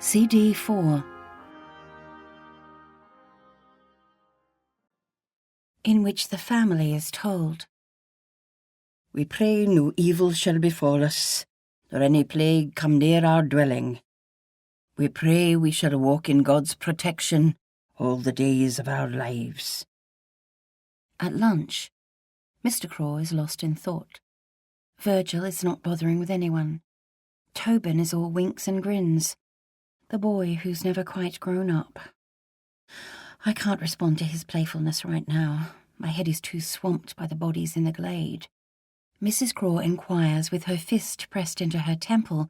CD 4, in which the family is told, "We pray no evil shall befall us, nor any plague come near our dwelling. We pray we shall walk in God's protection all the days of our lives." At lunch, Mr. Craw is lost in thought. Virgil is not bothering with anyone. Tobin is all winks and grins. The boy who's never quite grown up. I can't respond to his playfulness right now. My head is too swamped by the bodies in the glade. Mrs. Craw inquires, with her fist pressed into her temple,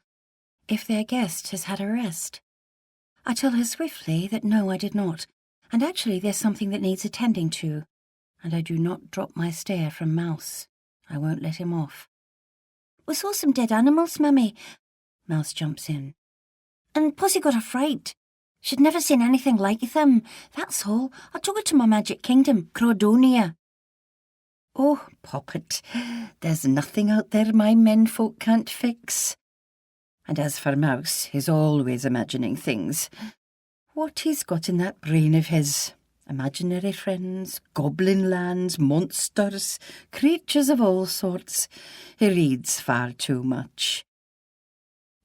if their guest has had a rest. I tell her swiftly that no, I did not, and actually there's something that needs attending to, and I do not drop my stare from Mouse. I won't let him off. "We saw some dead animals, Mummy," Mouse jumps in. "And Pussy got a fright. She'd never seen anything like them. That's all. I took her to my magic kingdom, Crawdonia." "Oh, Poppet, there's nothing out there my menfolk can't fix. And as for Mouse, he's always imagining things. What he's got in that brain of his. Imaginary friends, goblin lands, monsters, creatures of all sorts. He reads far too much."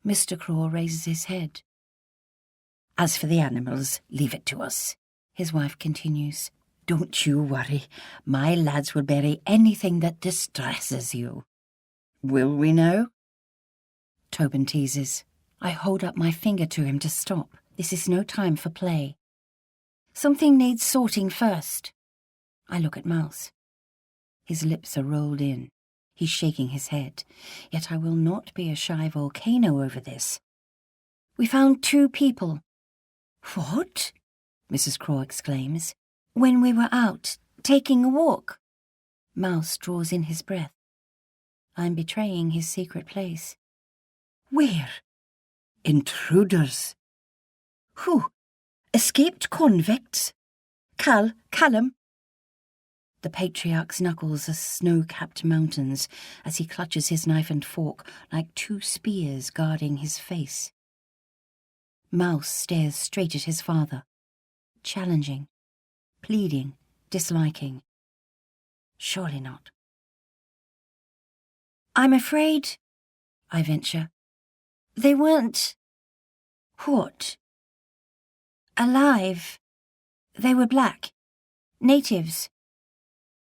Mr. Craw raises his head. "As for the animals, leave it to us," his wife continues. "Don't you worry. My lads will bury anything that distresses you." "Will we now?" Tobin teases. I hold up my finger to him to stop. This is no time for play. "Something needs sorting first." I look at Mouse. His lips are rolled in. He's shaking his head. Yet I will not be a shy volcano over this. "We found 2 people. "What?" Mrs. Craw exclaims. "When we were out, taking a walk." Mouse draws in his breath. I'm betraying his secret place. "Where?" "Intruders." "Who? Escaped convicts? Callum?" The patriarch's knuckles are snow-capped mountains as he clutches his knife and fork like 2 spears guarding his face. Mouse stares straight at his father, challenging, pleading, disliking. Surely not. "I'm afraid," I venture, "they weren't—" "What?" "Alive. They were black. Natives."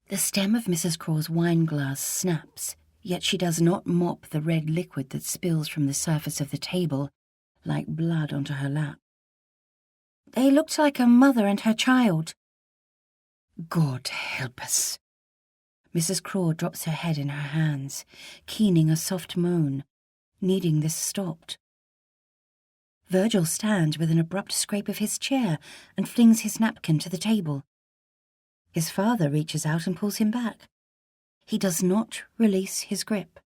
The stem of Mrs. Craw's wine-glass snaps, yet she does not mop the red liquid that spills from the surface of the table like blood onto her lap. "They looked like a mother and her child." "God help us." Mrs. Craw drops her head in her hands, keening a soft moan, needing this stopped. Virgil stands with an abrupt scrape of his chair and flings his napkin to the table. His father reaches out and pulls him back. He does not release his grip,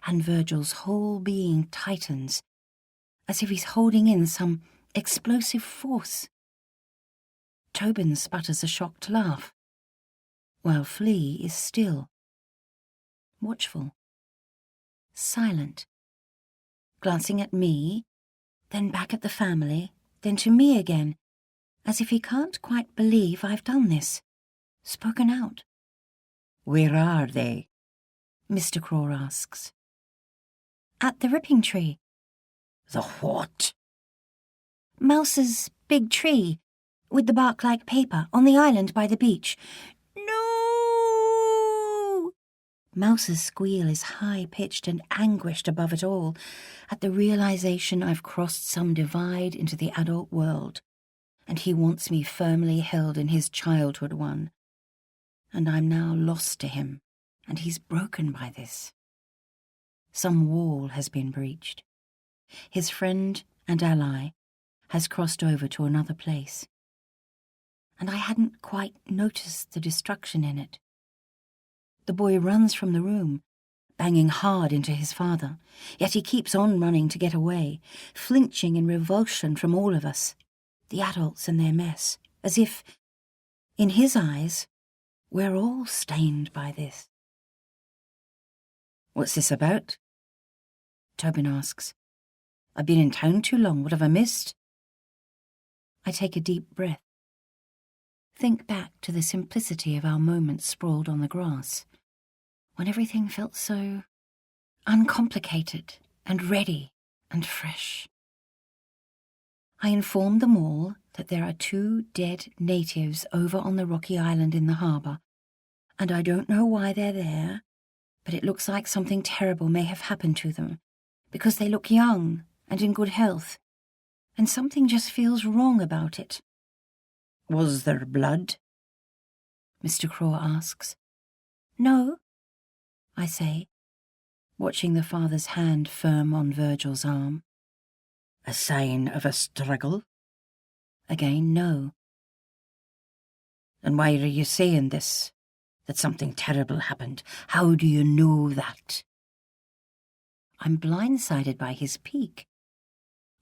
and Virgil's whole being tightens, as if he's holding in some explosive force. Tobin sputters a shocked laugh, while Flea is still, watchful, silent, glancing at me, then back at the family, then to me again, as if he can't quite believe I've done this, spoken out. "Where are they?" Mr. Craw asks. "At the ripping tree." "The what?" "Mouse's big tree, with the bark like paper, on the island by the beach." "No!" Mouse's squeal is high-pitched and anguished above it all, at the realization I've crossed some divide into the adult world, and he wants me firmly held in his childhood one. And I'm now lost to him, and he's broken by this. Some wall has been breached. His friend and ally has crossed over to another place, and I hadn't quite noticed the destruction in it. The boy runs from the room, banging hard into his father, yet he keeps on running to get away, flinching in revulsion from all of us, the adults and their mess, as if, in his eyes, we're all stained by this. "What's this about?" Tobin asks. I've been in town too long. What have I missed? I take a deep breath. Think back to the simplicity of our moments sprawled on the grass, when everything felt so uncomplicated and ready and fresh. I informed them all that there are 2 dead natives over on the rocky island in the harbour, and I don't know why they're there, but it looks like something terrible may have happened to them, because they look young and in good health, and something just feels wrong about it. Was there blood? Mr. Craw asks. No, I say, watching the father's hand firm on Virgil's arm. A sign of a struggle? Again, no. And why are you saying this? That something terrible happened? How do you know that? I'm blindsided by his pique.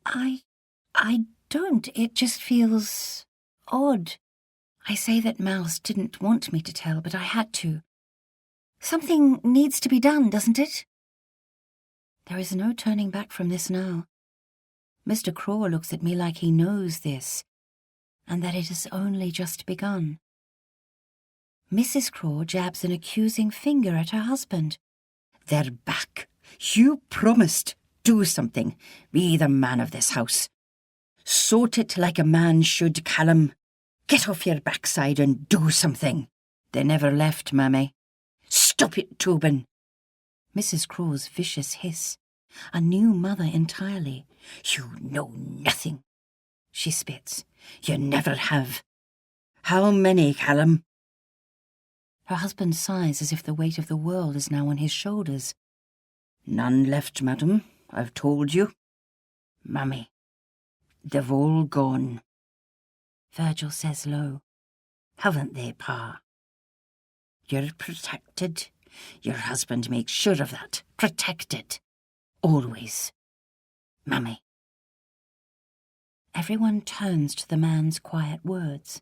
I don't. It just feels odd. I say that Mouse didn't want me to tell, but I had to. Something needs to be done, doesn't it? There is no turning back from this now. Mr. Craw looks at me like he knows this, and that it has only just begun. Mrs. Craw jabs an accusing finger at her husband. They're back. You promised. Do something. Be the man of this house. Sort it like a man should, Callum. Get off your backside and do something. They never left, Mammy. Stop it, Tobin. Mrs. Craw's vicious hiss. A new mother entirely. You know nothing. She spits. You never have. How many, Callum? Her husband sighs as if the weight of the world is now on his shoulders. None left, madam. I've told you. Mammy, they've all gone. Virgil says low. Haven't they, Pa? You're protected. Your husband makes sure of that. Protected. Always. Mammy. Everyone turns to the man's quiet words.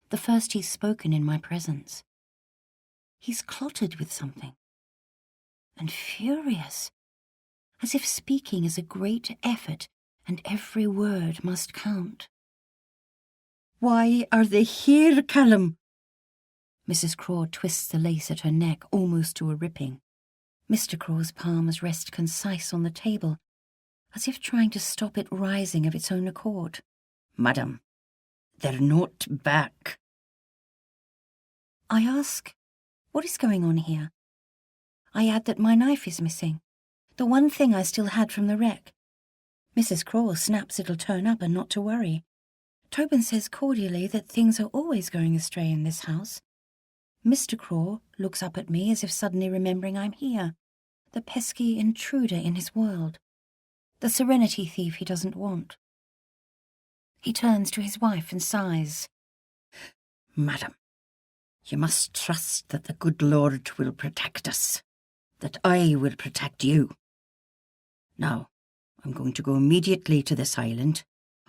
The first he's spoken in my presence. He's clotted with something. And furious. As if speaking is a great effort and every word must count. Why are they here, Callum? Mrs. Craw twists the lace at her neck almost to a ripping. Mr. Craw's palms rest concise on the table, as if trying to stop it rising of its own accord. Madam, they're not back. I ask, what is going on here? I add that my knife is missing, the one thing I still had from the wreck. Mrs. Craw snaps it'll turn up and not to worry. Tobin says cordially that things are always going astray in this house. Mr. Craw looks up at me as if suddenly remembering I'm here, the pesky intruder in his world, the serenity thief he doesn't want. He turns to his wife and sighs. Madam, you must trust that the good Lord will protect us, that I will protect you. Now, I'm going to go immediately to this island.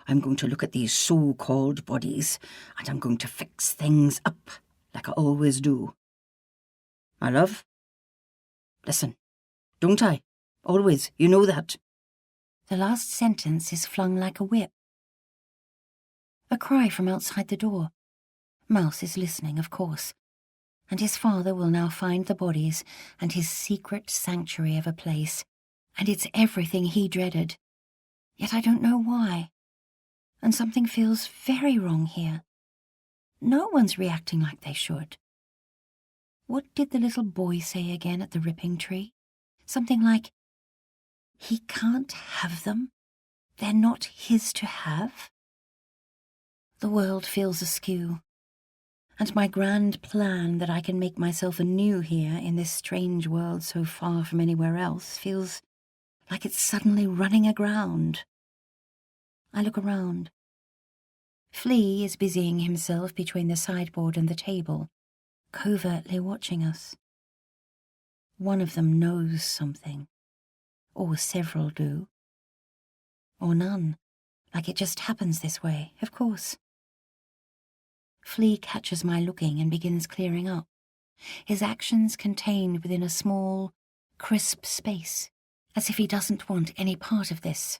I'm going to look at these so-called bodies, and I'm going to fix things up like I always do. My love? Listen, don't I? Always, you know that. The last sentence is flung like a whip. A cry from outside the door. Mouse is listening, of course, and his father will now find the bodies and his secret sanctuary of a place, and it's everything he dreaded. Yet I don't know why. And something feels very wrong here. No one's reacting like they should. What did the little boy say again at the ripping tree? Something like, he can't have them? They're not his to have? The world feels askew, and my grand plan that I can make myself anew here in this strange world so far from anywhere else feels like it's suddenly running aground. I look around. Flea is busying himself between the sideboard and the table, covertly watching us. One of them knows something, or several do. Or none, like it just happens this way, of course. Flea catches my looking and begins clearing up, his actions contained within a small, crisp space, as if he doesn't want any part of this.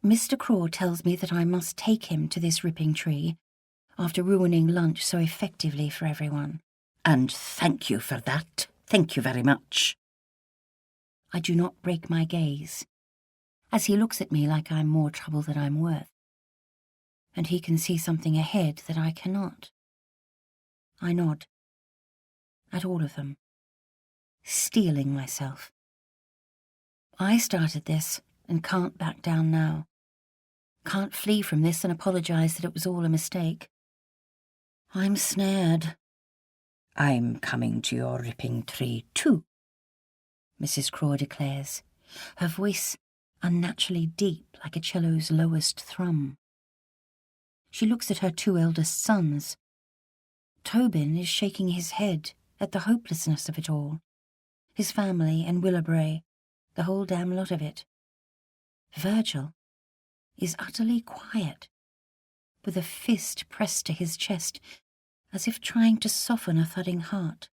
Mr. Craw tells me that I must take him to this ripping tree, after ruining lunch so effectively for everyone. And thank you for that. Thank you very much. I do not break my gaze, as he looks at me like I'm more trouble than I'm worth, and he can see something ahead that I cannot. I nod. At all of them. Steeling myself. I started this and can't back down now. Can't flee from this and apologize that it was all a mistake. I'm snared. I'm coming to your ripping tree too, Mrs. Craw declares, her voice unnaturally deep like a cello's lowest thrum. She looks at her two eldest sons. Tobin is shaking his head at the hopelessness of it all. His family and Willowbrae, the whole damn lot of it. Virgil is utterly quiet, with a fist pressed to his chest, as if trying to soften a thudding heart.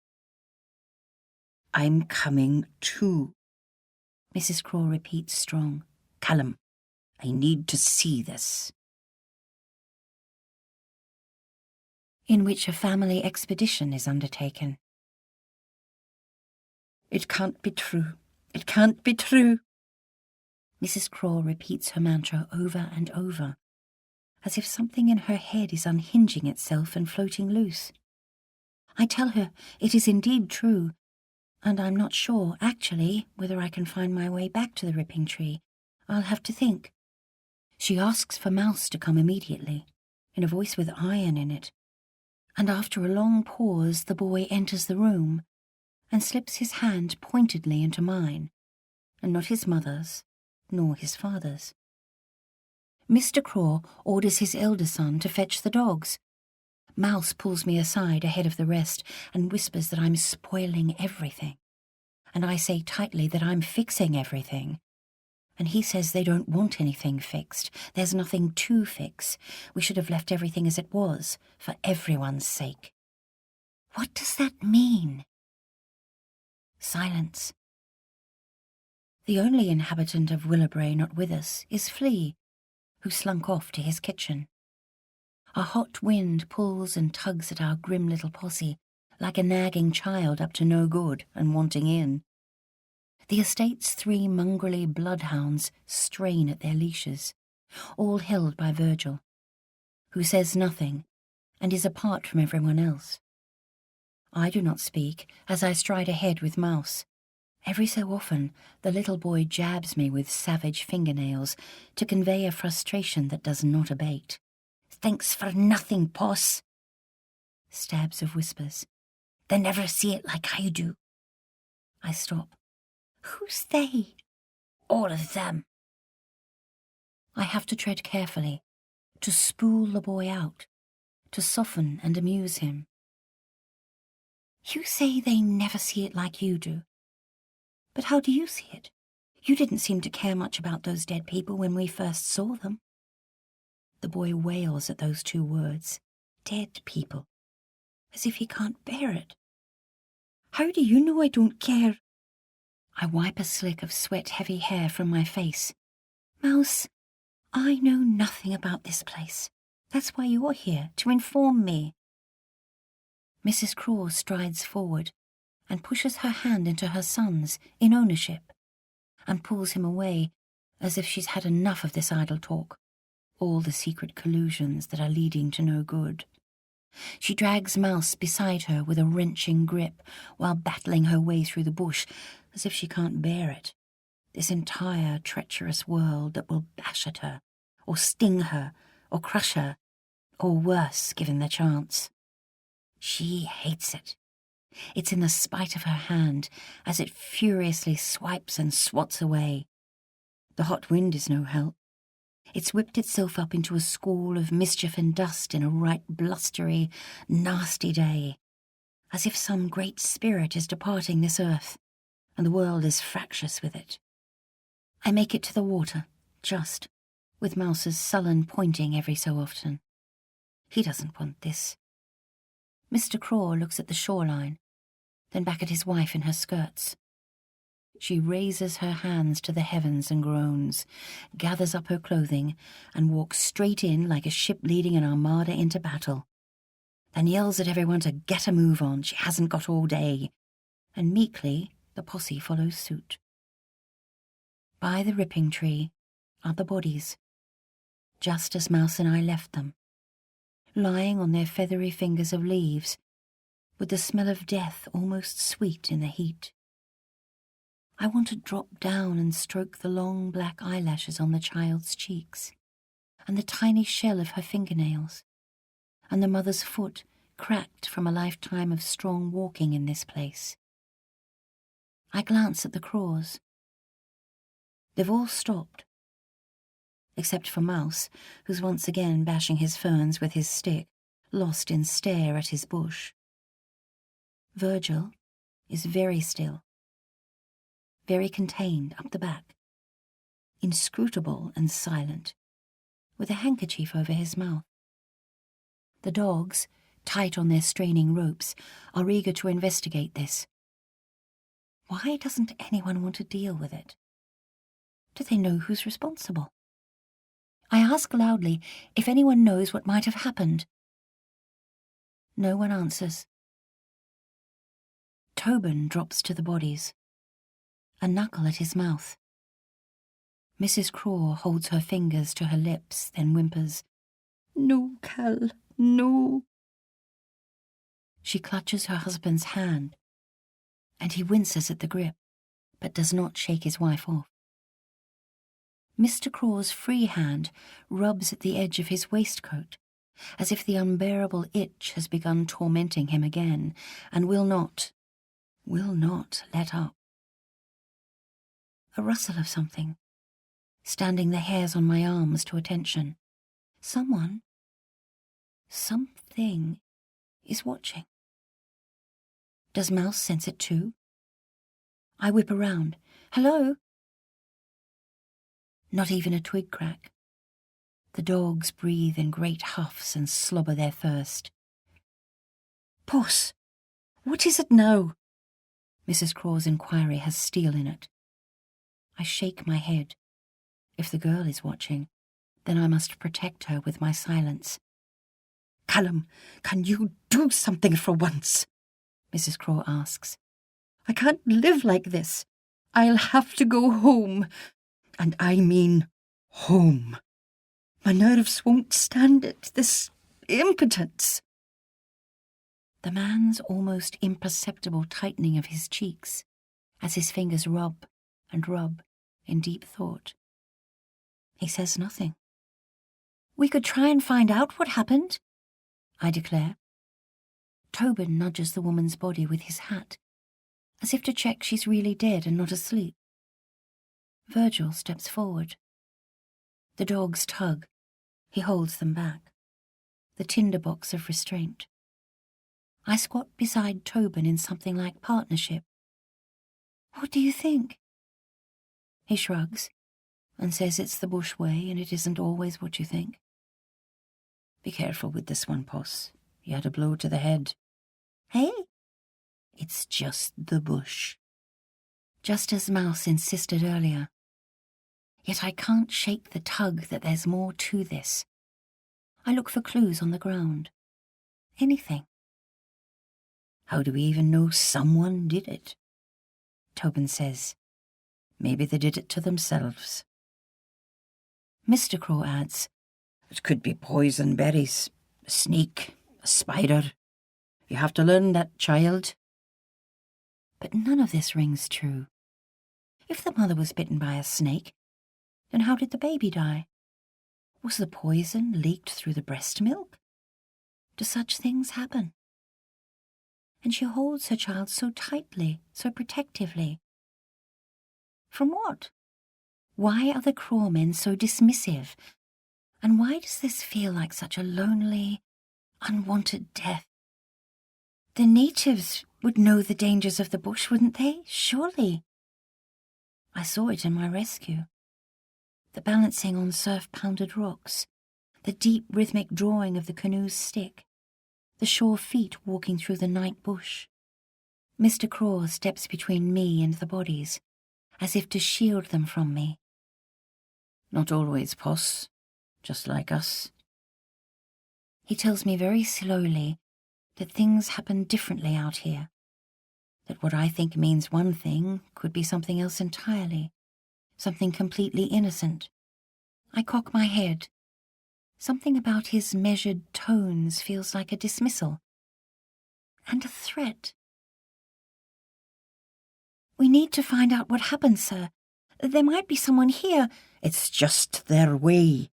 I'm coming too, Mrs. Craw repeats strong. Callum, I need to see this. In which a family expedition is undertaken. It can't be true. It can't be true. Mrs. Craw repeats her mantra over and over, as if something in her head is unhinging itself and floating loose. I tell her it is indeed true, and I'm not sure, actually, whether I can find my way back to the ripping tree. I'll have to think. She asks for Mouse to come immediately, in a voice with iron in it, and after a long pause the boy enters the room and slips his hand pointedly into mine, and not his mother's, nor his father's. Mr. Craw orders his elder son to fetch the dogs. Mouse pulls me aside ahead of the rest and whispers that I'm spoiling everything, and I say tightly that I'm fixing everything. And he says they don't want anything fixed. There's nothing to fix. We should have left everything as it was, for everyone's sake. What does that mean? Silence. The only inhabitant of Willowbrae not with us is Flea, who slunk off to his kitchen. A hot wind pulls and tugs at our grim little posse, like a nagging child up to no good and wanting in. The estate's 3 mongrelly bloodhounds strain at their leashes, all held by Virgil, who says nothing and is apart from everyone else. I do not speak as I stride ahead with Mouse. Every so often, the little boy jabs me with savage fingernails to convey a frustration that does not abate. Thanks for nothing, Poss. Stabs of whispers. They never see it like I do. I stop. Who's they? All of them. I have to tread carefully, to spool the boy out, to soften and amuse him. You say they never see it like you do. But how do you see it? You didn't seem to care much about those dead people when we first saw them. The boy wails at those 2 words, dead people, as if he can't bear it. How do you know I don't care? I wipe a slick of sweat-heavy hair from my face. Mouse, I know nothing about this place. That's why you're here, to inform me. Mrs. Craw strides forward and pushes her hand into her son's in ownership and pulls him away as if she's had enough of this idle talk, all the secret collusions that are leading to no good. She drags Mouse beside her with a wrenching grip while battling her way through the bush as if she can't bear it, this entire treacherous world that will bash at her, or sting her, or crush her, or worse, given the chance. She hates it. It's in the spite of her hand as it furiously swipes and swats away. The hot wind is no help. It's whipped itself up into a squall of mischief and dust in a right blustery, nasty day, as if some great spirit is departing this earth, and the world is fractious with it. I make it to the water, just, with Mouse's sullen pointing every so often. He doesn't want this. Mr. Craw looks at the shoreline, then back at his wife in her skirts. She raises her hands to the heavens and groans, gathers up her clothing, and walks straight in like a ship leading an armada into battle. Then yells at everyone to get a move on, she hasn't got all day. And meekly, the posse follows suit. By the ripping tree are the bodies, just as Mouse and I left them, lying on their feathery fingers of leaves, with the smell of death almost sweet in the heat. I want to drop down and stroke the long black eyelashes on the child's cheeks, and the tiny shell of her fingernails, and the mother's foot cracked from a lifetime of strong walking in this place. I glance at the craws. They've all stopped, except for Mouse, who's once again bashing his ferns with his stick, lost in stare at his bush. Virgil is very still, very contained up the back, inscrutable and silent, with a handkerchief over his mouth. The dogs, tight on their straining ropes, are eager to investigate this. Why doesn't anyone want to deal with it? Do they know who's responsible? I ask loudly if anyone knows what might have happened. No one answers. Tobin drops to the bodies, a knuckle at his mouth. Mrs. Craw holds her fingers to her lips, then whimpers, "No, Cal, no." She clutches her husband's hand, and he winces at the grip, but does not shake his wife off. Mr. Craw's free hand rubs at the edge of his waistcoat, as if the unbearable itch has begun tormenting him again, and will not let up. A rustle of something, standing the hairs on my arms to attention. Something is watching. Does Mouse sense it too? I whip around. Hello? Not even a twig crack. The dogs breathe in great huffs and slobber their thirst. Puss, what is it now? Mrs. Craw's inquiry has steel in it. I shake my head. If the girl is watching, then I must protect her with my silence. Callum, can you do something for once? Mrs. Craw asks. I can't live like this. I'll have to go home. And I mean home. My nerves won't stand it, this impotence. The man's almost imperceptible tightening of his cheeks as his fingers rub and rub in deep thought. He says nothing. We could try and find out what happened, I declare. Tobin nudges the woman's body with his hat, as if to check she's really dead and not asleep. Virgil steps forward. The dogs tug. He holds them back. The tinderbox of restraint. I squat beside Tobin in something like partnership. What do you think? He shrugs and says it's the bush way and it isn't always what you think. Be careful with this one, Puss. You had a blow to the head. Hey? It's just the bush. Just as Mouse insisted earlier. Yet I can't shake the tug that there's more to this. I look for clues on the ground. Anything. How do we even know someone did it? Tobin says. Maybe they did it to themselves. Mr. Craw adds, it could be poison berries, a snake, a spider. You have to learn that, child. But none of this rings true. If the mother was bitten by a snake, then how did the baby die? Was the poison leaked through the breast milk? Do such things happen? And she holds her child so tightly, so protectively. From what? Why are the Crawmen so dismissive? And why does this feel like such a lonely, unwanted death? The natives would know the dangers of the bush, wouldn't they? Surely. I saw it in my rescue. The balancing on surf-pounded rocks, the deep rhythmic drawing of the canoe's stick, the sure feet walking through the night bush. Mr. Craw steps between me and the bodies, as if to shield them from me. Not always, Poss, just like us. He tells me very slowly that things happen differently out here, that what I think means one thing could be something else entirely, something completely innocent. I cock my head. Something about his measured tones feels like a dismissal and a threat. We need to find out what happened, sir. There might be someone here. It's just their way,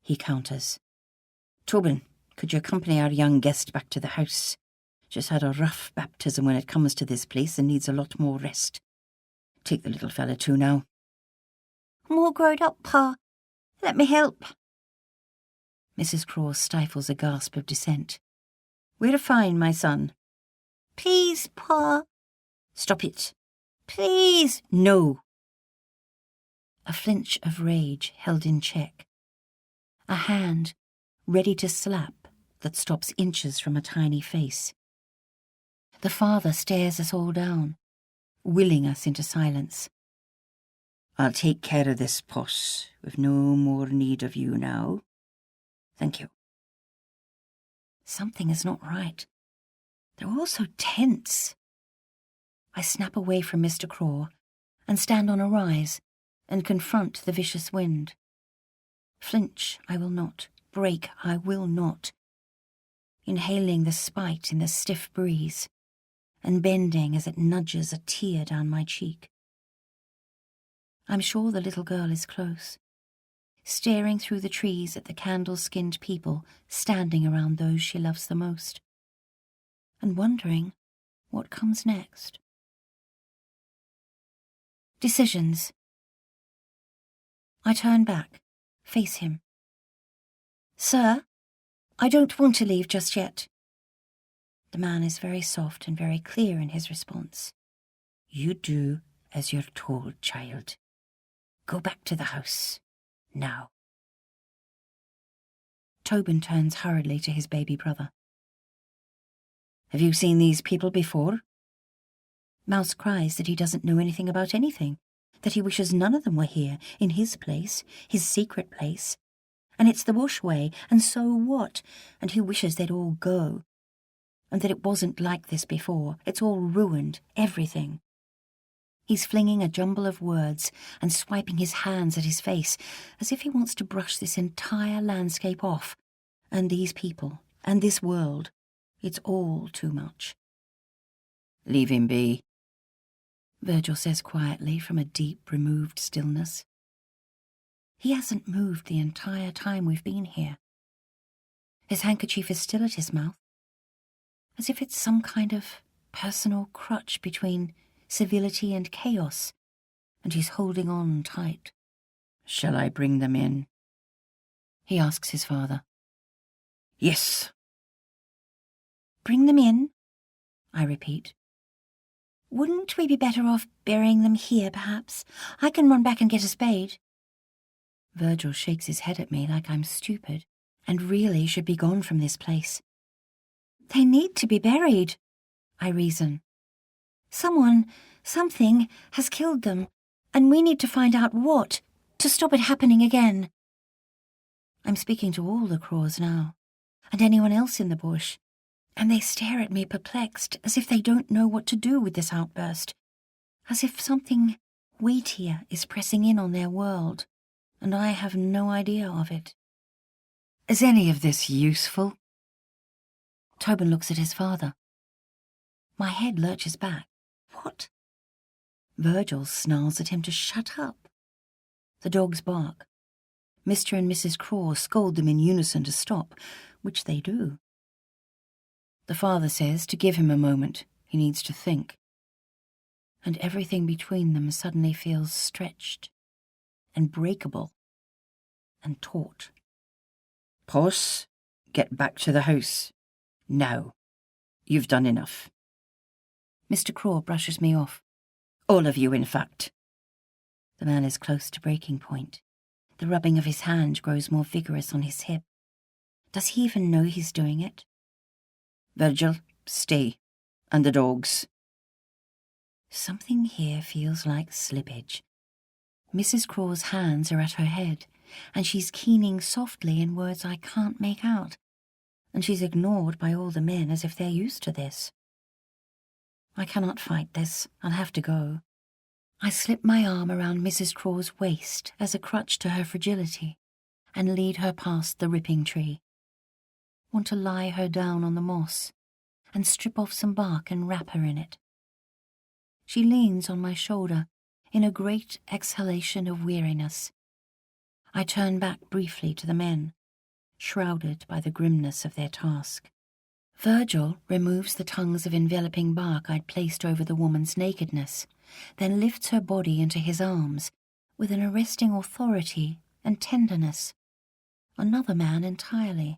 he counters. Tobin, could you accompany our young guest back to the house? She's had a rough baptism when it comes to this place and needs a lot more rest. Take the little fella too now. I'm all grown up, Pa. Let me help. Mrs. Craw stifles a gasp of dissent. We're fine, my son. Please, Pa. Stop it. Please. No. A flinch of rage held in check. A hand ready to slap that stops inches from a tiny face. The father stares us all down, willing us into silence. I'll take care of this, Poss. We've no more need of you now. Thank you. Something is not right. They're all so tense. I snap away from Mr. Craw and stand on a rise and confront the vicious wind. Flinch I will not, break I will not. Inhaling the spite in the stiff breeze and bending as it nudges a tear down my cheek. I'm sure the little girl is close, staring through the trees at the candle-skinned people standing around those she loves the most, and wondering what comes next. Decisions. I turn back, face him. Sir, I don't want to leave just yet. The man is very soft and very clear in his response. You do as you're told, child. Go back to the house. Now. Tobin turns hurriedly to his baby brother. Have you seen these people before? Mouse cries that he doesn't know anything about anything, that he wishes none of them were here, in his place, his secret place. And it's the Bush way, and so what? And he wishes they'd all go. And that it wasn't like this before. It's all ruined, everything. He's flinging a jumble of words and swiping his hands at his face, as if he wants to brush this entire landscape off. And these people, and this world. It's all too much. Leave him be, Virgil says quietly from a deep, removed stillness. He hasn't moved the entire time we've been here. His handkerchief is still at his mouth, as if it's some kind of personal crutch between civility and chaos, and he's holding on tight. Shall I bring them in? He asks his father. Yes. Bring them in, I repeat. Wouldn't we be better off burying them here, perhaps? I can run back and get a spade. Virgil shakes his head at me like I'm stupid and really should be gone from this place. They need to be buried, I reason. Something has killed them, and we need to find out what, to stop it happening again. I'm speaking to all the Craws now, and anyone else in the bush, and they stare at me perplexed, as if they don't know what to do with this outburst, as if something weightier is pressing in on their world, and I have no idea of it. Is any of this useful? Tobin looks at his father. My head lurches back. What? Virgil snarls at him to shut up. The dogs bark. Mr. and Mrs. Craw scold them in unison to stop, which they do. The father says to give him a moment, he needs to think. And everything between them suddenly feels stretched and breakable and taut. Poss, get back to the house. Now. You've done enough. Mr. Craw brushes me off. All of you, in fact. The man is close to breaking point. The rubbing of his hand grows more vigorous on his hip. Does he even know he's doing it? Virgil, stay. And the dogs. Something here feels like slippage. Mrs. Craw's hands are at her head, and she's keening softly in words I can't make out, and she's ignored by all the men as if they're used to this. I cannot fight this. I'll have to go. I slip my arm around Mrs. Craw's waist as a crutch to her fragility and lead her past the ripping tree. Want to lie her down on the moss and strip off some bark and wrap her in it. She leans on my shoulder in a great exhalation of weariness. I turn back briefly to the men, shrouded by the grimness of their task. Virgil removes the tongues of enveloping bark I'd placed over the woman's nakedness, then lifts her body into his arms with an arresting authority and tenderness. Another man entirely.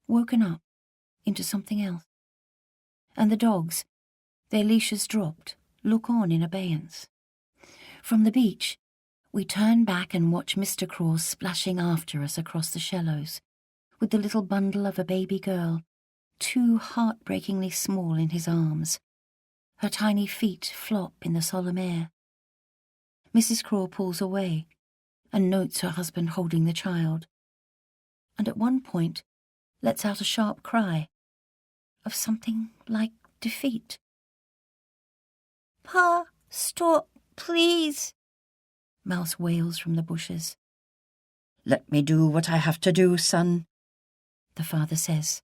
Woken up into something else. And the dogs, their leashes dropped, look on in abeyance. From the beach, we turn back and watch Mr. Craw splashing after us across the shallows, with the little bundle of a baby girl, too heartbreakingly small in his arms. Her tiny feet flop in the solemn air. Mrs. Craw pulls away and notes her husband holding the child, and at one point lets out a sharp cry of something like defeat. "Pa, stop, please," Mouse wails from the bushes. "Let me do what I have to do, son," the father says.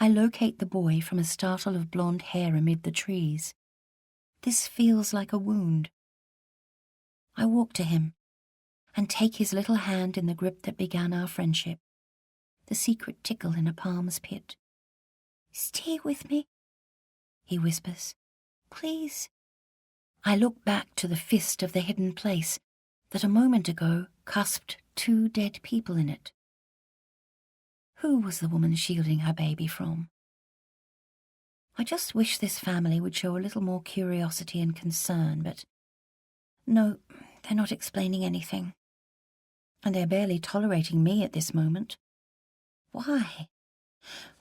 I locate the boy from a startle of blonde hair amid the trees. This feels like a wound. I walk to him and take his little hand in the grip that began our friendship, the secret tickle in a palm's pit. "Stay with me," he whispers. "Please." I look back to the fist of the hidden place that a moment ago cusped 2 dead people in it. Who was the woman shielding her baby from? I just wish this family would show a little more curiosity and concern, but no, they're not explaining anything. And they're barely tolerating me at this moment. Why?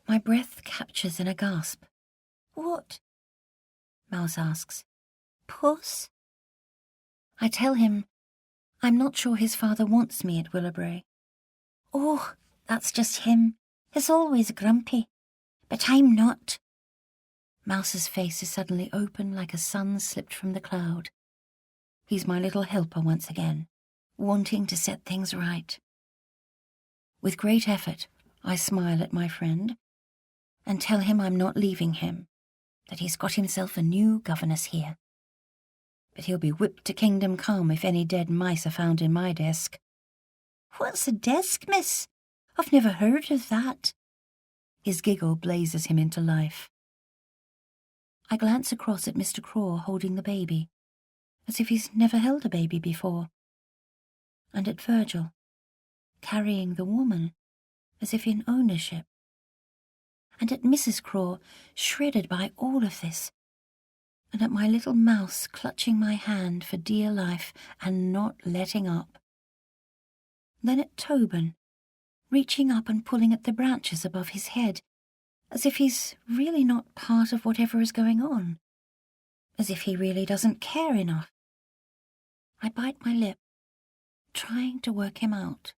My breath captures in a gasp. "What?" Mouse asks. "Puss?" I tell him I'm not sure his father wants me at Willowbrae. "Oh, that's just him. He's always grumpy. But I'm not." Mouse's face is suddenly open like a sun slipped from the cloud. He's my little helper once again, wanting to set things right. With great effort, I smile at my friend and tell him I'm not leaving him, that he's got himself a new governess here. But he'll be whipped to kingdom come if any dead mice are found in my desk. "What's a desk, miss? I've never heard of that." His giggle blazes him into life. I glance across at Mr. Craw holding the baby, as if he's never held a baby before, and at Virgil, carrying the woman as if in ownership, and at Mrs. Craw, shredded by all of this, and at my little mouse clutching my hand for dear life and not letting up. Then at Tobin, reaching up and pulling at the branches above his head, as if he's really not part of whatever is going on, as if he really doesn't care enough. I bite my lip, trying to work him out.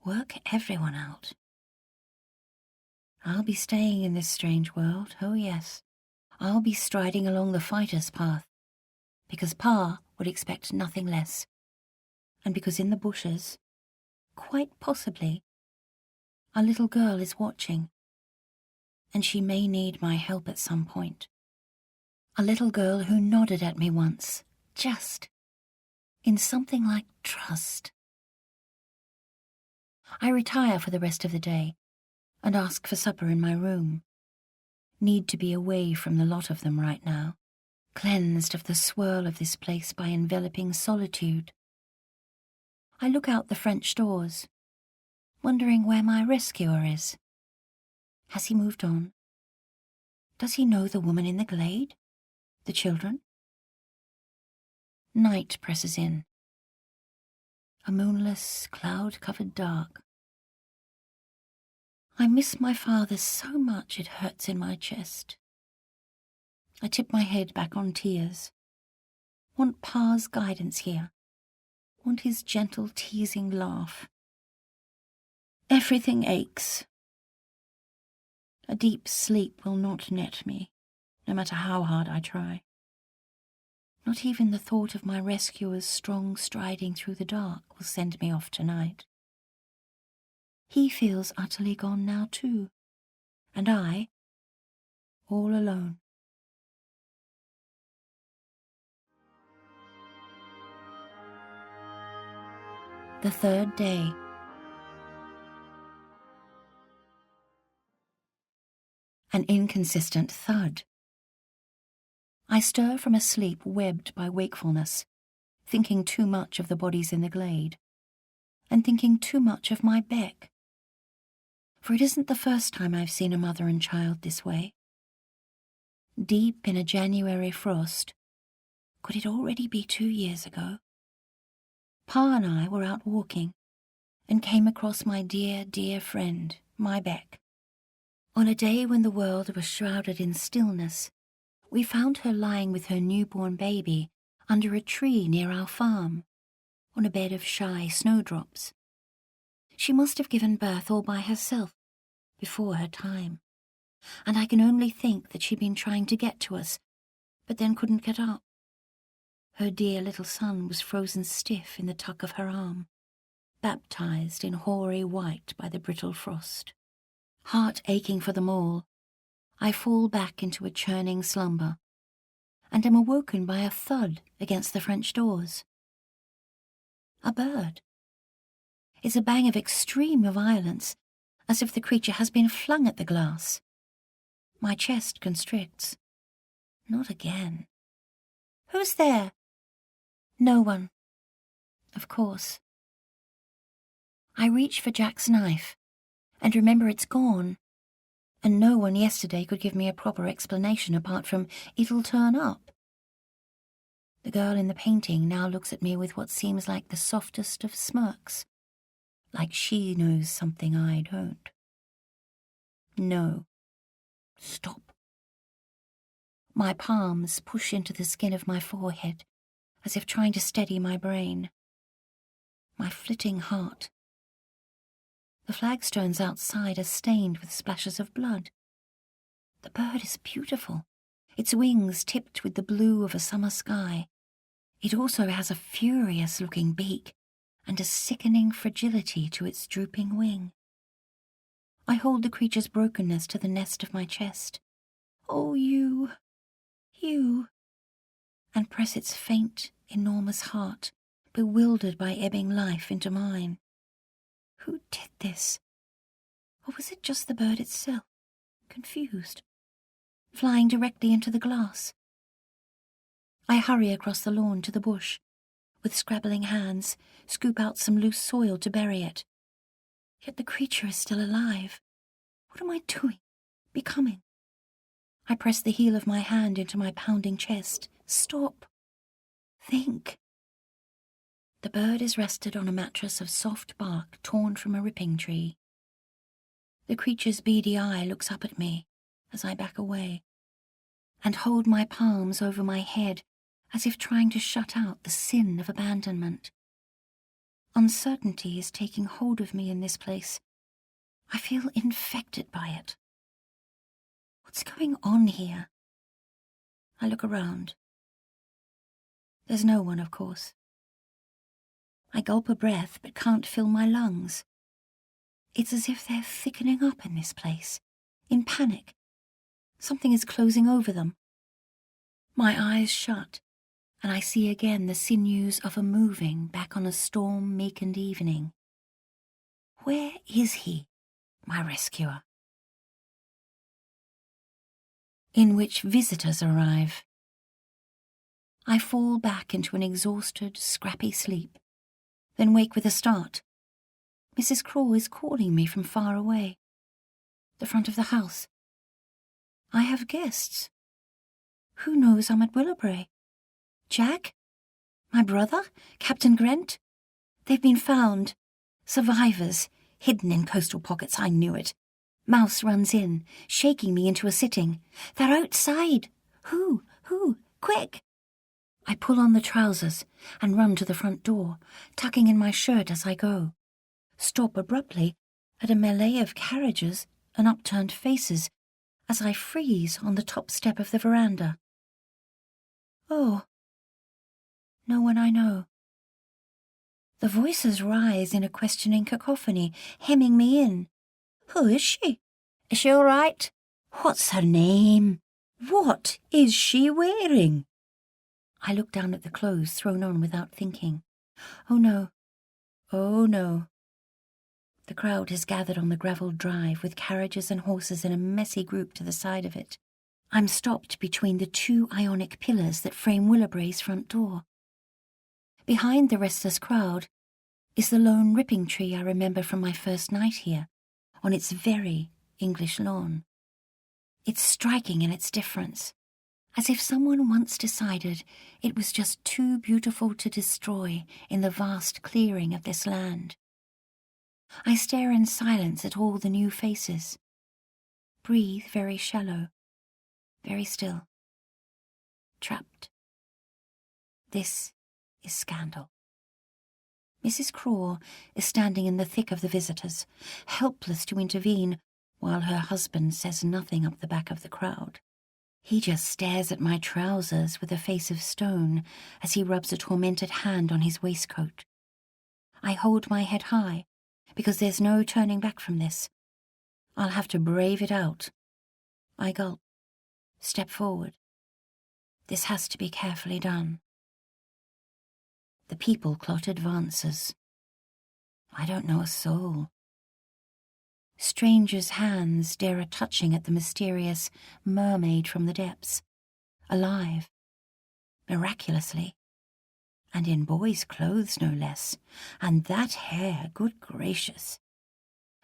Work everyone out. I'll be staying in this strange world, oh yes. I'll be striding along the fighter's path, because Pa would expect nothing less, and because in the bushes, quite possibly, a little girl is watching, and she may need my help at some point. A little girl who nodded at me once, just, in something like trust. I retire for the rest of the day and ask for supper in my room. Need to be away from the lot of them right now, cleansed of the swirl of this place by enveloping solitude. I look out the French doors, wondering where my rescuer is. Has he moved on? Does he know the woman in the glade? The children? Night presses in. A moonless, cloud-covered dark. I miss my father so much it hurts in my chest. I tip my head back on tears. Want Pa's guidance here. Want his gentle, teasing laugh. Everything aches. A deep sleep will not net me, no matter how hard I try. Not even the thought of my rescuer's strong striding through the dark will send me off tonight. He feels utterly gone now too, and I, all alone. The third day. An inconsistent thud. I stir from a sleep webbed by wakefulness, thinking too much of the bodies in the glade, and thinking too much of my Beck. For it isn't the first time I've seen a mother and child this way. Deep in a January frost, could it already be 2 years ago? Pa and I were out walking, and came across my dear, dear friend, my Beck. On a day when the world was shrouded in stillness, we found her lying with her newborn baby under a tree near our farm, on a bed of shy snowdrops. She must have given birth all by herself, before her time, and I can only think that she'd been trying to get to us, but then couldn't get up. Her dear little son was frozen stiff in the tuck of her arm, baptized in hoary white by the brittle frost. Heart aching for them all, I fall back into a churning slumber, and am awoken by a thud against the French doors. A bird. It's a bang of extreme violence, as if the creature has been flung at the glass. My chest constricts. Not again. Who's there? No one. Of course. I reach for Jack's knife, and remember it's gone, and no one yesterday could give me a proper explanation apart from "it'll turn up." The girl in the painting now looks at me with what seems like the softest of smirks, like she knows something I don't. No. Stop. My palms push into the skin of my forehead, as if trying to steady my brain. My flitting heart. The flagstones outside are stained with splashes of blood. The bird is beautiful, its wings tipped with the blue of a summer sky. It also has a furious-looking beak and a sickening fragility to its drooping wing. I hold the creature's brokenness to the nest of my chest. Oh, you, and press its faint, enormous heart, bewildered by ebbing life, into mine. Who did this? Or was it just the bird itself, confused, flying directly into the glass? I hurry across the lawn to the bush, with scrabbling hands, scoop out some loose soil to bury it. Yet the creature is still alive. What am I doing? Becoming? I press the heel of my hand into my pounding chest. Stop. Think. The bird is rested on a mattress of soft bark torn from a ripping tree. The creature's beady eye looks up at me as I back away, and hold my palms over my head as if trying to shut out the sin of abandonment. Uncertainty is taking hold of me in this place. I feel infected by it. What's going on here? I look around. There's no one, of course. I gulp a breath but can't fill my lungs. It's as if they're thickening up in this place, in panic. Something is closing over them. My eyes shut, and I see again the sinews of a moving back on a storm-meekened evening. Where is he, my rescuer? In which visitors arrive. I fall back into an exhausted, scrappy sleep, then wake with a start. Mrs. Craw is calling me from far away. The front of the house. I have guests. Who knows I'm at Willowbrae? Jack? My brother? Captain Grant? They've been found. Survivors, hidden in coastal pockets, I knew it. Mouse runs in, shaking me into a sitting. They're outside. Who? Who? Quick! I pull on the trousers and run to the front door, tucking in my shirt as I go. Stop abruptly at a melee of carriages and upturned faces as I freeze on the top step of the veranda. Oh, no one I know. The voices rise in a questioning cacophony, hemming me in. Who is she? Is she all right? What's her name? What is she wearing? I look down at the clothes thrown on without thinking. Oh no. Oh no. The crowd has gathered on the gravelled drive with carriages and horses in a messy group to the side of it. I'm stopped between the two Ionic pillars that frame Willowbray's front door. Behind the restless crowd is the lone ripping tree I remember from my first night here, on its very English lawn. It's striking in its difference, as if someone once decided it was just too beautiful to destroy in the vast clearing of this land. I stare in silence at all the new faces. Breathe very shallow, very still. Trapped. This is scandal. Mrs. Craw is standing in the thick of the visitors, helpless to intervene, while her husband says nothing up the back of the crowd. He just stares at my trousers with a face of stone as he rubs a tormented hand on his waistcoat. I hold my head high, because there's no turning back from this. I'll have to brave it out. I gulp, step forward. This has to be carefully done. The people clot advances. I don't know a soul. Strangers' hands dare a touching at the mysterious mermaid from the depths, alive, miraculously, and in boys' clothes no less, and that hair, good gracious.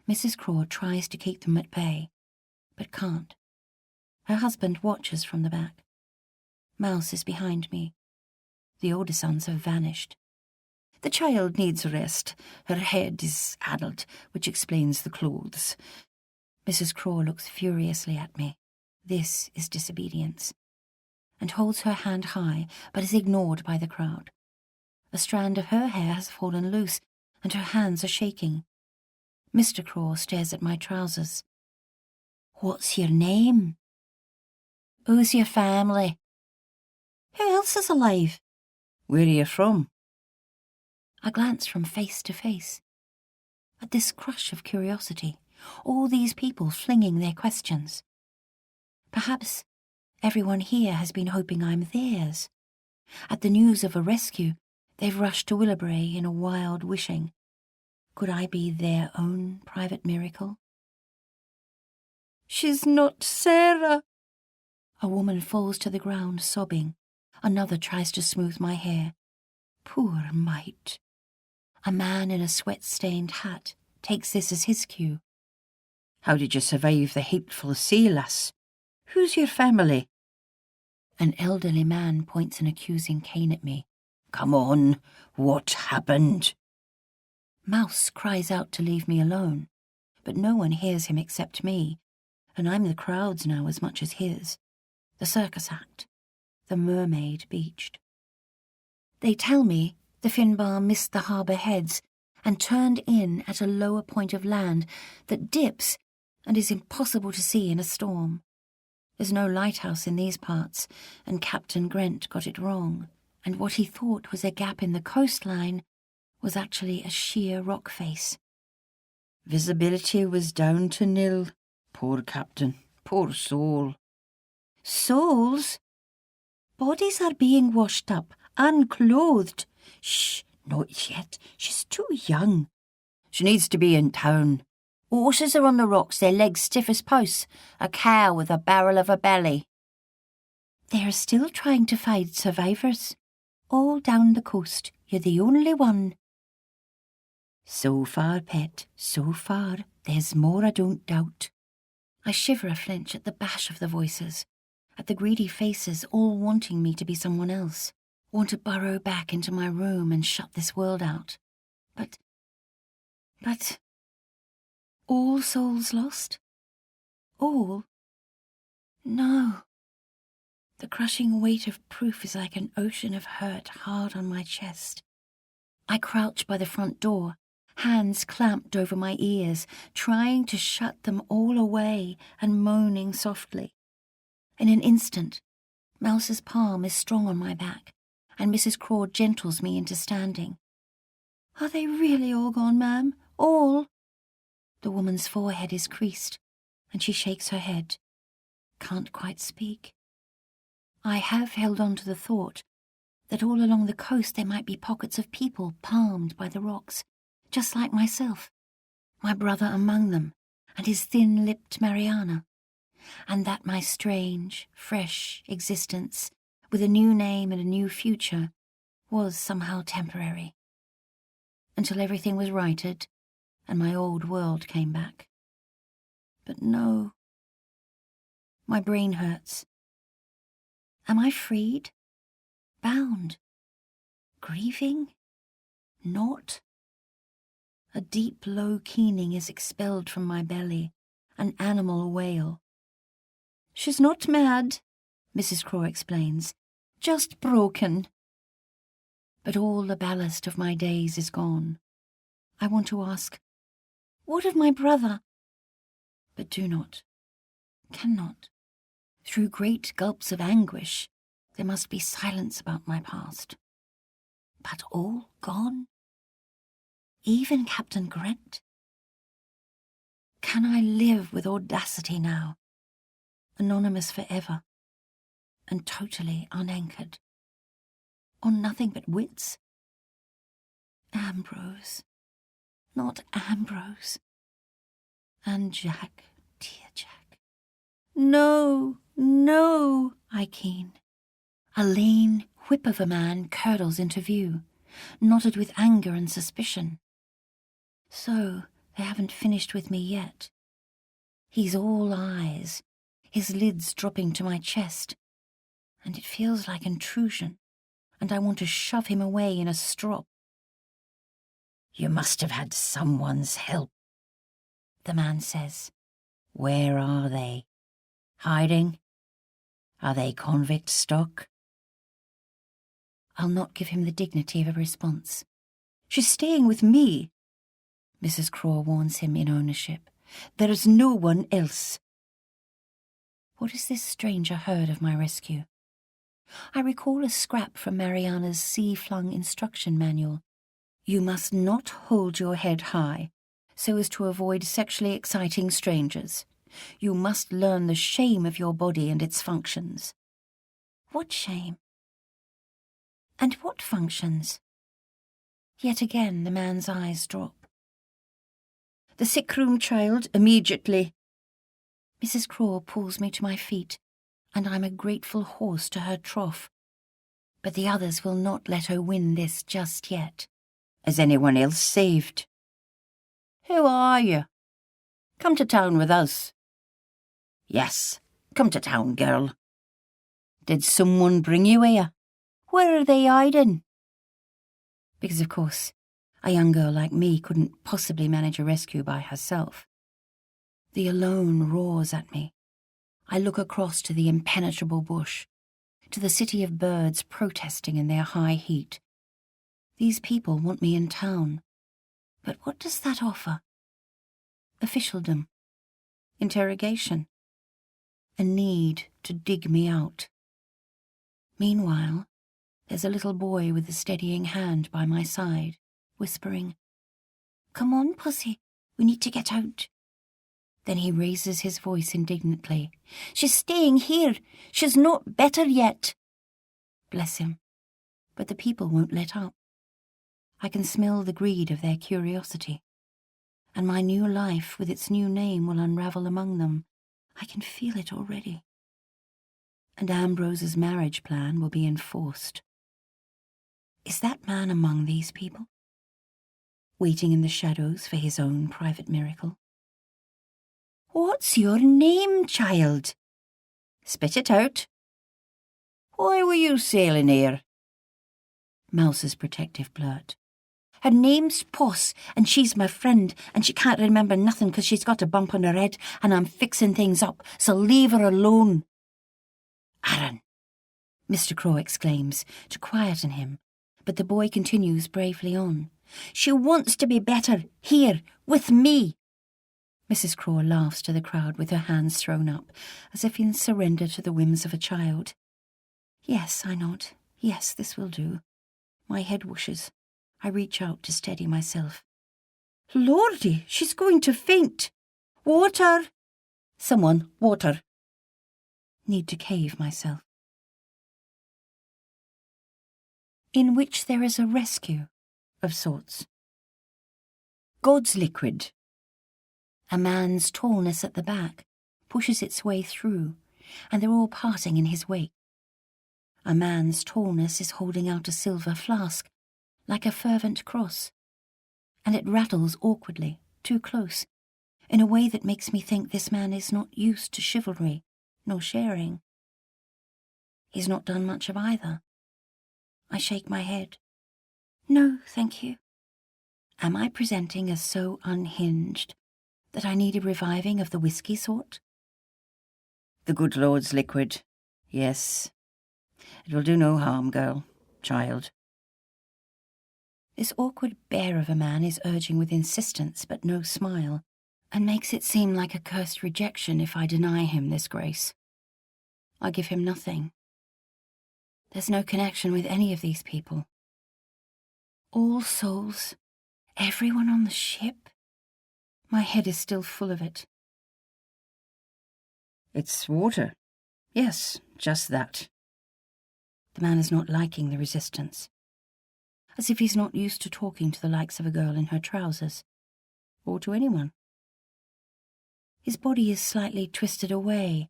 Mrs. Craw tries to keep them at bay, but can't. Her husband watches from the back. Mouse is behind me. The older sons have vanished. The child needs rest. Her head is addled, which explains the clothes. Mrs. Craw looks furiously at me. This is disobedience, and holds her hand high, but is ignored by the crowd. A strand of her hair has fallen loose, and her hands are shaking. Mr. Craw stares at my trousers. What's your name? Who's your family? Who else is alive? Where are you from? I glance from face to face. At this crush of curiosity, all these people flinging their questions. Perhaps everyone here has been hoping I'm theirs. At the news of a rescue, they've rushed to Willowbray in a wild wishing. Could I be their own private miracle? She's not Sarah. A woman falls to the ground, sobbing. Another tries to smooth my hair. Poor mite. A man in a sweat-stained hat takes this as his cue. How did you survive the hateful sea, lass? Who's your family? An elderly man points an accusing cane at me. Come on, what happened? Mouse cries out to leave me alone, but no one hears him except me, and I'm the crowd's now as much as his. The circus act. The mermaid beached. They tell me the Finbar missed the harbour heads and turned in at a lower point of land that dips and is impossible to see in a storm. There's no lighthouse in these parts, and Captain Grent got it wrong, and what he thought was a gap in the coastline was actually a sheer rock face. Visibility was down to nil. Poor captain, poor soul. Souls? Bodies are being washed up, unclothed. Shh, not yet. She's too young. She needs to be in town. Horses are on the rocks, their legs stiff as posts. A cow with a barrel of a belly. They're still trying to find survivors. All down the coast. You're the only one. So far, pet, so far. There's more, I don't doubt. I shiver a flinch at the bash of the voices, at the greedy faces all wanting me to be someone else, want to burrow back into my room and shut this world out. But... all souls lost? All? No. The crushing weight of proof is like an ocean of hurt hard on my chest. I crouch by the front door, hands clamped over my ears, trying to shut them all away and moaning softly. In an instant, Mouse's palm is strong on my back, and Mrs. Craw gentles me into standing. "Are they really all gone, ma'am? All?" The woman's forehead is creased, and she shakes her head. Can't quite speak. I have held on to the thought that all along the coast there might be pockets of people palmed by the rocks, just like myself, my brother among them, and his thin-lipped Mariana, and that my strange, fresh existence, with a new name and a new future, was somehow temporary, until everything was righted and my old world came back. But no. My brain hurts. Am I freed? Bound? Grieving? Not? A deep, low keening is expelled from my belly, an animal wail. "She's not mad," Mrs. Craw explains, "just broken." But all the ballast of my days is gone. I want to ask, "What of my brother?" But do not, cannot. Through great gulps of anguish, there must be silence about my past. But all gone? Even Captain Grant? Can I live with audacity now, anonymous forever, and totally unanchored, on nothing but wits? Ambrose, not Ambrose. And Jack, dear Jack. "No, no," I keen. A lean whip of a man curdles into view, knotted with anger and suspicion. So they haven't finished with me yet. He's all eyes, his lids dropping to my chest, and it feels like intrusion, and I want to shove him away in a strop. "You must have had someone's help," the man says. "Where are they? Hiding? Are they convict stock?" I'll not give him the dignity of a response. "She's staying with me," Mrs. Craw warns him in ownership. "There's no one else." What has this stranger heard of my rescue? I recall a scrap from Mariana's sea-flung instruction manual. "You must not hold your head high, so as to avoid sexually exciting strangers. You must learn the shame of your body and its functions." What shame? And what functions? Yet again the man's eyes drop. "The sick-room, child, immediately." Mrs. Craw pulls me to my feet, and I'm a grateful horse to her trough. But the others will not let her win this just yet. "Is anyone else saved?" "Who are you? Come to town with us." "Yes, come to town, girl." "Did someone bring you here?" "Where are they hiding?" Because, of course, a young girl like me couldn't possibly manage a rescue by herself. The alone roars at me. I look across to the impenetrable bush, to the city of birds protesting in their high heat. These people want me in town. But what does that offer? Officialdom. Interrogation. A need to dig me out. Meanwhile, there's a little boy with a steadying hand by my side, whispering, "Come on, Pussy, we need to get out." Then he raises his voice indignantly. "She's staying here. She's not better yet." Bless him. But the people won't let up. I can smell the greed of their curiosity. And my new life with its new name will unravel among them. I can feel it already. And Ambrose's marriage plan will be enforced. Is that man among these people? Waiting in the shadows for his own private miracle? "What's your name, child?" "Spit it out." "Why were you sailing here?" Mouse's protective blurt. "Her name's Puss, and she's my friend, and she can't remember nothing 'cause she's got a bump on her head, and I'm fixing things up, so leave her alone." "Aaron, Mr. Craw exclaims, to quieten him, but the boy continues bravely on. She wants to be better, here, with me. Mrs. Craw laughs to the crowd with her hands thrown up, as if in surrender to the whims of a child. Yes, I nod. Yes, this will do. My head whooshes. I reach out to steady myself. Lordy, she's going to faint. Water! Someone, water. Need to cave myself. In which there is a rescue of sorts. God's liquid. A man's tallness at the back pushes its way through, and they're all parting in his wake. A man's tallness is holding out a silver flask, like a fervent cross, and it rattles awkwardly, too close, in a way that makes me think this man is not used to chivalry, nor sharing. He's not done much of either. I shake my head. No, thank you. Am I presenting as so unhinged that I need a reviving of the whisky sort? The good Lord's liquid. Yes. It will do no harm, girl, child. This awkward bear of a man is urging with insistence but no smile, and makes it seem like a cursed rejection if I deny him this grace. I give him nothing. There's no connection with any of these people. All Souls, everyone on the ship. My head is still full of it. It's water. Yes, just that. The man is not liking the resistance, as if he's not used to talking to the likes of a girl in her trousers, or to anyone. His body is slightly twisted away,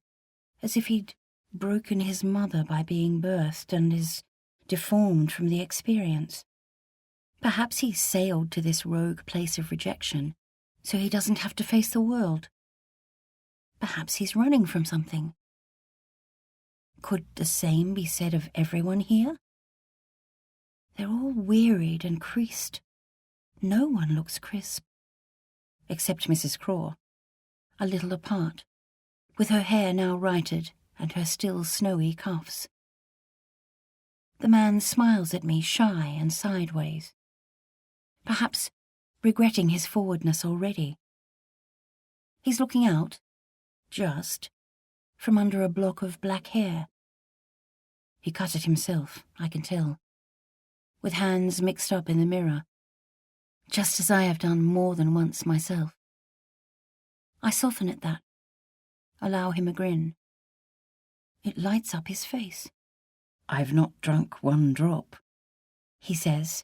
as if he'd broken his mother by being birthed and is deformed from the experience. Perhaps he's sailed to this rogue place of rejection so he doesn't have to face the world. Perhaps he's running from something. Could the same be said of everyone here? They're all wearied and creased. No one looks crisp. Except Mrs. Craw, a little apart, with her hair now righted and her still snowy cuffs. The man smiles at me shy and sideways, perhaps regretting his forwardness already. He's looking out, just, from under a block of black hair. He cut it himself, I can tell, with hands mixed up in the mirror, just as I have done more than once myself. I soften at that, allow him a grin. It lights up his face. I've not drunk one drop, he says.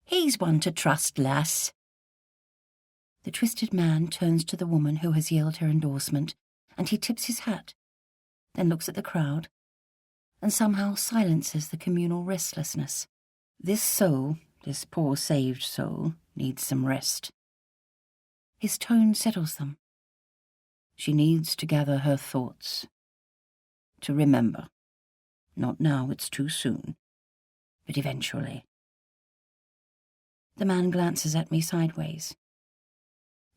He's one to trust, lass. The twisted man turns to the woman who has yelled her endorsement, and he tips his hat, then looks at the crowd, and somehow silences the communal restlessness. This soul, this poor saved soul, needs some rest. His tone settles them. She needs to gather her thoughts, to remember. Not now, it's too soon, but eventually. The man glances at me sideways.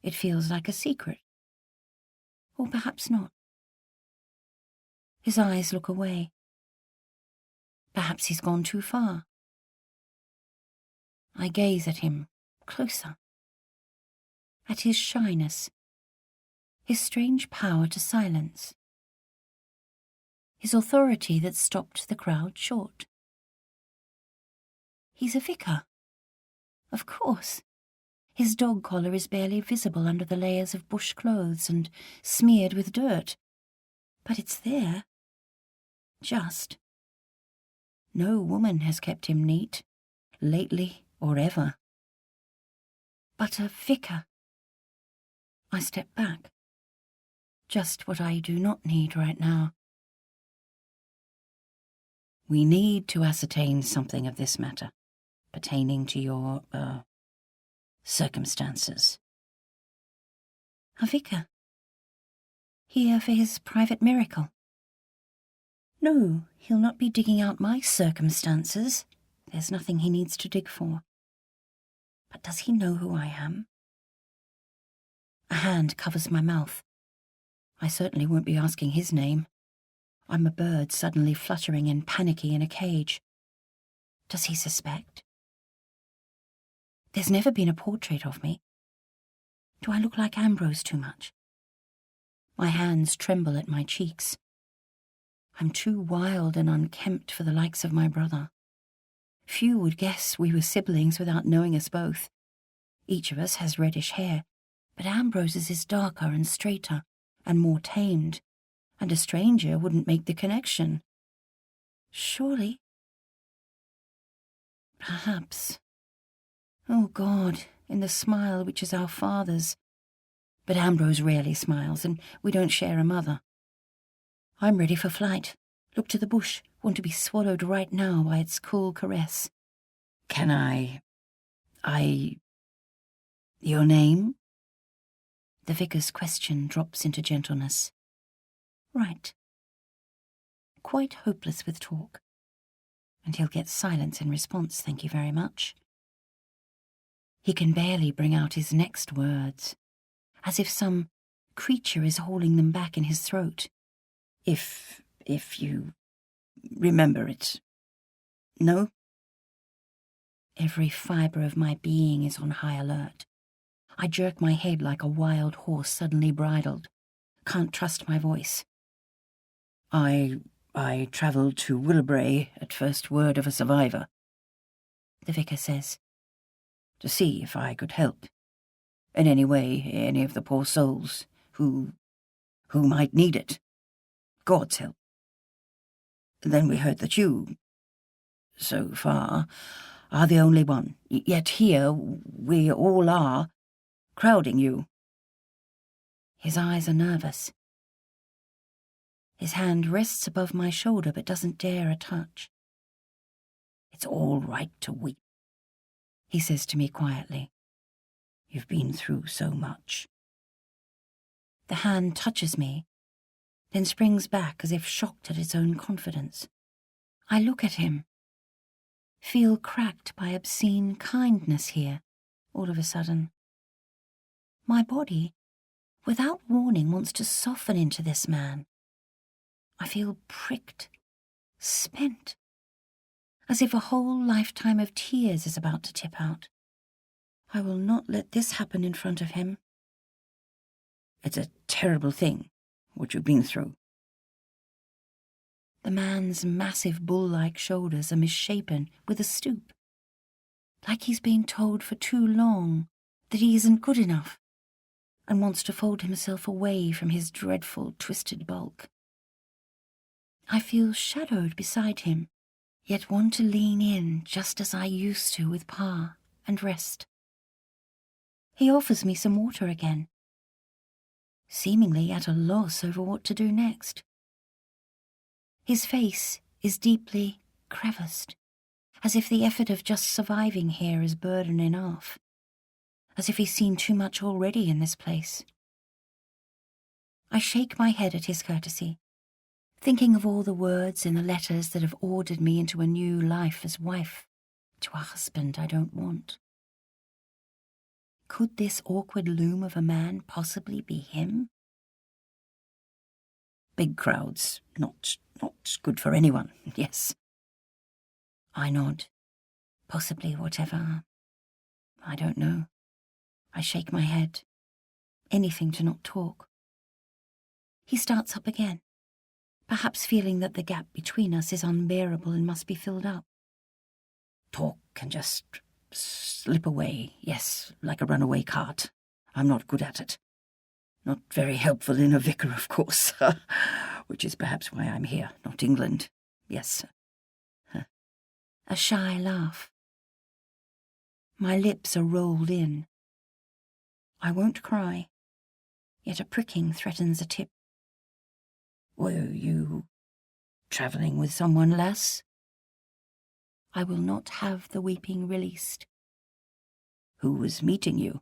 It feels like a secret. Or perhaps not. His eyes look away. Perhaps he's gone too far. I gaze at him, closer. At his shyness, his strange power to silence, his authority that stopped the crowd short. He's a vicar. Of course. His dog collar is barely visible under the layers of bush clothes and smeared with dirt. But it's there. Just. No woman has kept him neat, lately or ever. But a vicar. I step back. Just what I do not need right now. We need to ascertain something of this matter, pertaining to your, circumstances. A vicar? Here for his private miracle? No, he'll not be digging out my circumstances. There's nothing he needs to dig for. But does he know who I am? A hand covers my mouth. I certainly won't be asking his name. I'm a bird suddenly fluttering and panicky in a cage. Does he suspect? There's never been a portrait of me. Do I look like Ambrose too much? My hands tremble at my cheeks. I'm too wild and unkempt for the likes of my brother. Few would guess we were siblings without knowing us both. Each of us has reddish hair, but Ambrose's is darker and straighter and more tamed, and a stranger wouldn't make the connection. Surely? Perhaps. Oh God, in the smile which is our father's. But Ambrose rarely smiles, and we don't share a mother. I'm ready for flight. Look to the bush, want to be swallowed right now by its cool caress. Can I... Your name? The vicar's question drops into gentleness. Right. Quite hopeless with talk. And he'll get silence in response, thank you very much. He can barely bring out his next words, as if some creature is holding them back in his throat. If you remember it. No? Every fibre of my being is on high alert. I jerk my head like a wild horse suddenly bridled. Can't trust my voice. I travelled to Willowbrae at first word of a survivor, the vicar says, to see if I could help. In any way, any of the poor souls who might need it. God's help. Then we heard that you, so far, are the only one. Yet here we all are, crowding you. His eyes are nervous. His hand rests above my shoulder but doesn't dare a touch. It's all right to weep, he says to me quietly. You've been through so much. The hand touches me, then springs back as if shocked at its own confidence. I look at him, feel cracked by obscene kindness here, all of a sudden. My body, without warning, wants to soften into this man. I feel pricked, spent, as if a whole lifetime of tears is about to tip out. I will not let this happen in front of him. It's a terrible thing, what you've been through. The man's massive bull-like shoulders are misshapen with a stoop, like he's been told for too long that he isn't good enough and wants to fold himself away from his dreadful, twisted bulk. I feel shadowed beside him, yet want to lean in just as I used to with Pa and rest. He offers me some water again, seemingly at a loss over what to do next. His face is deeply creviced, as if the effort of just surviving here is burden enough, as if he's seen too much already in this place. I shake my head at his courtesy, thinking of all the words in the letters that have ordered me into a new life as wife to a husband I don't want. Could this awkward loom of a man possibly be him? Big crowds, not good for anyone, yes. I nod. Possibly whatever. I don't know. I shake my head. Anything to not talk. He starts up again, perhaps feeling that the gap between us is unbearable and must be filled up. Talk can just slip away, yes, like a runaway cart. I'm not good at it. Not very helpful in a vicar, of course, which is perhaps why I'm here, not England. Yes. A shy laugh. My lips are rolled in. I won't cry, yet a pricking threatens a tip. Were you travelling with someone, lass? I will not have the weeping released. Who was meeting you?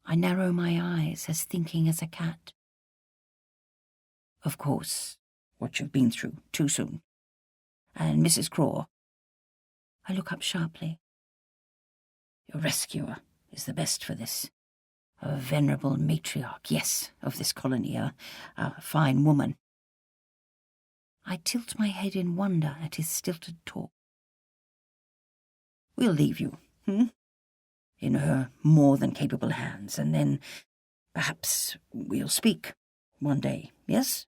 I narrow my eyes, as thinking as a cat. Of course, what you've been through, too soon. And Mrs. Craw. I look up sharply. Your rescuer is the best for this. A venerable matriarch, yes, of this colony, a fine woman. I tilt my head in wonder at his stilted talk. We'll leave you, in her more than capable hands, and then perhaps we'll speak one day, yes?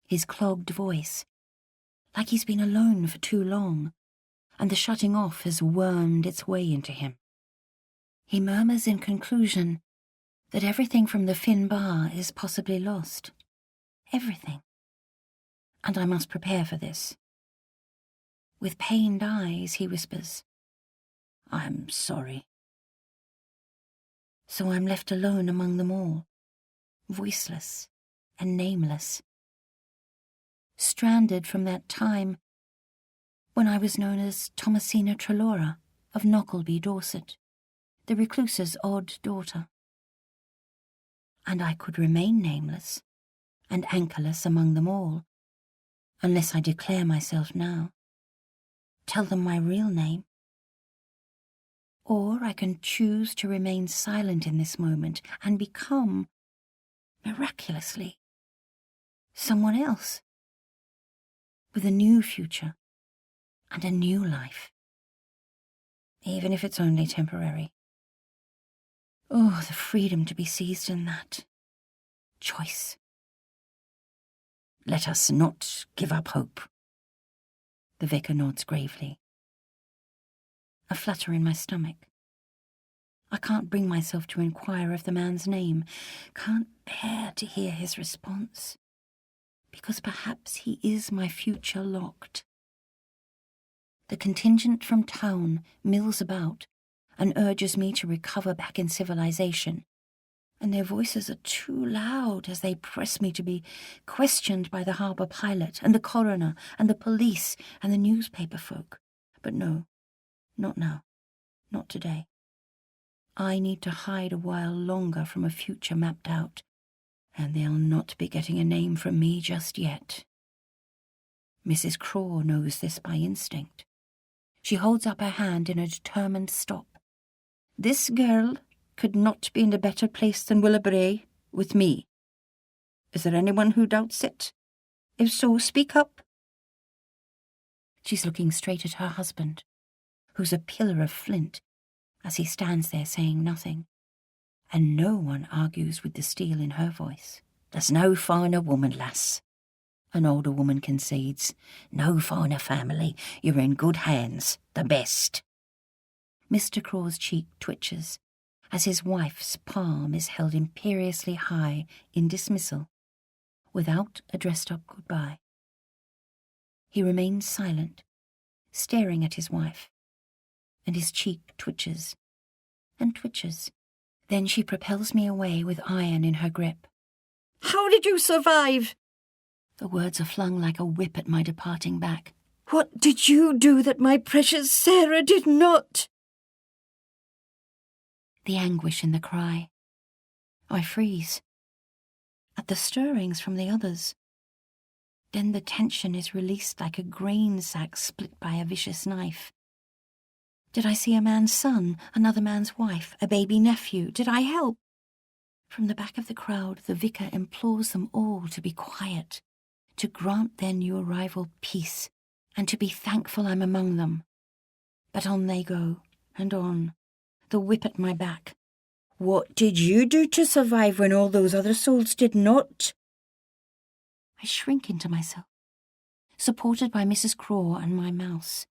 His clogged voice, like he's been alone for too long, and the shutting off has wormed its way into him. He murmurs in conclusion that everything from the Finbar is possibly lost. Everything. And I must prepare for this. With pained eyes, he whispers, I'm sorry. So I'm left alone among them all, voiceless and nameless. Stranded from that time when I was known as Thomasina Trelaura of Knockleby, Dorset, the recluse's odd daughter. And I could remain nameless and anchorless among them all, unless I declare myself now, tell them my real name. Or I can choose to remain silent in this moment and become, miraculously, someone else, with a new future and a new life, even if it's only temporary. Oh, the freedom to be seized in that choice. Let us not give up hope. The vicar nods gravely. A flutter in my stomach. I can't bring myself to inquire of the man's name, can't bear to hear his response, because perhaps he is my future locked. The contingent from town mills about and urges me to recover back in civilization, and their voices are too loud as they press me to be questioned by the harbour pilot and the coroner and the police and the newspaper folk. But no, not now, not today. I need to hide a while longer from a future mapped out, and they'll not be getting a name from me just yet. Mrs. Craw knows this by instinct. She holds up her hand in a determined stop. This girl could not be in a better place than Willowbrae with me. Is there anyone who doubts it? If so, speak up. She's looking straight at her husband, who's a pillar of flint, as he stands there saying nothing, and no one argues with the steel in her voice. There's no finer woman, lass. An older woman concedes. No finer family. You're in good hands, the best. Mr. Craw's cheek twitches as his wife's palm is held imperiously high in dismissal, without a dressed-up goodbye. He remains silent, staring at his wife, and his cheek twitches and twitches. Then she propels me away with iron in her grip. How did you survive? The words are flung like a whip at my departing back. What did you do that my precious Sarah did not? The anguish in the cry. I freeze. At the stirrings from the others. Then the tension is released like a grain sack split by a vicious knife. Did I see a man's son, another man's wife, a baby nephew? Did I help? From the back of the crowd, the vicar implores them all to be quiet, to grant their new arrival peace, and to be thankful I'm among them. But on they go, and on, the whip at my back. What did you do to survive when all those other souls did not? I shrink into myself, supported by Mrs. Craw and my mouse,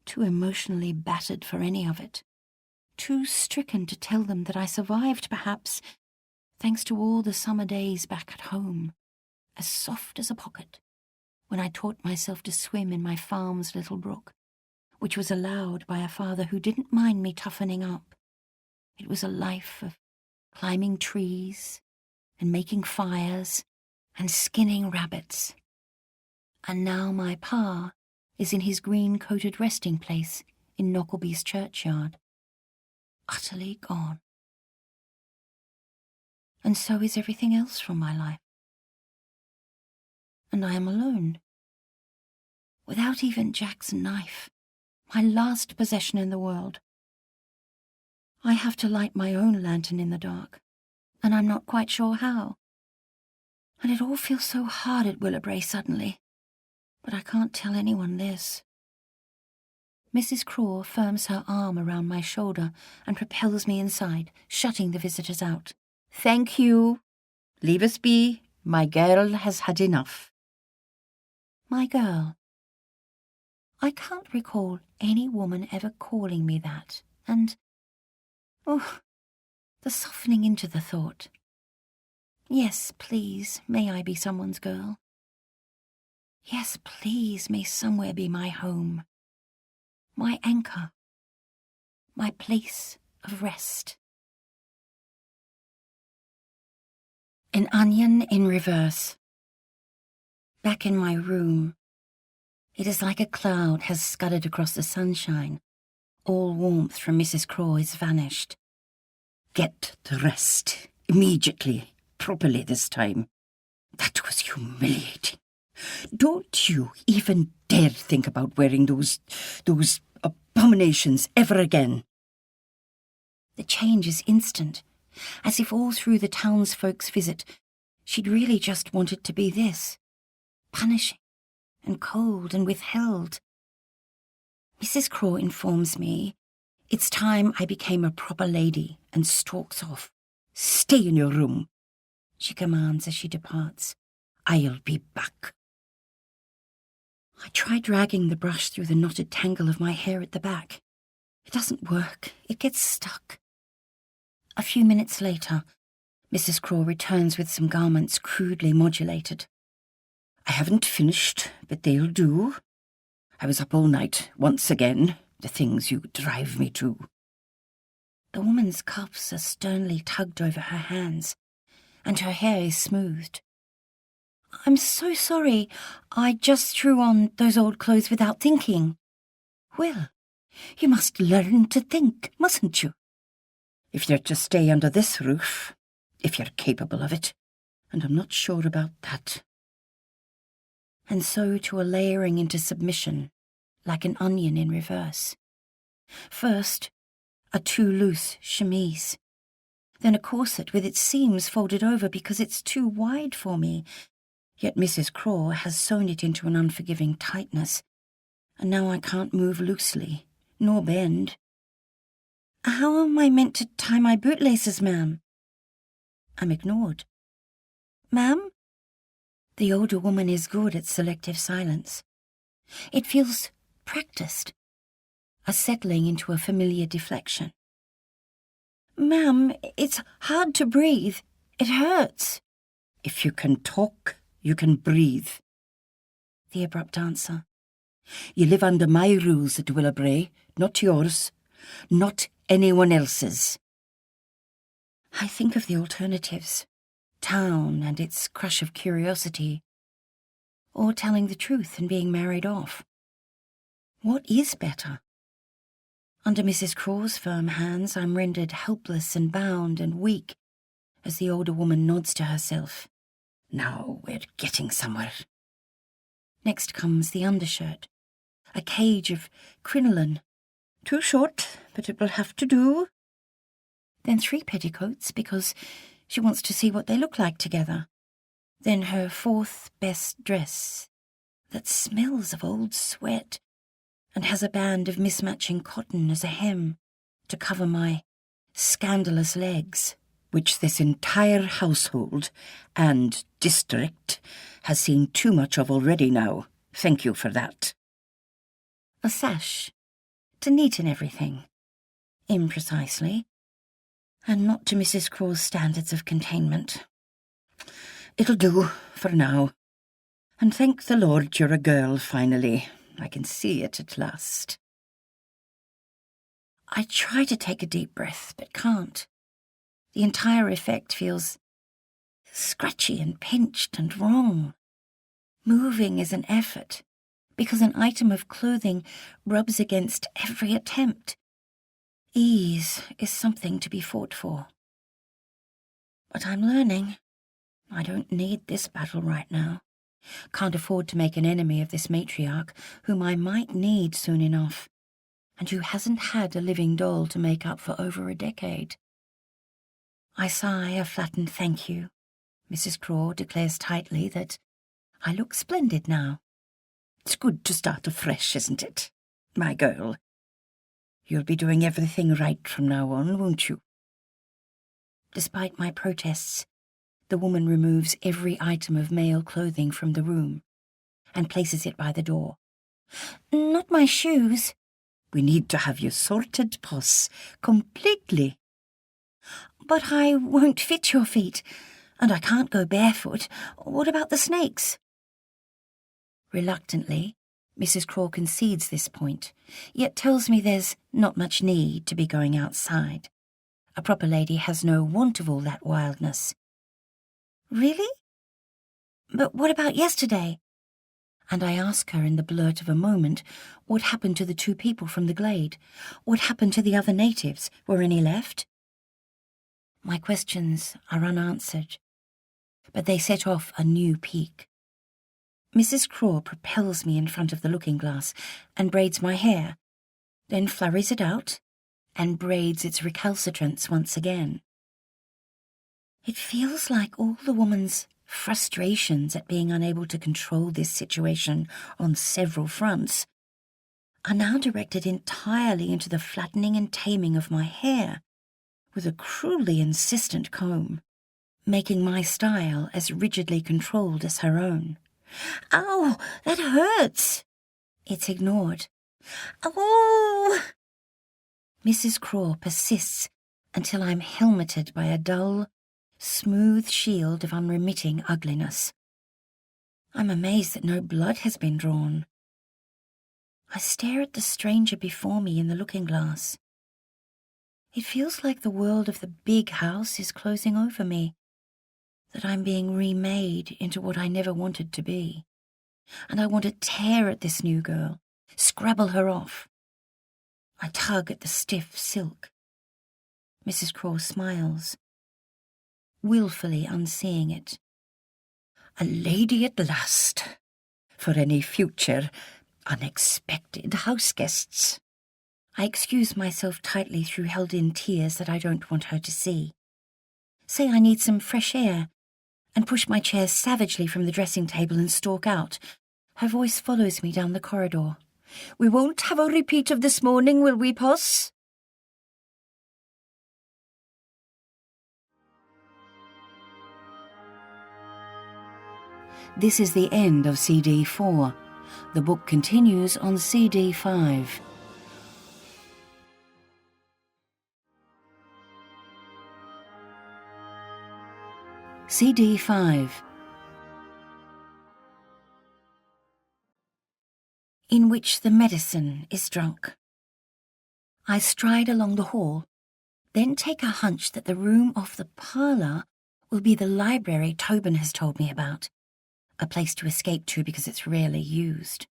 too emotionally battered for any of it, too stricken to tell them that I survived, perhaps, thanks to all the summer days back at home, as soft as a pocket, when I taught myself to swim in my farm's little brook, which was allowed by a father who didn't mind me toughening up. It was a life of climbing trees and making fires and skinning rabbits. And now my pa is in his green-coated resting place in Knockleby's churchyard, utterly gone. And so is everything else from my life. And I am alone, without even Jack's knife, my last possession in the world. I have to light my own lantern in the dark, and I'm not quite sure how. And it all feels so hard at Willowbrae suddenly. But I can't tell anyone this. Mrs. Craw firms her arm around my shoulder and propels me inside, shutting the visitors out. Thank you. Leave us be. My girl has had enough. My girl. I can't recall any woman ever calling me that, and, oh, the softening into the thought. Yes, please, may I be someone's girl? Yes, please, may somewhere be my home, my anchor, my place of rest. An onion in reverse. Back in my room, it is like a cloud has scudded across the sunshine. All warmth from Mrs. Craw is vanished. Get the rest, immediately, properly this time. That was humiliating. Don't you even dare think about wearing those abominations ever again. The change is instant, as if all through the townsfolk's visit, she'd really just wanted to be this, punishing and cold and withheld. Mrs. Craw informs me it's time I became a proper lady and stalks off. Stay in your room, she commands as she departs. I'll be back. I try dragging the brush through the knotted tangle of my hair at the back. It doesn't work. It gets stuck. A few minutes later, Mrs. Craw returns with some garments crudely modulated. I haven't finished, but they'll do. I was up all night, once again, the things you drive me to. The woman's cuffs are sternly tugged over her hands, and her hair is smoothed. I'm so sorry. I just threw on those old clothes without thinking. Will, you must learn to think, mustn't you? If you're to stay under this roof, if you're capable of it, and I'm not sure about that. And so to a layering into submission, like an onion in reverse. First, a too loose chemise. Then a corset with its seams folded over because it's too wide for me. Yet Mrs. Craw has sewn it into an unforgiving tightness, and now I can't move loosely, nor bend. How am I meant to tie my bootlaces, ma'am? I'm ignored. Ma'am? The older woman is good at selective silence. It feels practiced, a settling into a familiar deflection. Ma'am, it's hard to breathe. It hurts. If you can talk, you can breathe. The abrupt answer. You live under my rules at Willowbrae, not yours, not anyone else's. I think of the alternatives. Town and its crush of curiosity. Or telling the truth and being married off. What is better? Under Mrs. Craw's firm hands, I'm rendered helpless and bound and weak as the older woman nods to herself. Now we're getting somewhere. Next comes the undershirt, a cage of crinoline. Too short, but it will have to do. Then 3 petticoats, because she wants to see what they look like together. Then her 4th best dress, that smells of old sweat, and has a band of mismatching cotton as a hem to cover my scandalous legs, which this entire household and district has seen too much of already now. Thank you for that. A sash, to neaten everything, imprecisely, and not to Mrs. Craw's standards of containment. It'll do for now. And thank the Lord you're a girl, finally. I can see it at last. I try to take a deep breath, but can't. The entire effect feels scratchy and pinched and wrong. Moving is an effort, because an item of clothing rubs against every attempt. Ease is something to be fought for. But I'm learning. I don't need this battle right now. Can't afford to make an enemy of this matriarch, whom I might need soon enough, and who hasn't had a living doll to make up for over a decade. I sigh a flattened thank you, Mrs. Craw declares tightly that I look splendid now. It's good to start afresh, isn't it? My girl. You'll be doing everything right from now on, won't you? Despite my protests, the woman removes every item of male clothing from the room and places it by the door. Not my shoes. We need to have you sorted, Puss, completely. But I won't fit your feet, and I can't go barefoot. What about the snakes? Reluctantly, Mrs. Craw concedes this point, yet tells me there's not much need to be going outside. A proper lady has no want of all that wildness. Really? But what about yesterday? And I ask her in the blurt of a moment what happened to the 2 people from the glade. What happened to the other natives? Were any left? My questions are unanswered, but they set off a new peak. Mrs. Craw propels me in front of the looking-glass and braids my hair, then flurries it out and braids its recalcitrants once again. It feels like all the woman's frustrations at being unable to control this situation on several fronts are now directed entirely into the flattening and taming of my hair with a cruelly insistent comb, making my style as rigidly controlled as her own. Ow, that hurts! It's ignored. Oh! Mrs. Craw persists until I'm helmeted by a dull, smooth shield of unremitting ugliness. I'm amazed that no blood has been drawn. I stare at the stranger before me in the looking-glass. It feels like the world of the big house is closing over me, that I'm being remade into what I never wanted to be, and I want to tear at this new girl, scrabble her off. I tug at the stiff silk. Mrs. Craw smiles, wilfully unseeing it. A lady at last, for any future unexpected house guests. I excuse myself tightly through held-in tears that I don't want her to see. Say I need some fresh air, and push my chair savagely from the dressing table and stalk out. Her voice follows me down the corridor. We won't have a repeat of this morning, will we, Puss? This is the end of CD 4. The book continues on CD 5. CD 5. In which the medicine is drunk. I stride along the hall, then take a hunch that the room off the parlour will be the library Tobin has told me about, a place to escape to because it's rarely used.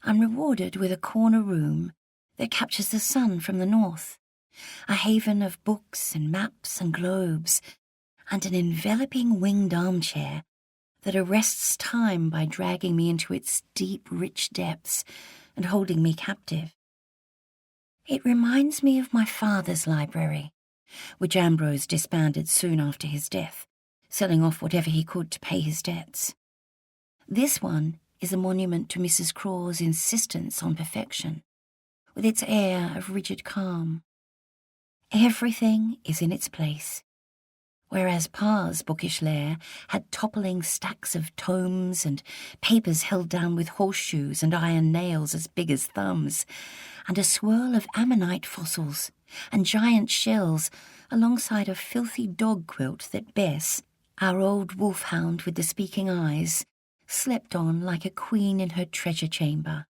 I'm rewarded with a corner room that captures the sun from the north, a haven of books and maps and globes, and an enveloping winged armchair that arrests time by dragging me into its deep, rich depths and holding me captive. It reminds me of my father's library, which Ambrose disbanded soon after his death, selling off whatever he could to pay his debts. This one is a monument to Mrs. Craw's insistence on perfection, with its air of rigid calm. Everything is in its place, whereas Pa's bookish lair had toppling stacks of tomes and papers held down with horseshoes and iron nails as big as thumbs, and a swirl of ammonite fossils and giant shells alongside a filthy dog quilt that Bess, our old wolfhound with the speaking eyes, slept on like a queen in her treasure chamber.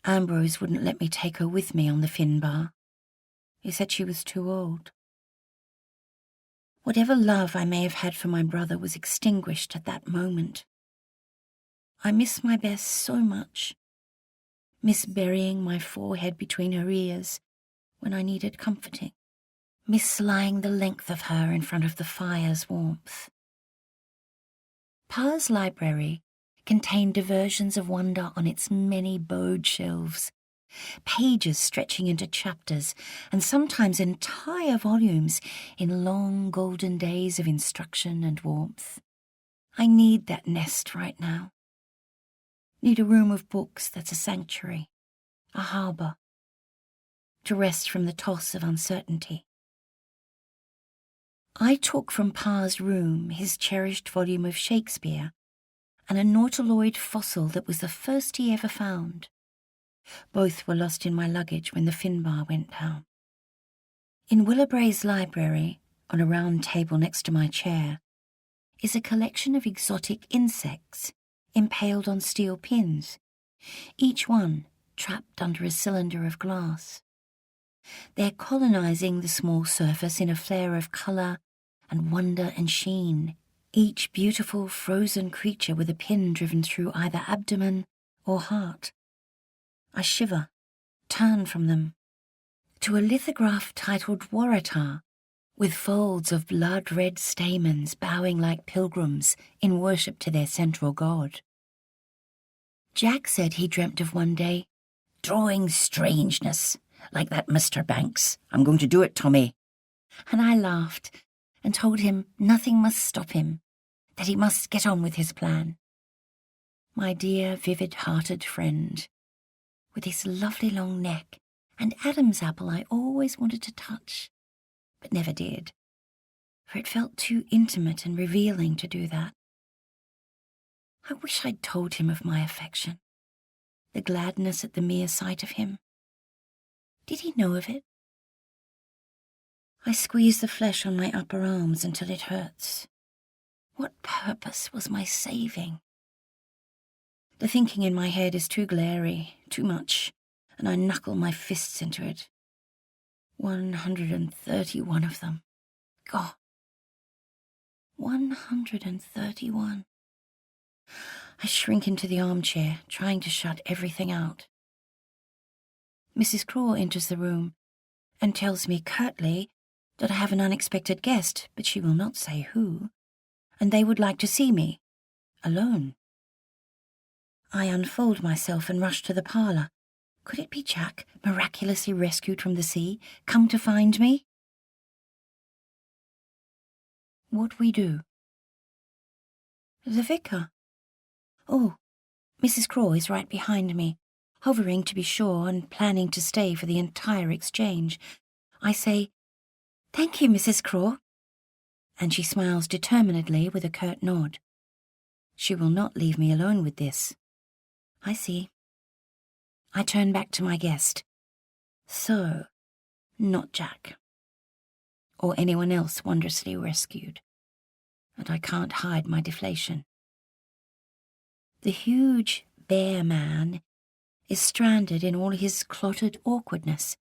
Ambrose wouldn't let me take her with me on the Finbar. He said she was too old. Whatever love I may have had for my brother was extinguished at that moment. I miss my Bess so much. Miss burying my forehead between her ears when I needed comforting. Miss lying the length of her in front of the fire's warmth. Pa's library contained diversions of wonder on its many bowed shelves, pages stretching into chapters, and sometimes entire volumes in long golden days of instruction and warmth. I need that nest right now. Need a room of books that's a sanctuary, a harbour, to rest from the toss of uncertainty. I took from Pa's room his cherished volume of Shakespeare and a nautiloid fossil that was the first he ever found. Both were lost in my luggage when the Finbar went down. In Willabray's library, on a round table next to my chair, is a collection of exotic insects impaled on steel pins, each one trapped under a cylinder of glass. They're colonising the small surface in a flare of colour and wonder and sheen, each beautiful frozen creature with a pin driven through either abdomen or heart. I shiver, turn from them, to a lithograph titled Waratah, with folds of blood-red stamens bowing like pilgrims in worship to their central god. Jack said he dreamt of one day drawing strangeness, like that Mr. Banks. I'm going to do it, Tommy. And I laughed and told him nothing must stop him, that he must get on with his plan. My dear, vivid-hearted friend, with his lovely long neck and Adam's apple I always wanted to touch, but never did, for it felt too intimate and revealing to do that. I wish I'd told him of my affection, the gladness at the mere sight of him. Did he know of it? I squeeze the flesh on my upper arms until it hurts. What purpose was my saving? The thinking in my head is too glary, too much, and I knuckle my fists into it. 131 of them. God. 131. I shrink into the armchair, trying to shut everything out. Mrs. Craw enters the room and tells me curtly that I have an unexpected guest, but she will not say who, and they would like to see me, alone. I unfold myself and rush to the parlour. Could it be Jack, miraculously rescued from the sea, come to find me? What we do? The vicar. Oh, Mrs. Craw is right behind me, hovering to be sure and planning to stay for the entire exchange. I say, "Thank you, Mrs. Craw," and she smiles determinedly with a curt nod. She will not leave me alone with this. I see. I turn back to my guest. So, not Jack. Or anyone else wondrously rescued. And I can't hide my deflation. The huge bear man is stranded in all his clotted awkwardness,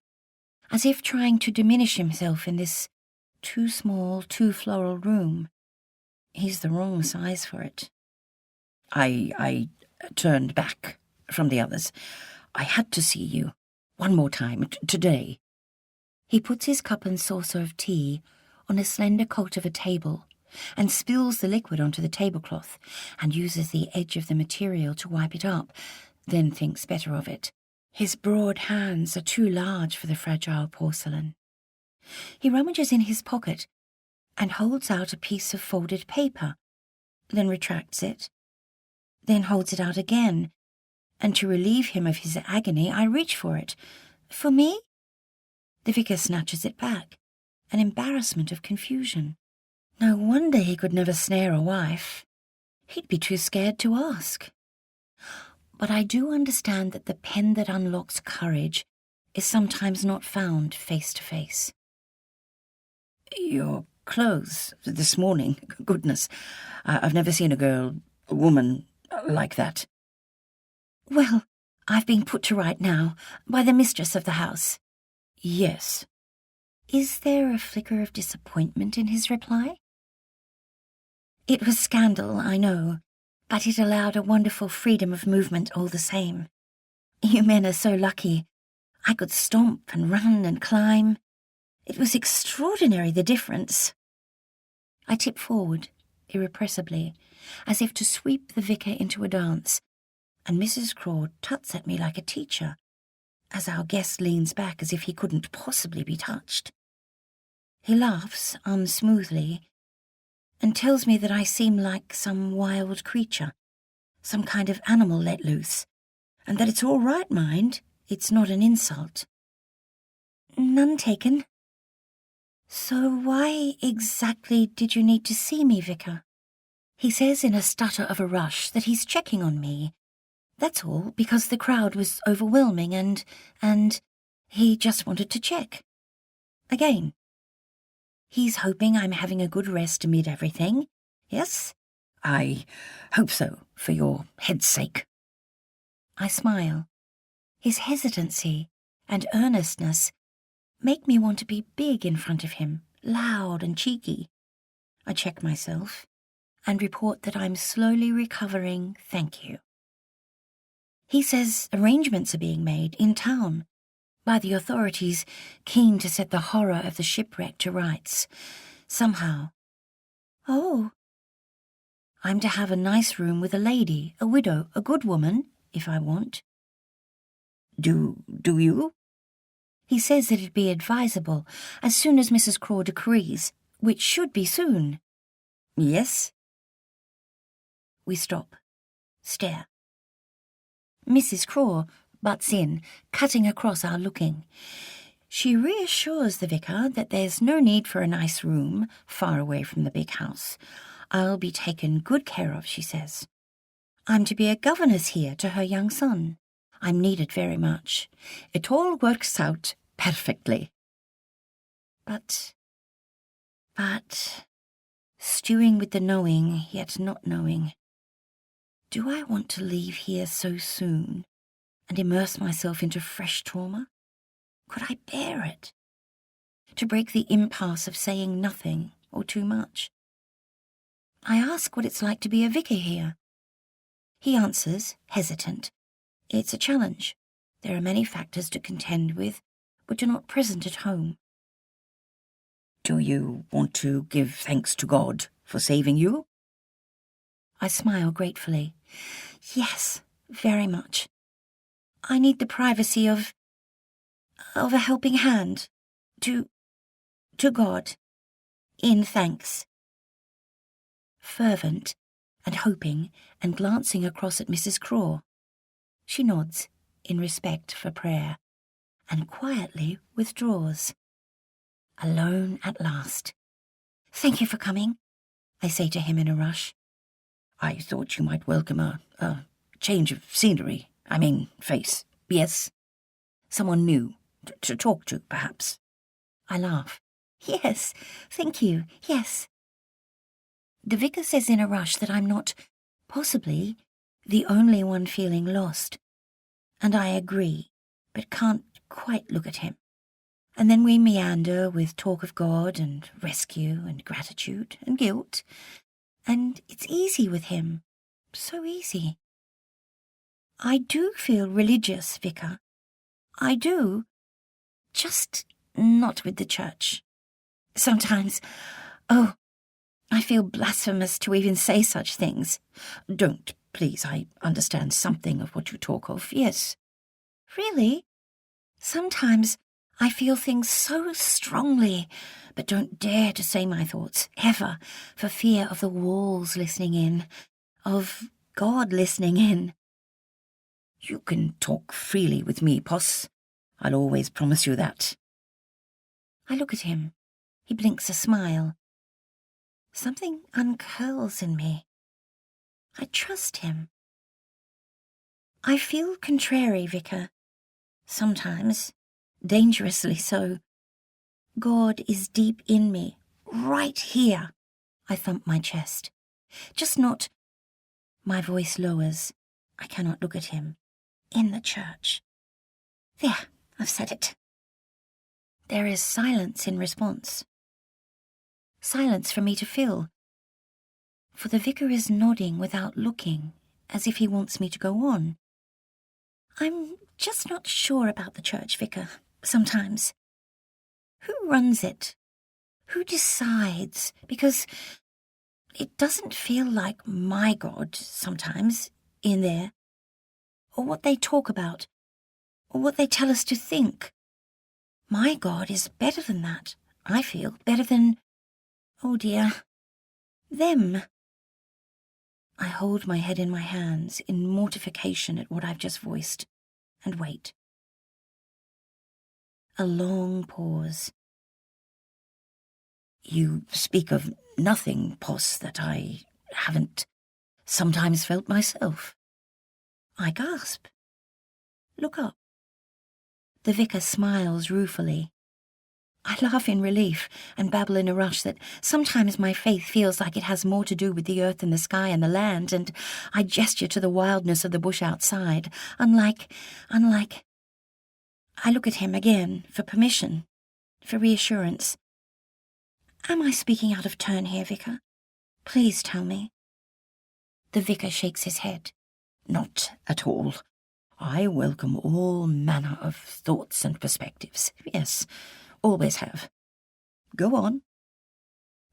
as if trying to diminish himself in this too small, too floral room. He's the wrong size for it. I turned back from the others. I had to see you. One more time, today. He puts his cup and saucer of tea on a slender colt of a table and spills the liquid onto the tablecloth and uses the edge of the material to wipe it up, then thinks better of it. His broad hands are too large for the fragile porcelain. He rummages in his pocket and holds out a piece of folded paper, then retracts it, then holds it out again, and to relieve him of his agony, I reach for it. For me? The vicar snatches it back, an embarrassment of confusion. No wonder he could never snare a wife. He'd be too scared to ask. But I do understand that the pen that unlocks courage is sometimes not found face to face. Your clothes this morning, goodness, I've never seen a woman like that. Well, I've been put to right now, by the mistress of the house. Yes. Is there a flicker of disappointment in his reply? It was scandal, I know, but it allowed a wonderful freedom of movement all the same. You men are so lucky. I could stomp and run and climb. It was extraordinary, the difference. I tip forward, irrepressibly, as if to sweep the vicar into a dance, and Mrs. Craw tuts at me like a teacher, as our guest leans back as if he couldn't possibly be touched. He laughs unsmoothly and tells me that I seem like some wild creature, some kind of animal let loose, and that it's all right, mind, it's not an insult. None taken. So why exactly did you need to see me, Vicar? He says in a stutter of a rush that he's checking on me. That's all, because the crowd was overwhelming and he just wanted to check. Again. He's hoping I'm having a good rest amid everything. Yes? I hope so, for your head's sake. I smile. His hesitancy and earnestness make me want to be big in front of him, loud and cheeky. I check myself and report that I'm slowly recovering, thank you. He says arrangements are being made in town by the authorities keen to set the horror of the shipwreck to rights, somehow. Oh. I'm to have a nice room with a lady, a widow, a good woman, if I want. Do you? He says that it'd be advisable as soon as Mrs. Craw decrees, which should be soon. Yes? We stop, stare. Mrs. Craw butts in, cutting across our looking. She reassures the vicar that there's no need for a nice room far away from the big house. I'll be taken good care of, she says. I'm to be a governess here to her young son. I'm needed very much. It all works out perfectly. But, stewing with the knowing, yet not knowing. Do I want to leave here so soon and immerse myself into fresh trauma? Could I bear it? To break the impasse of saying nothing or too much? I ask what it's like to be a vicar here. He answers, hesitant. It's a challenge. There are many factors to contend with, which are not present at home. Do you want to give thanks to God for saving you? I smile gratefully. Yes, very much. I need the privacy of a helping hand. To God. In thanks. Fervent and hoping and glancing across at Mrs. Craw. She nods in respect for prayer and quietly withdraws. Alone at last. Thank you for coming, I say to him in a rush. I thought you might welcome a change of scenery. Face. Yes? Someone new. To talk to, perhaps. I laugh. Yes, thank you, yes. The vicar says in a rush that I'm not, possibly, the only one feeling lost. And I agree, but can't quite look at him. And then we meander with talk of God and rescue and gratitude and guilt. And it's easy with him. So easy. I do feel religious, Vicar. I do. Just not with the church. Sometimes, I feel blasphemous to even say such things. Don't, please, I understand something of what you talk of, yes. Really? Sometimes I feel things so strongly, but don't dare to say my thoughts, ever, for fear of the walls listening in, of God listening in. You can talk freely with me, Poss. I'll always promise you that. I look at him. He blinks a smile. Something uncurls in me. I trust him. I feel contrary, Vicar. Sometimes, dangerously so. God is deep in me, right here. I thump my chest. Just not... My voice lowers. I cannot look at him. In the church. There, I've said it. There is silence in response. Silence for me to fill. For the vicar is nodding without looking, as if he wants me to go on. I'm just not sure about the church, Vicar, sometimes. Who runs it? Who decides? Because it doesn't feel like my God, sometimes, in there. Or what they talk about. what they tell us to think. My God is better than that, I feel, better than, oh dear, them. I hold my head in my hands in mortification at what I've just voiced, and wait. A long pause. You speak of nothing, Pos, that I haven't sometimes felt myself. I gasp. Look up. The vicar smiles ruefully. I laugh in relief and babble in a rush that sometimes my faith feels like it has more to do with the earth and the sky and the land, and I gesture to the wildness of the bush outside, unlike... I look at him again for permission, for reassurance. Am I speaking out of turn here, Vicar? Please tell me. The vicar shakes his head. Not at all. I welcome all manner of thoughts and perspectives. Yes, always have. Go on.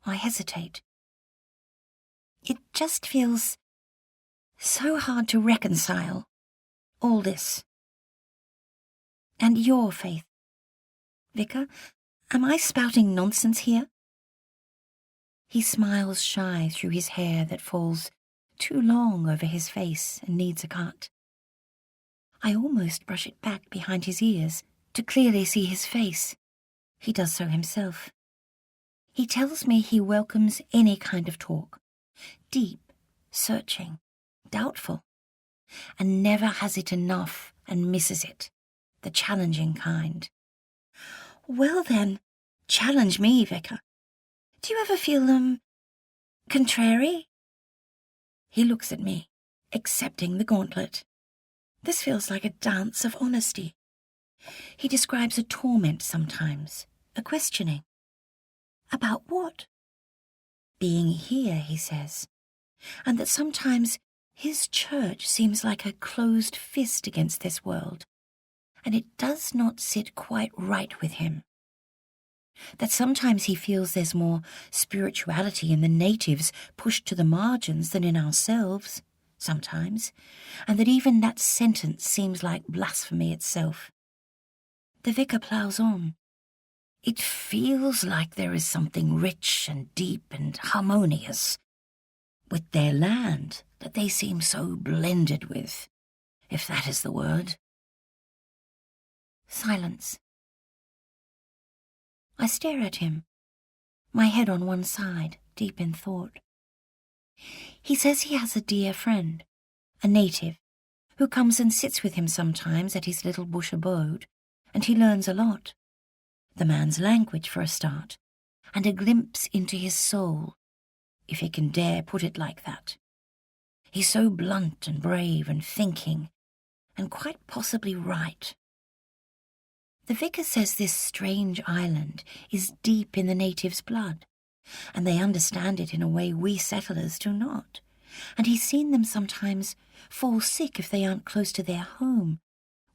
I hesitate. It just feels so hard to reconcile all this. And your faith. Vicar, am I spouting nonsense here? He smiles shy through his hair that falls too long over his face and needs a cut. I almost brush it back behind his ears to clearly see his face. He does so himself. He tells me he welcomes any kind of talk, deep, searching, doubtful, and never has it enough and misses it, the challenging kind. Well then, challenge me, Vicar. Do you ever feel, contrary? He looks at me, accepting the gauntlet. This feels like a dance of honesty. He describes a torment sometimes, a questioning. About what? Being here, he says, and that sometimes his church seems like a closed fist against this world, and it does not sit quite right with him. That sometimes he feels there's more spirituality in the natives pushed to the margins than in ourselves, sometimes, and that even that sentence seems like blasphemy itself. The vicar ploughs on. It feels like there is something rich and deep and harmonious with their land that they seem so blended with, if that is the word. Silence. I stare at him, my head on one side, deep in thought. He says he has a dear friend, a native, who comes and sits with him sometimes at his little bush abode, and he learns a lot. The man's language for a start, and a glimpse into his soul, if he can dare put it like that. He's so blunt and brave and thinking, and quite possibly right. The vicar says this strange island is deep in the natives' blood, and they understand it in a way we settlers do not, and he's seen them sometimes fall sick if they aren't close to their home,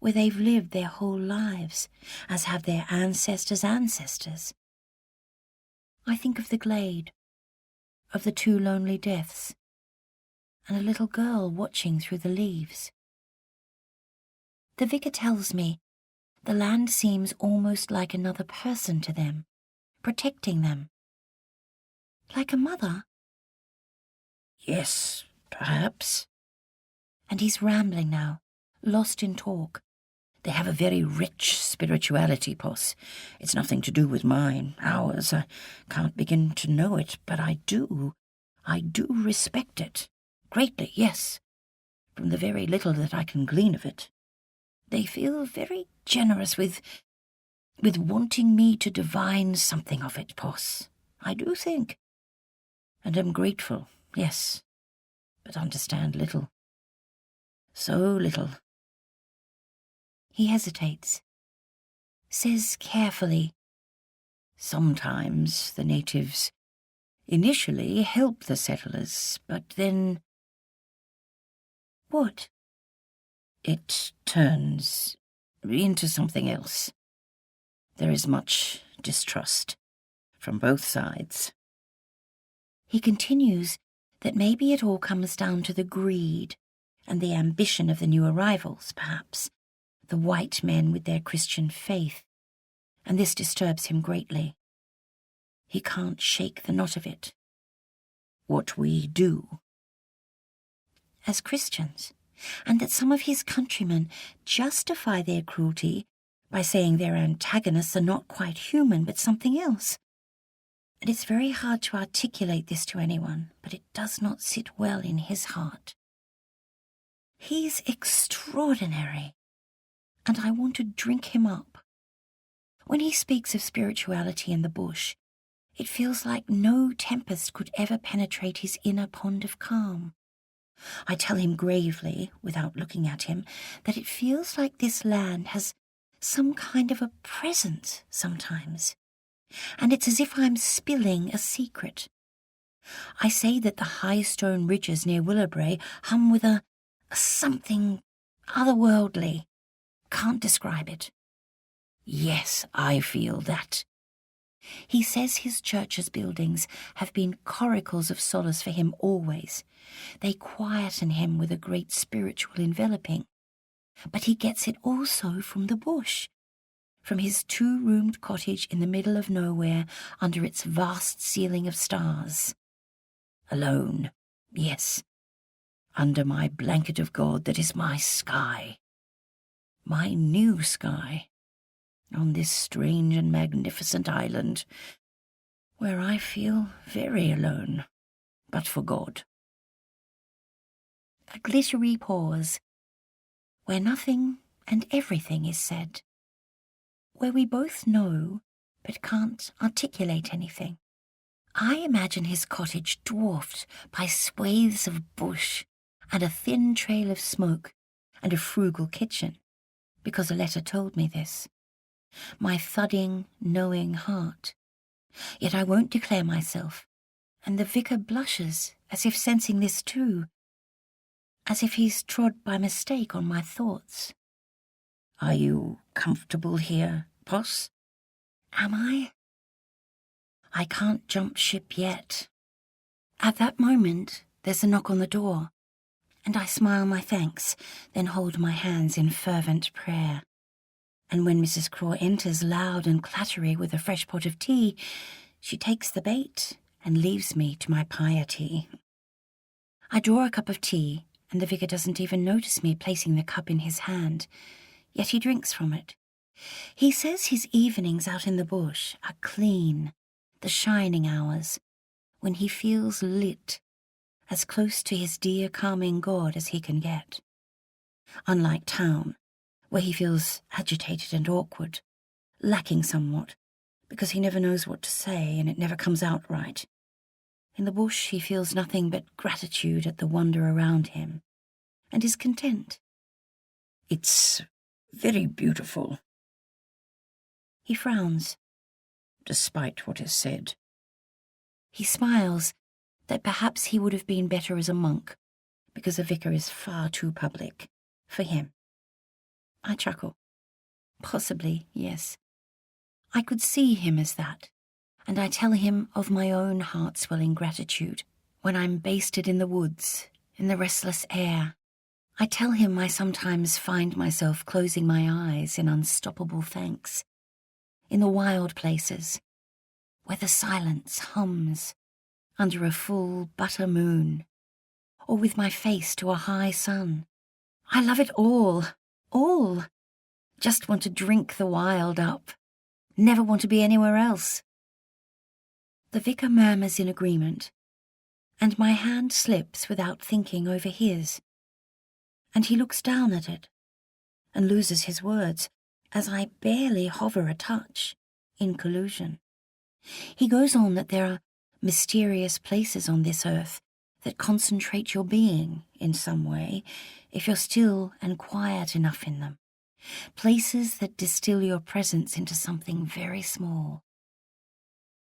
where they've lived their whole lives, as have their ancestors' ancestors. I think of the glade, of the 2 lonely deaths, and a little girl watching through the leaves. The vicar tells me the land seems almost like another person to them, protecting them. Like a mother? Yes, perhaps. And he's rambling now, lost in talk. They have a very rich spirituality, Pos. It's nothing to do with mine, ours. I can't begin to know it, but I do. I do respect it. Greatly, yes. From the very little that I can glean of it. They feel very generous with wanting me to divine something of it, Pos. I do think. And am grateful, yes, but understand little. So little. He hesitates, says carefully, sometimes the natives initially help the settlers, but then... What? It turns into something else. There is much distrust from both sides. He continues that maybe it all comes down to the greed and the ambition of the new arrivals, perhaps, the white men with their Christian faith, and this disturbs him greatly. He can't shake the knot of it. What we do. As Christians, and that some of his countrymen justify their cruelty by saying their antagonists are not quite human but something else. And it's very hard to articulate this to anyone, but it does not sit well in his heart. He's extraordinary, and I want to drink him up. When he speaks of spirituality in the bush, it feels like no tempest could ever penetrate his inner pond of calm. I tell him gravely, without looking at him, that it feels like this land has some kind of a presence sometimes, and it's as if I'm spilling a secret. I say that the high stone ridges near Willowbrae hum with a something otherworldly. Can't describe it. Yes, I feel that. He says his church's buildings have been coracles of solace for him always. They quieten him with a great spiritual enveloping. But he gets it also from the bush, from his 2-roomed cottage in the middle of nowhere under its vast ceiling of stars. Alone, yes, under my blanket of God that is my sky, my new sky, on this strange and magnificent island, where I feel very alone, but for God. A glittery pause, where nothing and everything is said, where we both know but can't articulate anything. I imagine his cottage dwarfed by swathes of bush and a thin trail of smoke and a frugal kitchen, because a letter told me this. My thudding, knowing heart. Yet I won't declare myself, and the vicar blushes as if sensing this too, as if he's trod by mistake on my thoughts. Are you comfortable here, Poss? Am I? I can't jump ship yet. At that moment, there's a knock on the door, and I smile my thanks, then hold my hands in fervent prayer. And when Mrs. Craw enters loud and clattery with a fresh pot of tea, she takes the bait and leaves me to my piety. I draw a cup of tea, and the vicar doesn't even notice me placing the cup in his hand, yet he drinks from it. He says his evenings out in the bush are clean, the shining hours, when he feels lit, as close to his dear calming God as he can get. Unlike town, where he feels agitated and awkward, lacking somewhat, because he never knows what to say and it never comes out right. In the bush he feels nothing but gratitude at the wonder around him, and is content. It's very beautiful. He frowns. Despite what is said. He smiles that perhaps he would have been better as a monk, because the vicar is far too public for him. I chuckle. Possibly, yes. I could see him as that, and I tell him of my own heart-swelling gratitude when I'm basted in the woods, in the restless air. I tell him I sometimes find myself closing my eyes in unstoppable thanks, in the wild places, where the silence hums under a full butter moon, or with my face to a high sun. I love it all. Just want to drink the wild up. Never want to be anywhere else. The vicar murmurs in agreement, and my hand slips without thinking over his, and he looks down at it and loses his words as I barely hover a touch in collusion. He goes on that there are mysterious places on this earth that concentrate your being in some way if you're still and quiet enough in them. Places that distill your presence into something very small.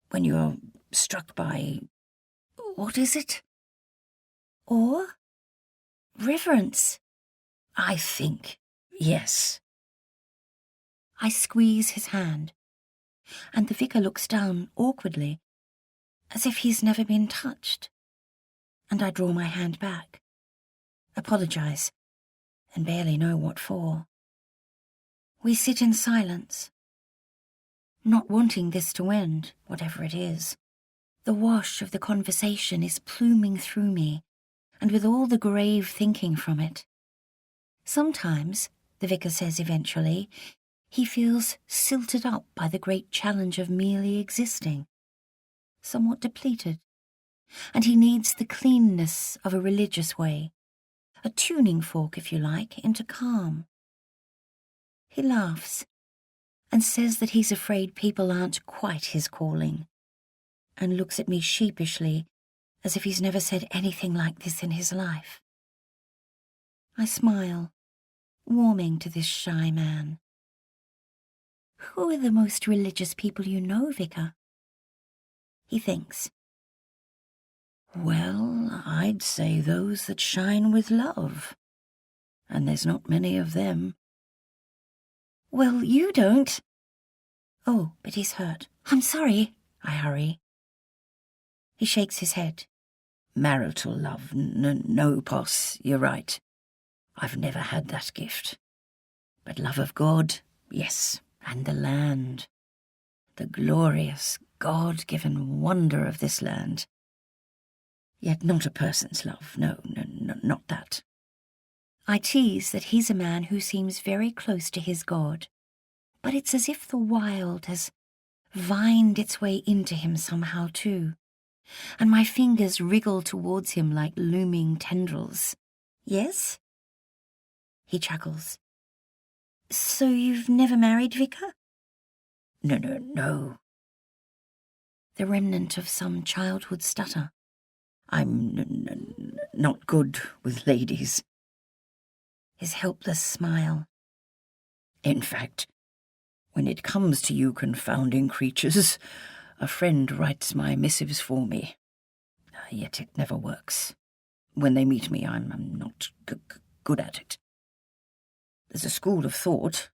When you're struck by... What is it? Awe? Reverence? I think, yes. I squeeze his hand, and the vicar looks down awkwardly, as if he's never been touched, and I draw my hand back, apologize, and barely know what for. We sit in silence, not wanting this to end, whatever it is. The wash of the conversation is pluming through me, and with all the grave thinking from it. Sometimes, the vicar says eventually, he feels silted up by the great challenge of merely existing, somewhat depleted, and he needs the cleanness of a religious way, a tuning fork, if you like, into calm. He laughs and says that he's afraid people aren't quite his calling, and looks at me sheepishly as if he's never said anything like this in his life. I smile, warming to this shy man. Who are the most religious people you know, Vicar? He thinks. Well, I'd say those that shine with love. And there's not many of them. Well, you don't. Oh, but he's hurt. I'm sorry. I hurry. He shakes his head. Marital love, no, Poss, you're right. I've never had that gift. But love of God, yes, and the land. The glorious, God-given wonder of this land. Yet not a person's love, no, not that. I tease that he's a man who seems very close to his God, but it's as if the wild has vined its way into him somehow too, and my fingers wriggle towards him like looming tendrils. Yes? He chuckles. So you've never married, Vicar? No. The remnant of some childhood stutter. I'm not good with ladies. His helpless smile. In fact, when it comes to you confounding creatures, a friend writes my missives for me. Yet it never works. When they meet me, I'm not good at it. There's a school of thought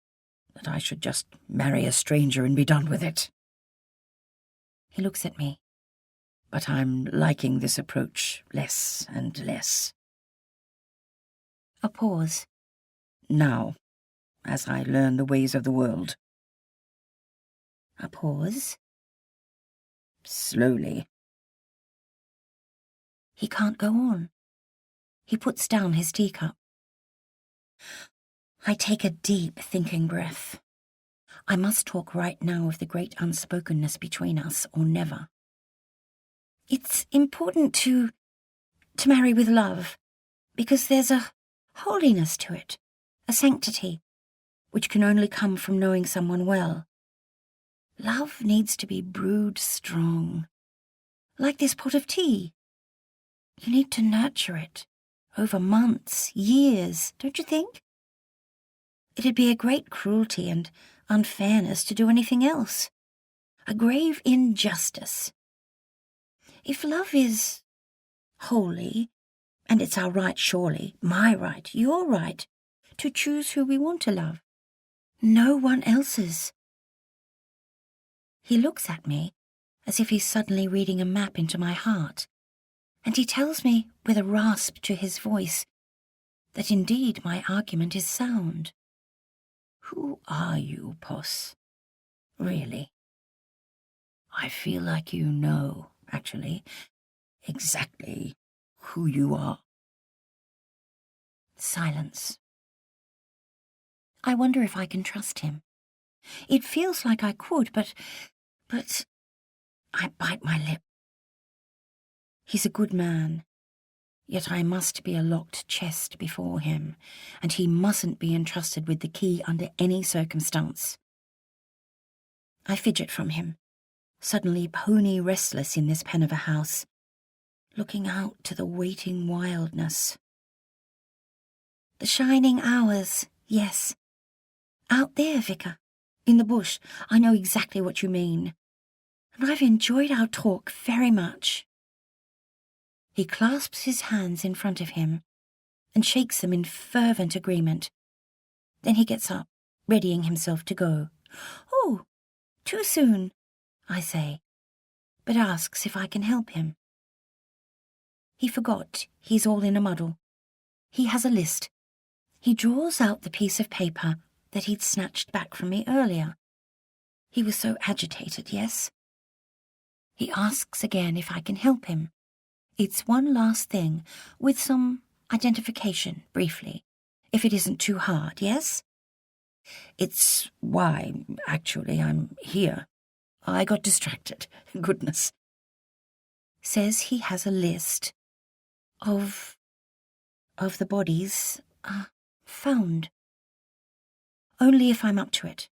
that I should just marry a stranger and be done with it. He looks at me. But I'm liking this approach less and less. A pause. Now, as I learn the ways of the world. A pause. Slowly. He can't go on. He puts down his teacup. I take a deep, thinking breath. I must talk right now of the great unspokenness between us, or never. It's important to marry with love, because there's a holiness to it, a sanctity, which can only come from knowing someone well. Love needs to be brewed strong, like this pot of tea. You need to nurture it over months, years, don't you think? It'd be a great cruelty and unfairness to do anything else. A grave injustice. If love is holy, and it's our right surely, my right, your right, to choose who we want to love, no one else's. He looks at me as if he's suddenly reading a map into my heart, and he tells me with a rasp to his voice that indeed my argument is sound. Who are you, Poss? Really? I feel like you know, actually, exactly who you are. Silence. I wonder if I can trust him. It feels like I could, but I bite my lip. He's a good man, yet I must be a locked chest before him, and he mustn't be entrusted with the key under any circumstance. I fidget from him, suddenly pony restless in this pen of a house, looking out to the waiting wildness. The shining hours, yes. Out there, Vicar, in the bush, I know exactly what you mean. And I've enjoyed our talk very much. He clasps his hands in front of him and shakes them in fervent agreement. Then he gets up, readying himself to go. Oh, too soon, I say, but asks if I can help him. He forgot he's all in a muddle. He has a list. He draws out the piece of paper that he'd snatched back from me earlier. He was so agitated, yes? He asks again if I can help him. It's one last thing, with some identification, briefly, if it isn't too hard, yes? It's why, actually, I'm here. I got distracted. Goodness. Says he has a list of the bodies found. Only if I'm up to it.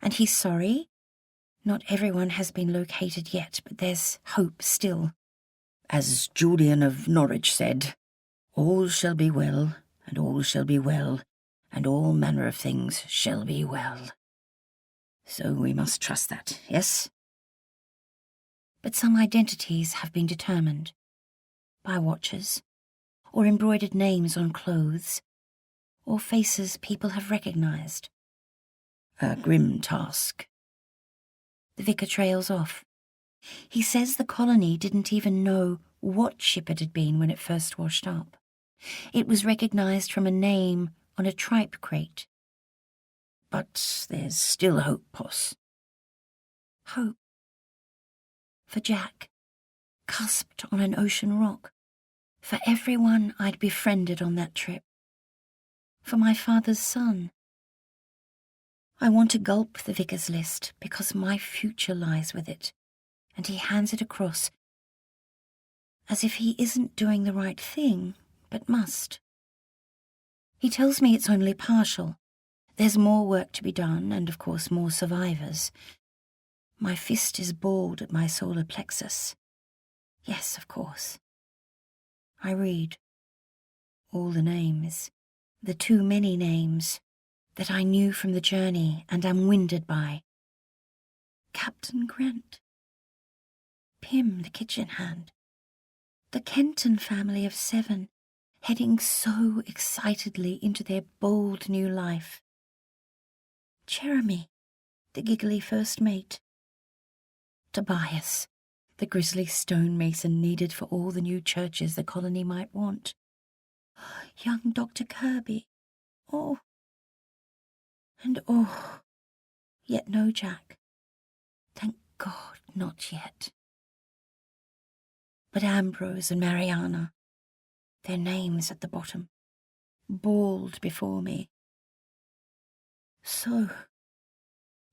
And he's sorry. Not everyone has been located yet, but there's hope still. As Julian of Norwich said, all shall be well, and all shall be well, and all manner of things shall be well. So we must trust that, yes? But some identities have been determined. By watchers, or embroidered names on clothes, or faces people have recognized. A grim task. The vicar trails off. He says the colony didn't even know what ship it had been when it first washed up. It was recognized from a name on a tripe crate. But there's still hope, Poss. Hope. For Jack, cusped on an ocean rock. For everyone I'd befriended on that trip. For my father's son. I want to gulp the vicar's list because my future lies with it, and he hands it across as if he isn't doing the right thing, but must. He tells me it's only partial. There's more work to be done, and of course more survivors. My fist is balled at my solar plexus. Yes, of course. I read. All the names. The too many names that I knew from the journey and am winded by. Captain Grant. Pym, the kitchen hand. The Kenton family of 7, heading so excitedly into their bold new life. Jeremy, the giggly first mate. Tobias, the grisly stonemason needed for all the new churches the colony might want. Young Dr. Kirby. Oh. And oh, yet no Jack. Thank God, not yet. But Ambrose and Mariana, their names at the bottom, bawled before me. So,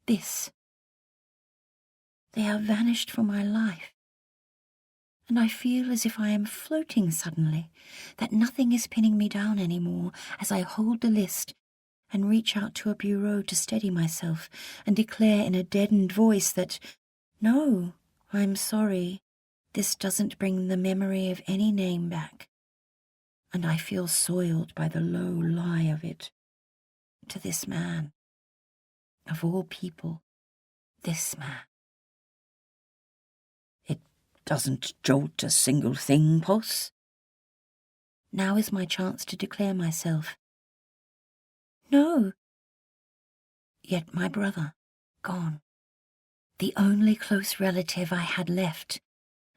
this. They are vanished from my life. And I feel as if I am floating suddenly, that nothing is pinning me down anymore as I hold the list and reach out to a bureau to steady myself and declare in a deadened voice that, no, I'm sorry, this doesn't bring the memory of any name back. And I feel soiled by the low lie of it. To this man. Of all people, this man. It doesn't jolt a single thing, Poss? Now is my chance to declare myself. No. Yet my brother, gone. The only close relative I had left,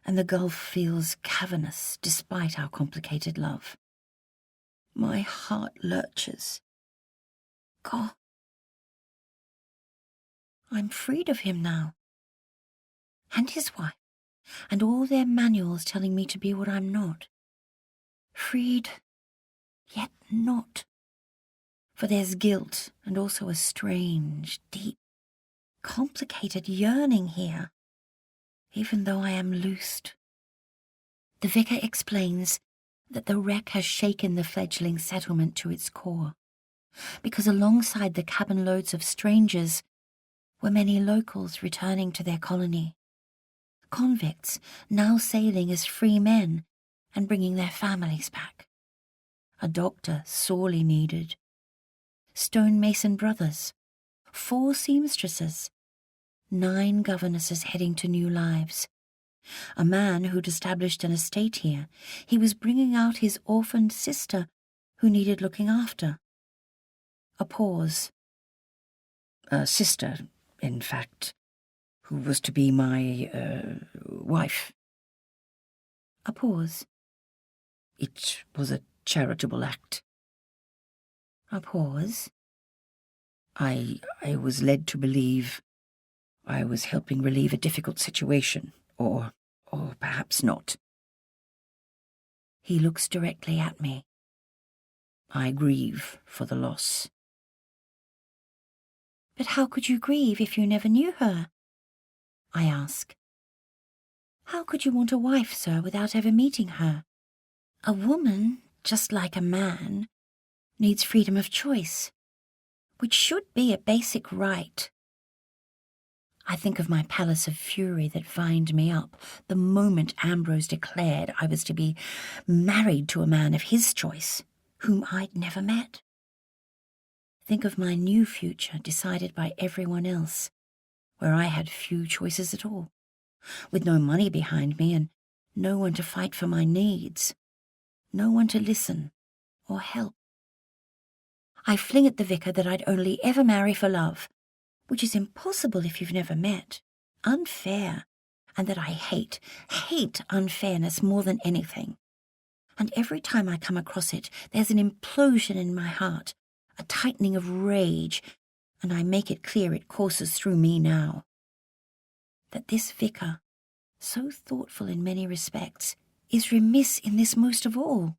and the gulf feels cavernous despite our complicated love. My heart lurches. God. I'm freed of him now. And his wife, and all their manuals telling me to be what I'm not. Freed, yet not. For there's guilt and also a strange, deep, complicated yearning here, even though I am loosed. The vicar explains that the wreck has shaken the fledgling settlement to its core, because alongside the cabin loads of strangers were many locals returning to their colony, convicts now sailing as free men and bringing their families back, a doctor sorely needed, stonemason brothers, 4 seamstresses, 9 governesses heading to new lives, a man who'd established an estate here. He was bringing out his orphaned sister who needed looking after. A pause. A sister, in fact, who was to be my, wife. A pause. It was a charitable act. A pause. I was led to believe I was helping relieve a difficult situation, or perhaps not. He looks directly at me. I grieve for the loss. But how could you grieve if you never knew her? I ask. How could you want a wife, sir, without ever meeting her? A woman, just like a man, needs freedom of choice, which should be a basic right. I think of my palace of fury that vined me up the moment Ambrose declared I was to be married to a man of his choice, whom I'd never met. Think of my new future decided by everyone else, where I had few choices at all, with no money behind me and no one to fight for my needs, no one to listen or help. I fling at the vicar that I'd only ever marry for love, which is impossible if you've never met, unfair, and that I hate unfairness more than anything. And every time I come across it, there's an implosion in my heart, a tightening of rage, and I make it clear it courses through me now. That this vicar, so thoughtful in many respects, is remiss in this most of all.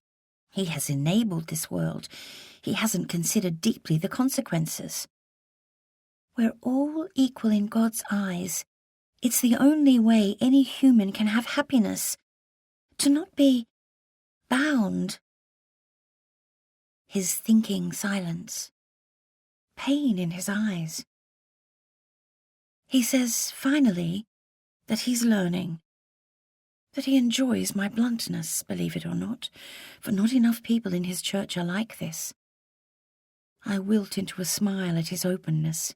He has enabled this world. He hasn't considered deeply the consequences. We're all equal in God's eyes. It's the only way any human can have happiness. To not be bound. His thinking silence. Pain in his eyes. He says, finally, that he's learning. That he enjoys my bluntness, believe it or not, for not enough people in his church are like this. I wilt into a smile at his openness.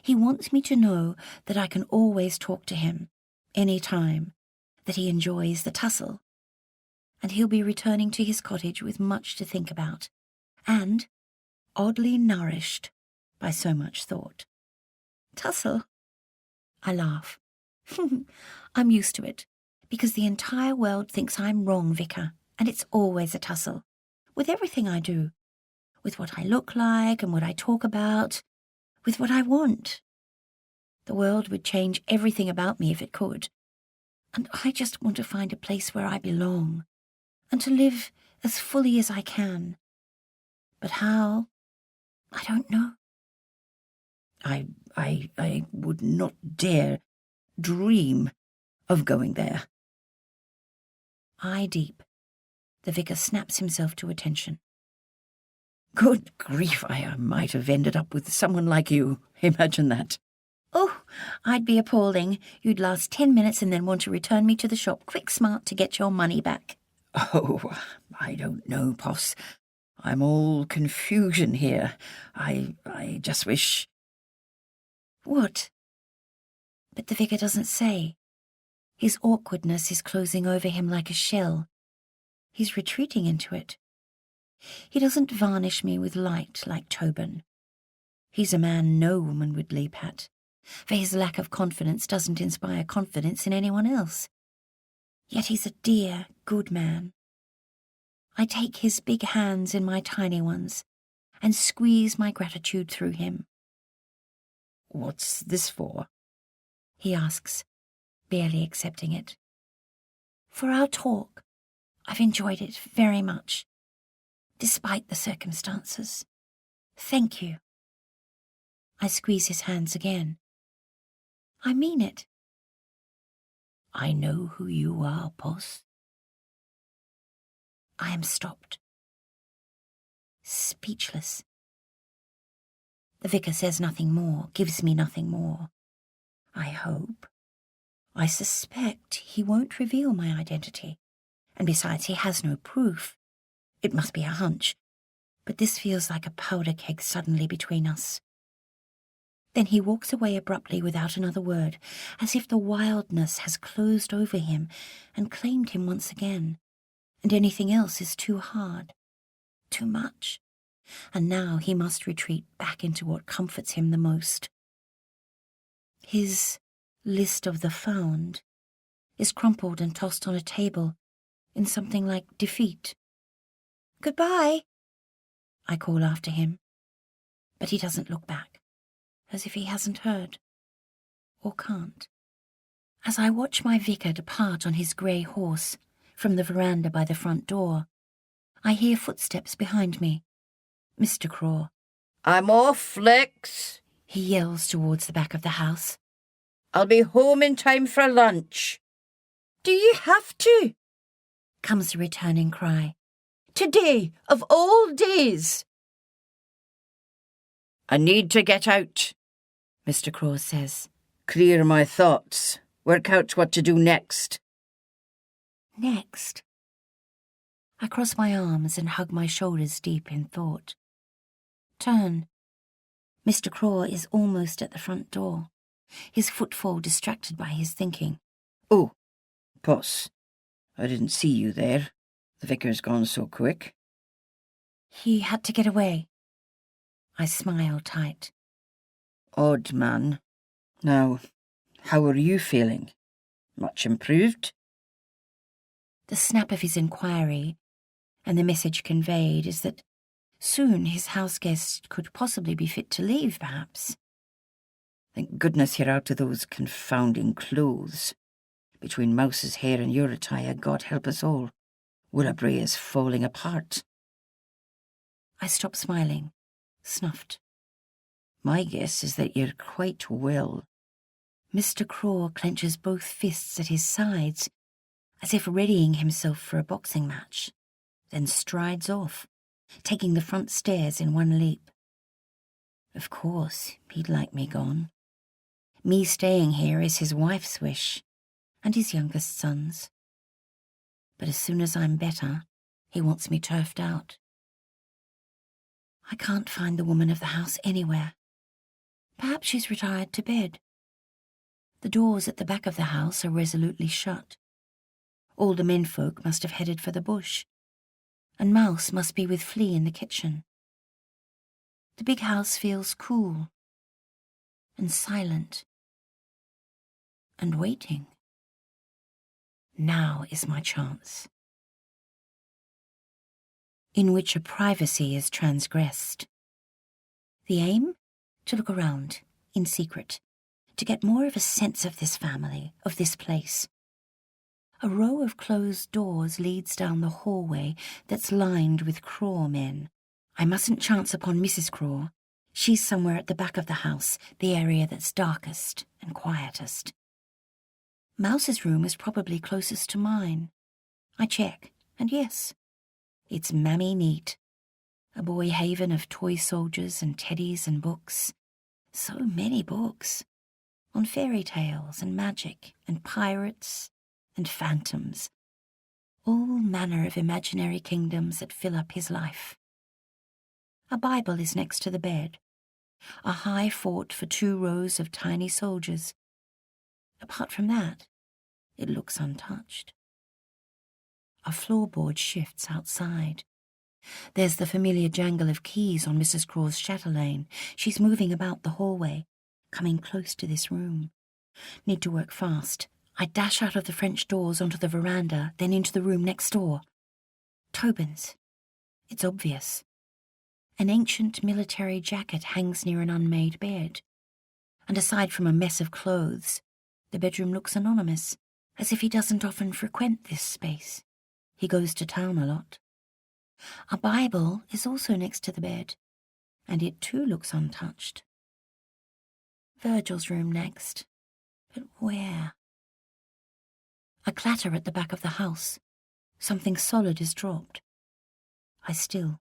He wants me to know that I can always talk to him, any time, that he enjoys the tussle, and he'll be returning to his cottage with much to think about, and oddly nourished by so much thought. Tussle? I laugh. I'm used to it, because the entire world thinks I'm wrong, Vicar, and it's always a tussle, with everything I do, with what I look like and what I talk about, with what I want. The world would change everything about me if it could, and I just want to find a place where I belong, and to live as fully as I can. But how? I don't know. I would not dare dream of going there. Eye deep. The vicar snaps himself to attention. Good grief, I might have ended up with someone like you. Imagine that. Oh, I'd be appalling. You'd last 10 minutes and then want to return me to the shop quick smart to get your money back. Oh, I don't know, Poss. I'm all confusion here. I just wish... What? But the vicar doesn't say. His awkwardness is closing over him like a shell. He's retreating into it. He doesn't varnish me with light like Tobin. He's a man no woman would leap at, for his lack of confidence doesn't inspire confidence in anyone else. Yet he's a dear, good man. I take his big hands in my tiny ones and squeeze my gratitude through him. What's this for? He asks, barely accepting it. For our talk. I've enjoyed it very much, despite the circumstances. Thank you. I squeeze his hands again. I mean it. I know who you are, Poss. I am stopped. Speechless. The vicar says nothing more, gives me nothing more. I hope. I suspect he won't reveal my identity. And besides, he has no proof. It must be a hunch. But this feels like a powder keg suddenly between us. Then he walks away abruptly without another word, as if the wildness has closed over him and claimed him once again, and anything else is too hard, too much, and now he must retreat back into what comforts him the most. His list of the found is crumpled and tossed on a table in something like defeat. Goodbye, I call after him. but he doesn't look back, as if he hasn't heard, or can't. As I watch my vicar depart on his grey horse from the veranda by the front door, I hear footsteps behind me. Mr. Craw. "I'm off, Flex," He yells towards the back of the house. "I'll be home in time for lunch." "Do you have to?" comes the returning cry. "Today, of all days." "I need to get out," Mr. Craw says. "Clear my thoughts. Work out what to do next." Next? I cross my arms and hug my shoulders deep in thought. Turn. Mr. Craw is almost at the front door, his footfall distracted by his thinking. "Oh, Puss, I didn't see you there. The vicar's gone so quick." He had to get away. I smile tight. "Odd man. Now, how are you feeling? Much improved?" The snap of his inquiry and the message conveyed is that soon his house guest could possibly be fit to leave, perhaps. "Thank goodness you're out of those confounding clothes. Between Mouse's hair and your attire, God help us all. Willowbrae is falling apart." I stop smiling, snuffed. "My guess is that you're quite well." Mr. Craw clenches both fists at his sides, as if readying himself for a boxing match, then strides off, taking the front stairs in one leap. Of course, he'd like me gone. Me staying here is his wife's wish, and his youngest son's. But as soon as I'm better, he wants me turfed out. I can't find the woman of the house anywhere. Perhaps she's retired to bed. The doors at the back of the house are resolutely shut. All the menfolk must have headed for the bush, and Mouse must be with Flea in the kitchen. The big house feels cool and silent and waiting. Now is my chance. In which a privacy is transgressed. The aim? To look around, in secret, to get more of a sense of this family, of this place. A row of closed doors leads down the hallway that's lined with Craw men. I mustn't chance upon Mrs. Craw. She's somewhere at the back of the house, the area that's darkest and quietest. Mouse's room is probably closest to mine. I check, and yes, it's mammy neat. A boy haven of toy soldiers and teddies and books. So many books. On fairy tales and magic and pirates and phantoms. All manner of imaginary kingdoms that fill up his life. A Bible is next to the bed. A high fort for 2 rows of tiny soldiers. Apart from that, it looks untouched. A floorboard shifts outside. There's the familiar jangle of keys on Mrs. Craw's chatelaine. She's moving about the hallway, coming close to this room. Need to work fast. I dash out of the French doors onto the veranda, then into the room next door. Tobin's. It's obvious. An ancient military jacket hangs near an unmade bed. And aside from a mess of clothes, the bedroom looks anonymous, as if he doesn't often frequent this space. He goes to town a lot. A Bible is also next to the bed, and it too looks untouched. Virgil's room next. But where? A clatter at the back of the house. Something solid is dropped. I still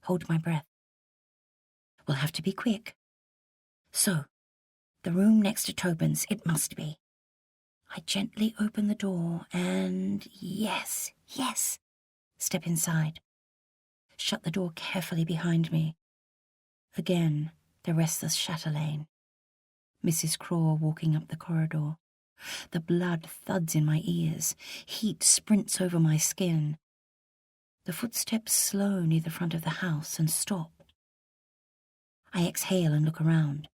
hold my breath. We'll have to be quick. So, the room next to Tobin's, it must be. I gently open the door and yes. Step inside. Shut the door carefully behind me. Again, the restless chatelaine. Mrs. Craw walking up the corridor. The blood thuds in my ears. Heat sprints over my skin. The footsteps slow near the front of the house and stop. I exhale and look around.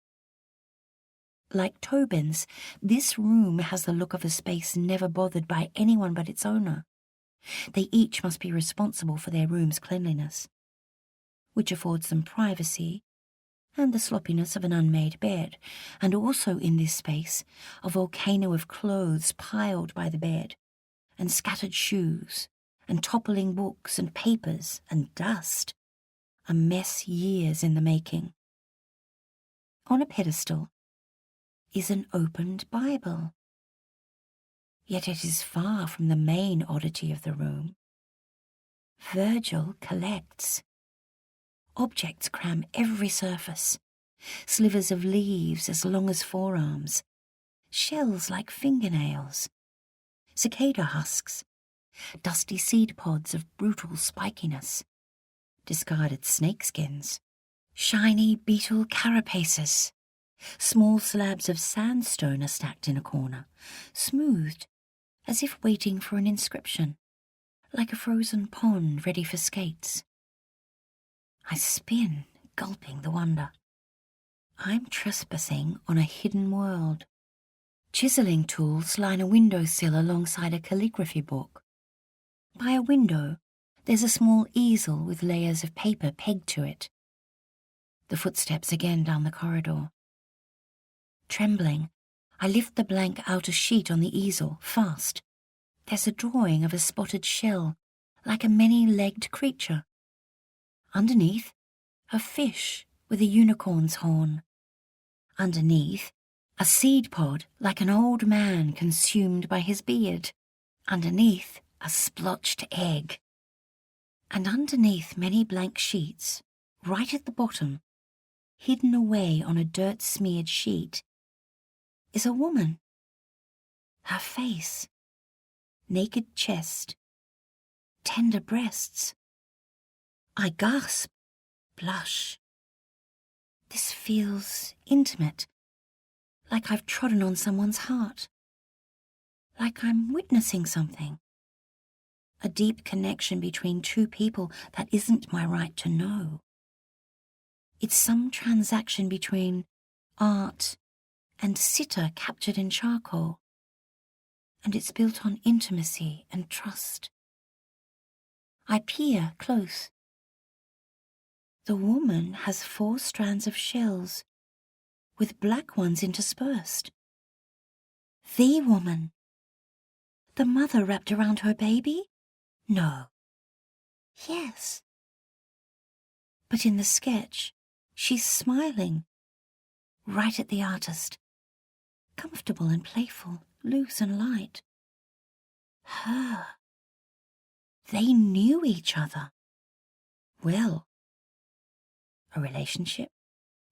Like Tobin's, this room has the look of a space never bothered by anyone but its owner. They each must be responsible for their room's cleanliness, which affords them privacy and the sloppiness of an unmade bed, and also in this space a volcano of clothes piled by the bed, and scattered shoes, and toppling books and papers and dust, a mess years in the making. On a pedestal is an opened Bible. Yet it is far from the main oddity of the room. Virgil collects. Objects cram every surface. Slivers of leaves as long as forearms. Shells like fingernails. Cicada husks. Dusty seed pods of brutal spikiness. Discarded snakeskins. Shiny beetle carapaces. Small slabs of sandstone are stacked in a corner, smoothed, as if waiting for an inscription, like a frozen pond ready for skates. I spin, gulping the wonder. I'm trespassing on a hidden world. Chiseling tools line a windowsill alongside a calligraphy book. By a window, there's a small easel with layers of paper pegged to it. The footsteps again down the corridor. Trembling, I lift the blank outer sheet on the easel, fast. There's a drawing of a spotted shell, like a many-legged creature. Underneath, a fish with a unicorn's horn. Underneath, a seed pod like an old man consumed by his beard. Underneath, a splotched egg. And underneath many blank sheets, right at the bottom, hidden away on a dirt-smeared sheet, is a woman. Her face, naked chest, tender breasts. I gasp, blush. This feels intimate, like I've trodden on someone's heart, like I'm witnessing something. A deep connection between two people that isn't my right to know. It's some transaction between art and sitter captured in charcoal, and it's built on intimacy and trust. I peer close. The woman has 4 strands of shells, with black ones interspersed. The woman. The mother wrapped around her baby? No. Yes. But in the sketch, she's smiling, right at the artist, comfortable and playful, loose and light. Her. They knew each other. Well. A relationship?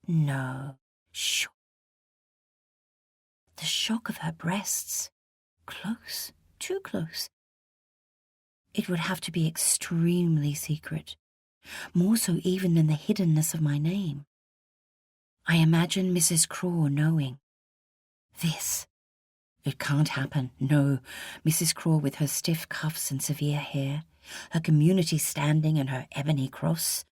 No. Shock. The shock of her breasts. Close, too close. It would have to be extremely secret, more so even than the hiddenness of my name. I imagine Mrs. Craw knowing. This. It can't happen, no. Mrs. Craw with her stiff cuffs and severe hair, her community standing and her ebony cross.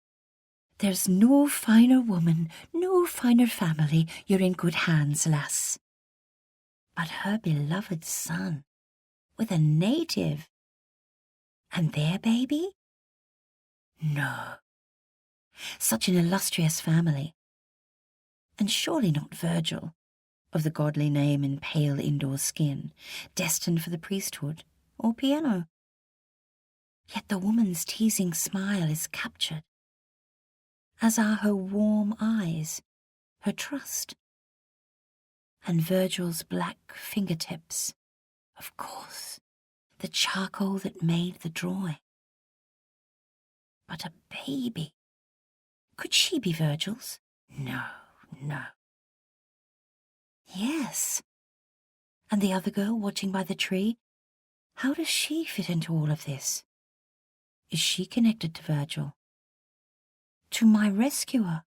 There's no finer woman, no finer family. You're in good hands, lass. But her beloved son, with a native. And their baby? No. Such an illustrious family. And surely not Virgil, of the godly name and pale indoor skin, destined for the priesthood or piano. Yet the woman's teasing smile is captured, as are her warm eyes, her trust. And Virgil's black fingertips, of course, the charcoal that made the drawing. But a baby. Could she be Virgil's? No, no. Yes. And the other girl watching by the tree? How does she fit into all of this? Is she connected to Virgil? To my rescuer?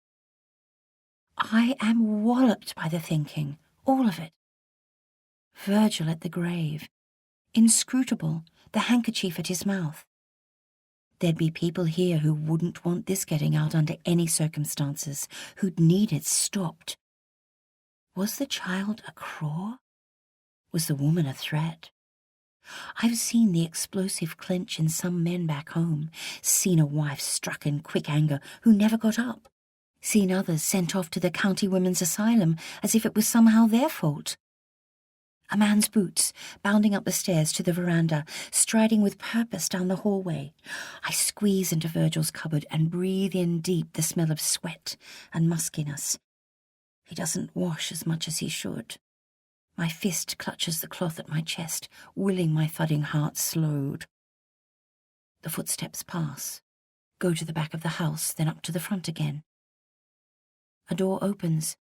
I am walloped by the thinking, all of it. Virgil at the grave, inscrutable, the handkerchief at his mouth. There'd be people here who wouldn't want this getting out under any circumstances, who'd need it stopped. Was the child a Craw? Was the woman a threat? I've seen the explosive clench in some men back home, seen a wife struck in quick anger who never got up, seen others sent off to the county women's asylum as if it was somehow their fault. A man's boots, bounding up the stairs to the veranda, striding with purpose down the hallway. I squeeze into Virgil's cupboard and breathe in deep the smell of sweat and muskiness. He doesn't wash as much as he should. My fist clutches the cloth at my chest, willing my thudding heart slowed. The footsteps pass, go to the back of the house, then up to the front again. A door opens.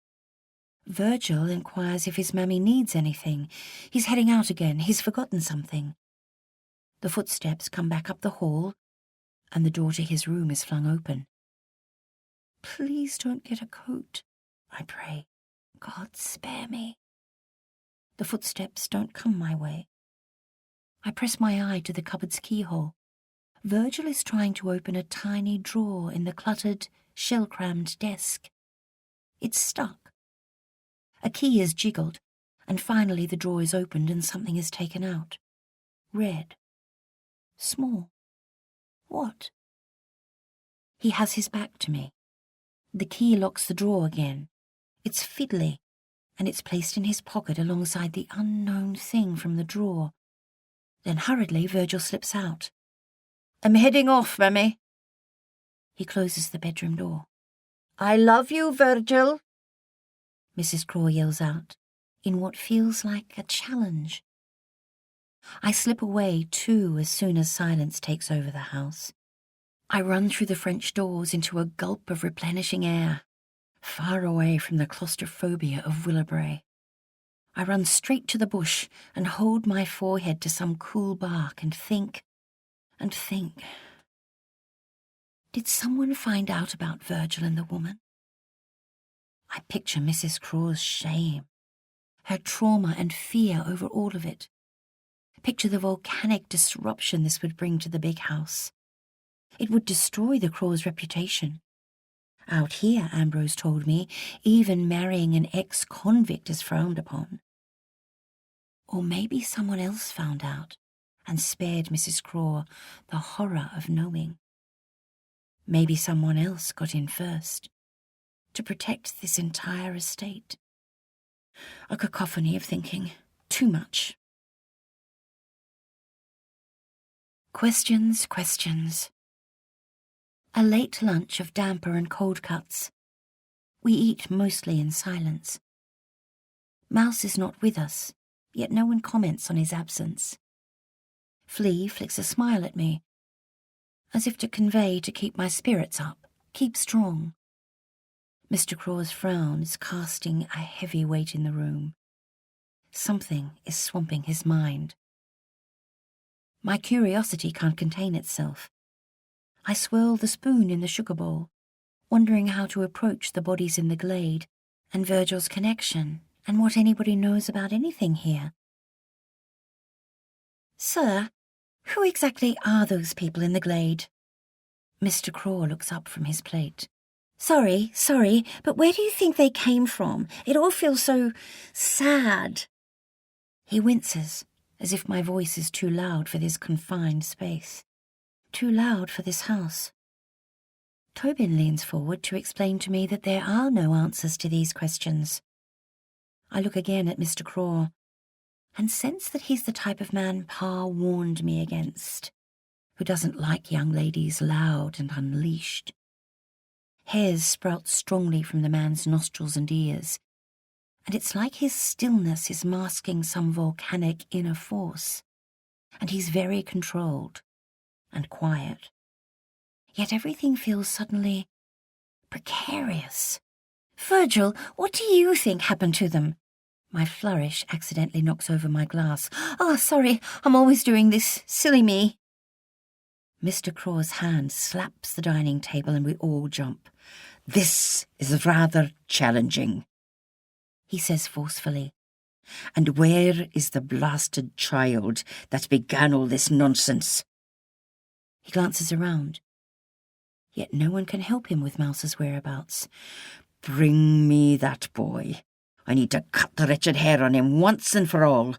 Virgil inquires if his mammy needs anything. He's heading out again. He's forgotten something. The footsteps come back up the hall, and the door to his room is flung open. Please don't get a coat, I pray. God spare me. The footsteps don't come my way. I press my eye to the cupboard's keyhole. Virgil is trying to open a tiny drawer in the cluttered, shell-crammed desk. It's stuck. A key is jiggled, and finally the drawer is opened and something is taken out. Red. Small. What? He has his back to me. The key locks the drawer again. It's fiddly, and it's placed in his pocket alongside the unknown thing from the drawer. Then hurriedly Virgil slips out. I'm heading off, Mammy. He closes the bedroom door. I love you, Virgil, Mrs. Craw yells out, in what feels like a challenge. I slip away, too, as soon as silence takes over the house. I run through the French doors into a gulp of replenishing air, far away from the claustrophobia of Willowbrae. I run straight to the bush and hold my forehead to some cool bark and think and think. Did someone find out about Virgil and the woman? I picture Mrs. Craw's shame, her trauma and fear over all of it. Picture the volcanic disruption this would bring to the big house. It would destroy the Craw's reputation. Out here, Ambrose told me, even marrying an ex-convict is frowned upon. Or maybe someone else found out and spared Mrs. Craw the horror of knowing. Maybe someone else got in first, to protect this entire estate. A cacophony of thinking, too much. Questions, questions. A late lunch of damper and cold cuts. We eat mostly in silence. Mouse is not with us, yet no one comments on his absence. Flea flicks a smile at me, as if to convey to keep my spirits up, keep strong. Mr. Craw's frown is casting a heavy weight in the room. Something is swamping his mind. My curiosity can't contain itself. I swirl the spoon in the sugar bowl, wondering how to approach the bodies in the glade, and Virgil's connection, and what anybody knows about anything here. Sir, who exactly are those people in the glade? Mr. Craw looks up from his plate. Sorry, but where do you think they came from? It all feels so sad. He winces, as if my voice is too loud for this confined space. Too loud for this house. Tobin leans forward to explain to me that there are no answers to these questions. I look again at Mr. Craw, and sense that he's the type of man Pa warned me against, who doesn't like young ladies loud and unleashed. Hairs sprout strongly from the man's nostrils and ears, and it's like his stillness is masking some volcanic inner force, and he's very controlled and quiet. Yet everything feels suddenly precarious. Virgil, what do you think happened to them? My flourish accidentally knocks over my glass. Oh, sorry, I'm always doing this. Silly me. Mr. Craw's hand slaps the dining table and we all jump. This is rather challenging, he says forcefully. And where is the blasted child that began all this nonsense? He glances around. Yet no one can help him with Mouse's whereabouts. Bring me that boy. I need to cut the wretched hair on him once and for all.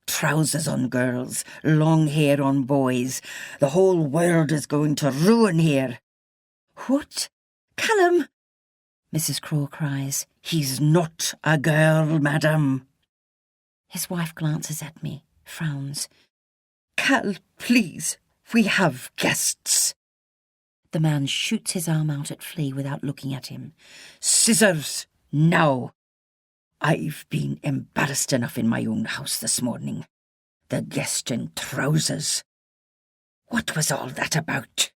Trousers on girls, long hair on boys. The whole world is going to ruin here. What? Callum! Mrs. Craw cries. He's not a girl, madam. His wife glances at me, frowns. Cal, please, we have guests. The man shoots his arm out at Flea without looking at him. Scissors, now. I've been embarrassed enough in my own house this morning. The guest in trousers. What was all that about?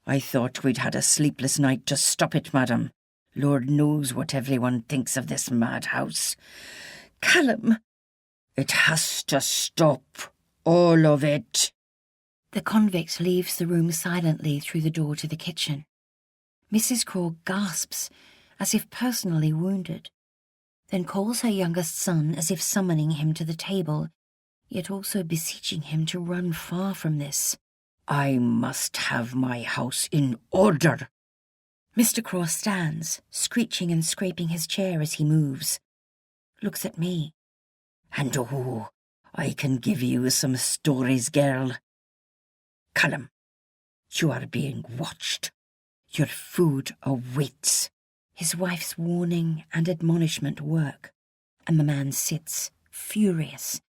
I thought we'd had a sleepless night to stop it, madam. Lord knows what everyone thinks of this madhouse. Callum, it has to stop. All of it. The convict leaves the room silently through the door to the kitchen. Mrs. Craw gasps, as if personally wounded, then calls her youngest son as if summoning him to the table, yet also beseeching him to run far from this. I must have my house in order. Mr. Craw stands, screeching and scraping his chair as he moves. Looks at me. And oh, I can give you some stories, girl. Callum, you are being watched. Your food awaits. His wife's warning and admonishment work, and the man sits, furious,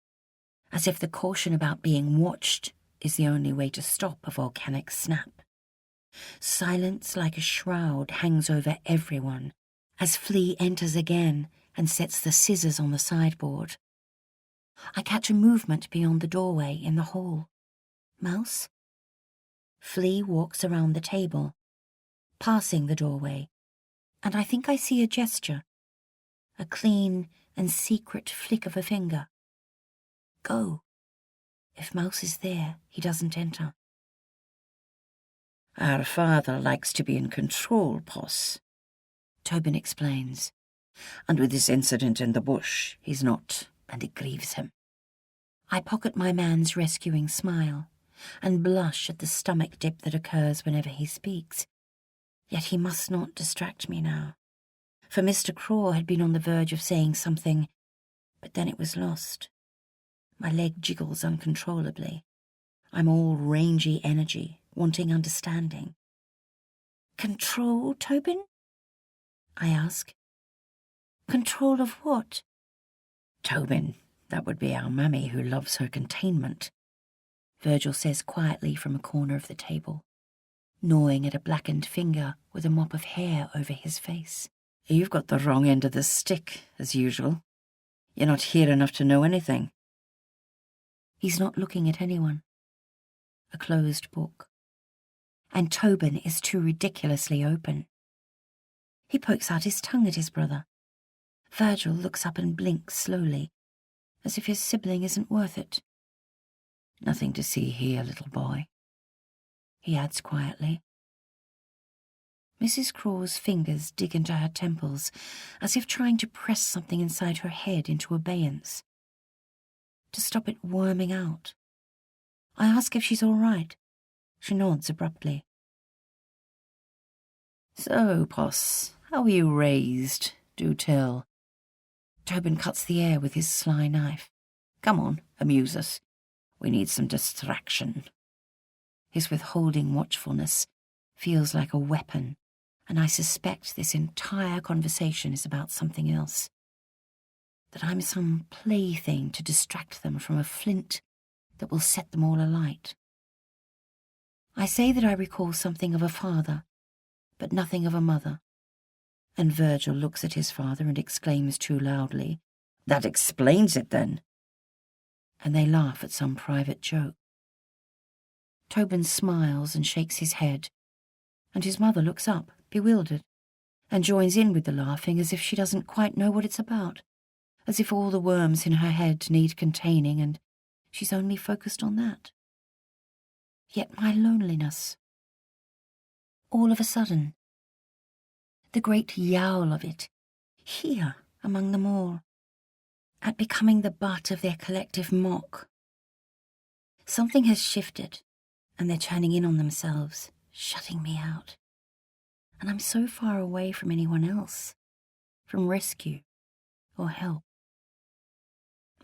as if the caution about being watched is the only way to stop a volcanic snap. Silence like a shroud hangs over everyone as Flea enters again and sets the scissors on the sideboard. I catch a movement beyond the doorway in the hall. Mouse? Flea walks around the table, passing the doorway, and I think I see a gesture, a clean and secret flick of a finger. Go. If Mouse is there, he doesn't enter. Our father likes to be in control, Poss, Tobin explains. and with this incident in the bush, he's not, and it grieves him. I pocket my man's rescuing smile and blush at the stomach dip that occurs whenever he speaks. Yet he must not distract me now, for Mr. Craw had been on the verge of saying something, but then it was lost. My leg jiggles uncontrollably. I'm all rangy energy, wanting understanding. Control, Tobin? I ask. Control of what? Tobin, that would be our mammy who loves her containment, Virgil says quietly from a corner of the table, gnawing at a blackened finger with a mop of hair over his face. You've got the wrong end of the stick, as usual. You're not here enough to know anything. He's not looking at anyone. A closed book. And Tobin is too ridiculously open. He pokes out his tongue at his brother. Virgil looks up and blinks slowly, as if his sibling isn't worth it. Nothing to see here, little boy, he adds quietly. Mrs. Craw's fingers dig into her temples, as if trying to press something inside her head into abeyance, to stop it worming out. I ask if she's all right. She nods abruptly. So, Poss, how were you raised? Do tell. Tobin cuts the air with his sly knife. Come on, amuse us. We need some distraction. His withholding watchfulness feels like a weapon, and I suspect this entire conversation is about something else. That I'm some plaything to distract them from a flint that will set them all alight. I say that I recall something of a father, but nothing of a mother. And Virgil looks at his father and exclaims too loudly, "That explains it, then." And they laugh at some private joke. Tobin smiles and shakes his head, and his mother looks up, bewildered, and joins in with the laughing as if she doesn't quite know what it's about, as if all the worms in her head need containing and she's only focused on that. Yet my loneliness. All of a sudden, the great yowl of it, here among them all, at becoming the butt of their collective mock. Something has shifted, and they're turning in on themselves, shutting me out. And I'm so far away from anyone else, from rescue or help.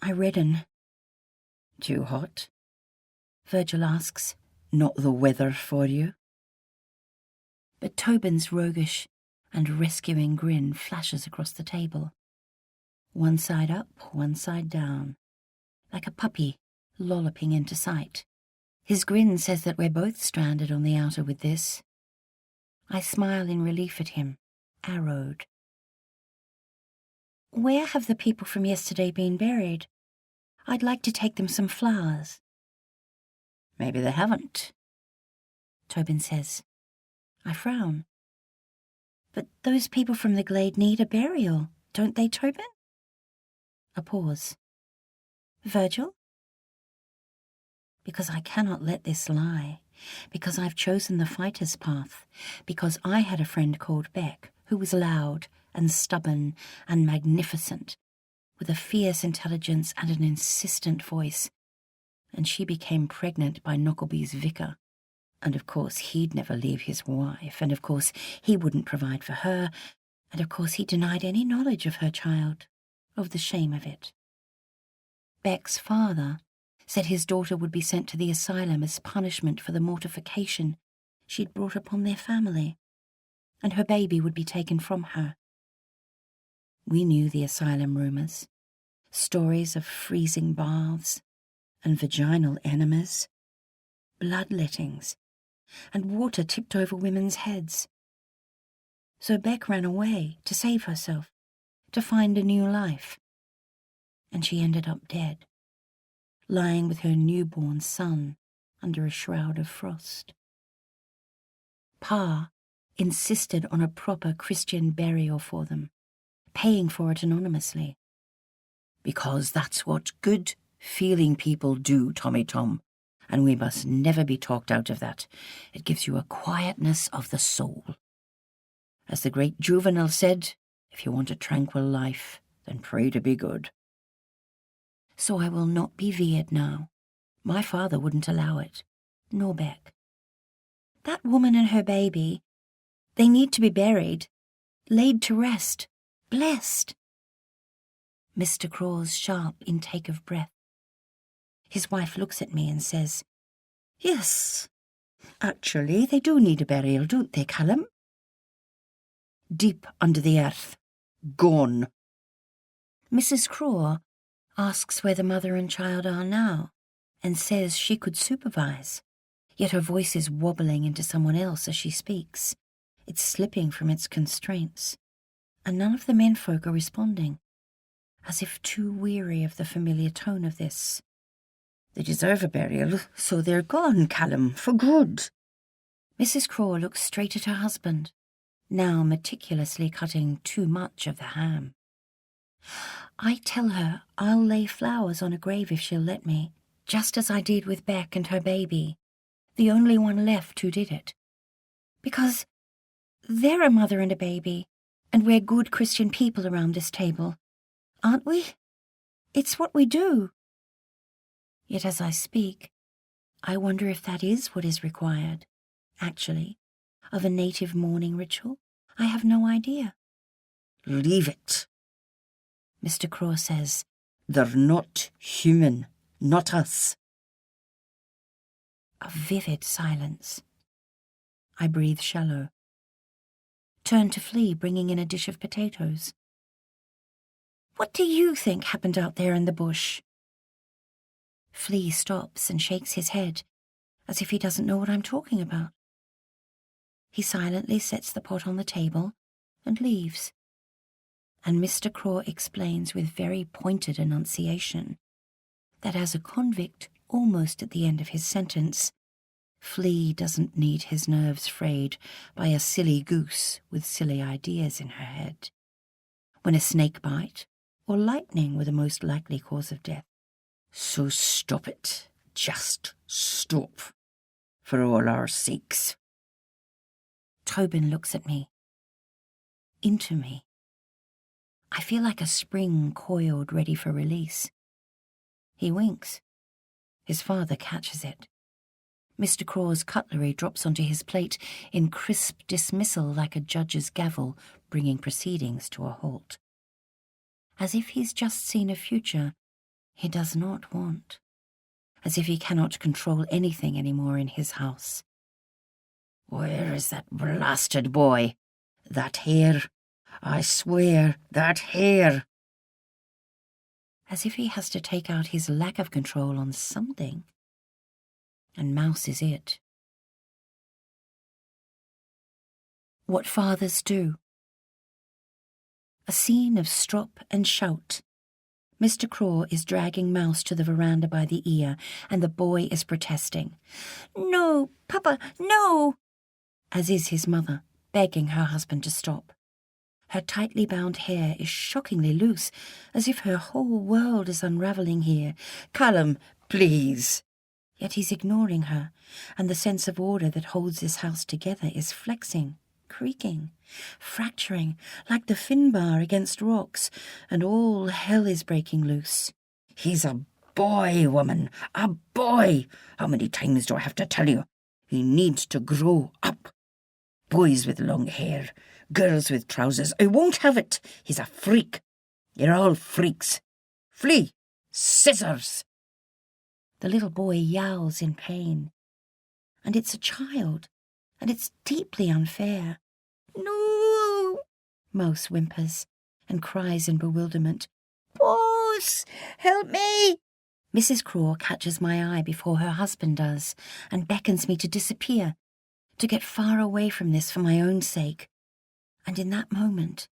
I redden. Too hot? Virgil asks. Not the weather for you? But Tobin's roguish, and rescuing grin flashes across the table. One side up, one side down, like a puppy lolloping into sight. His grin says that we're both stranded on the outer with this. I smile in relief at him, arrowed. Where have the people from yesterday been buried? I'd like to take them some flowers. Maybe they haven't, Tobin says. I frown. But those people from the glade need a burial, don't they, Tobin? A pause. Virgil? Because I cannot let this lie. Because I've chosen the fighter's path. Because I had a friend called Beck, who was loud and stubborn and magnificent, with a fierce intelligence and an insistent voice. And she became pregnant by Knockleby's vicar. And of course he'd never leave his wife, and of course he wouldn't provide for her, and of course he denied any knowledge of her child, of the shame of it. Beck's father said his daughter would be sent to the asylum as punishment for the mortification she'd brought upon their family, and her baby would be taken from her. We knew the asylum rumours, stories of freezing baths and vaginal enemas, bloodlettings, and water tipped over women's heads. So Beck ran away to save herself, to find a new life. And she ended up dead, lying with her newborn son under a shroud of frost. Pa insisted on a proper Christian burial for them, paying for it anonymously. Because that's what good, feeling people do, Tommy Tom, and we must never be talked out of that. It gives you a quietness of the soul. As the great Juvenal said, if you want a tranquil life, then pray to be good. So I will not be veered now. My father wouldn't allow it, nor Beck. That woman and her baby, they need to be buried, laid to rest, blessed. Mr. Craw's sharp intake of breath. His wife looks at me and says, Yes, actually they do need a burial, don't they, Callum? Deep under the earth. Gone. Mrs. Craw asks where the mother and child are now, and says she could supervise, yet her voice is wobbling into someone else as she speaks. It's slipping from its constraints, and none of the menfolk are responding, as if too weary of the familiar tone of this. They deserve a burial, so they're gone, Callum, for good. Mrs. Craw looks straight at her husband, now meticulously cutting too much of the ham. I tell her I'll lay flowers on a grave if she'll let me, just as I did with Beck and her baby, the only one left who did it. Because they're a mother and a baby, and we're good Christian people around this table, aren't we? It's what we do. Yet as I speak, I wonder if that is what is required, actually, of a native mourning ritual. I have no idea. Leave it. Mr. Craw says, They're not human, not us. A vivid silence. I breathe shallow. Turn to Flea, bringing in a dish of potatoes. What do you think happened out there in the bush? Flea stops and shakes his head, as if he doesn't know what I'm talking about. He silently sets the pot on the table and leaves. And Mr. Craw explains with very pointed enunciation that as a convict almost at the end of his sentence, Flea doesn't need his nerves frayed by a silly goose with silly ideas in her head. When a snake bite or lightning were the most likely cause of death. So stop it. Just stop. For all our sakes. Tobin looks at me. Into me. I feel like a spring coiled ready for release. He winks. His father catches it. Mr. Craw's cutlery drops onto his plate in crisp dismissal like a judge's gavel bringing proceedings to a halt. As if he's just seen a future he does not want. As if he cannot control anything anymore in his house. Where is that blasted boy? That hair. I swear, that hair. As if he has to take out his lack of control on something. And Mouse is it. What fathers do. A scene of strop and shout. Mr. Craw is dragging Mouse to the veranda by the ear, and the boy is protesting. "No, Papa, no!" As is his mother, begging her husband to stop. Her tightly bound hair is shockingly loose, as if her whole world is unravelling here. Callum, please. Yet he's ignoring her, and the sense of order that holds this house together is flexing, creaking, fracturing like the Finbar against rocks, and all hell is breaking loose. He's a boy, woman, a boy. How many times do I have to tell you? He needs to grow up. Boys with long hair, girls with trousers. I won't have it. He's a freak. You're all freaks. Flee. Scissors. The little boy yowls in pain. And it's a child, and it's deeply unfair. "No!" Mouse whimpers and cries in bewilderment. "Boss, help me!" Mrs. Craw catches my eye before her husband does and beckons me to disappear, to get far away from this for my own sake. And in that moment,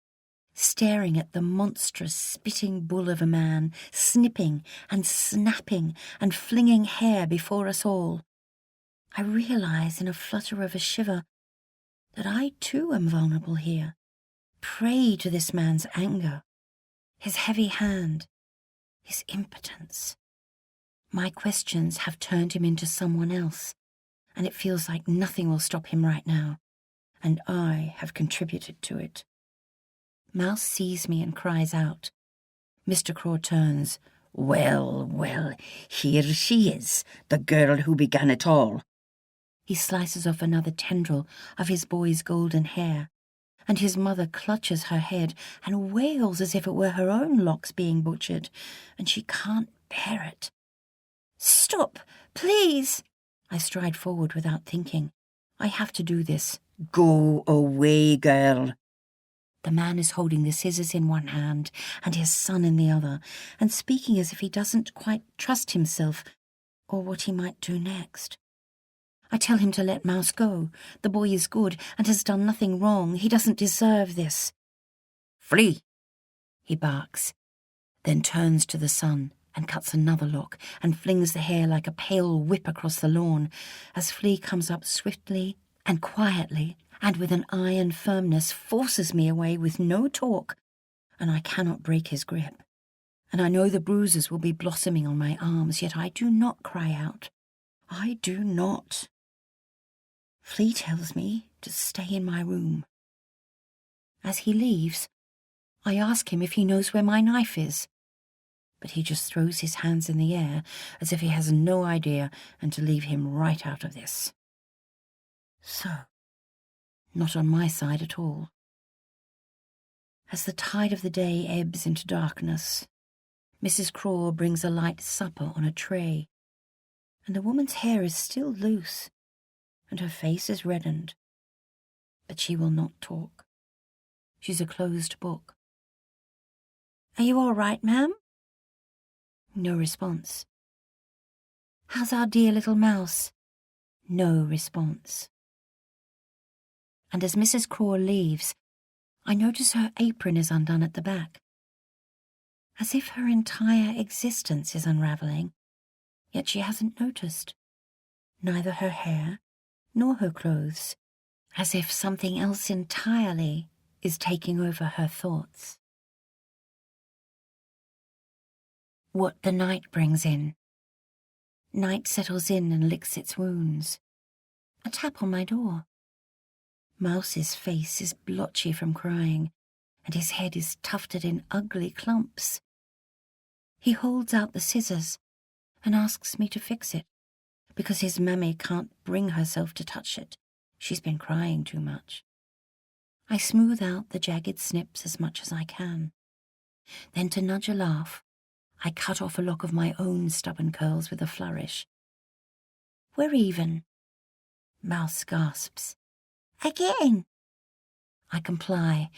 staring at the monstrous spitting bull of a man, snipping and snapping and flinging hair before us all, I realise in a flutter of a shiver that I too am vulnerable here, prey to this man's anger, his heavy hand, his impotence. My questions have turned him into someone else, and it feels like nothing will stop him right now, and I have contributed to it. Mouse sees me and cries out. Mr. Craw turns. Well, well, here she is, the girl who began it all. He slices off another tendril of his boy's golden hair, and his mother clutches her head and wails as if it were her own locks being butchered, and she can't bear it. "Stop, please!" I stride forward without thinking. I have to do this. Go away, girl. The man is holding the scissors in one hand and his son in the other, and speaking as if he doesn't quite trust himself or what he might do next. I tell him to let Mouse go. The boy is good and has done nothing wrong. He doesn't deserve this. Flee, he barks, then turns to the son and cuts another lock and flings the hair like a pale whip across the lawn as Flea comes up swiftly and quietly and with an iron firmness forces me away with no talk, and I cannot break his grip. And I know the bruises will be blossoming on my arms, yet I do not cry out. I do not. Flea tells me to stay in my room. As he leaves, I ask him if he knows where my knife is, but he just throws his hands in the air as if he has no idea and to leave him right out of this. So, not on my side at all. As the tide of the day ebbs into darkness, Mrs. Craw brings a light supper on a tray, and the woman's hair is still loose, and her face is reddened. But she will not talk. She's a closed book. "Are you all right, ma'am?" No response. "How's our dear little Mouse?" No response. And as Mrs. Craw leaves, I notice her apron is undone at the back, as if her entire existence is unravelling, yet she hasn't noticed. Neither her hair nor her clothes, as if something else entirely is taking over her thoughts. What the night brings in. Night settles in and licks its wounds. A tap on my door. Mouse's face is blotchy from crying, and his head is tufted in ugly clumps. He holds out the scissors and asks me to fix it, because his mammy can't bring herself to touch it. She's been crying too much. I smooth out the jagged snips as much as I can. Then, to nudge a laugh, I cut off a lock of my own stubborn curls with a flourish. "We're even." Mouse gasps. "Again?" I comply,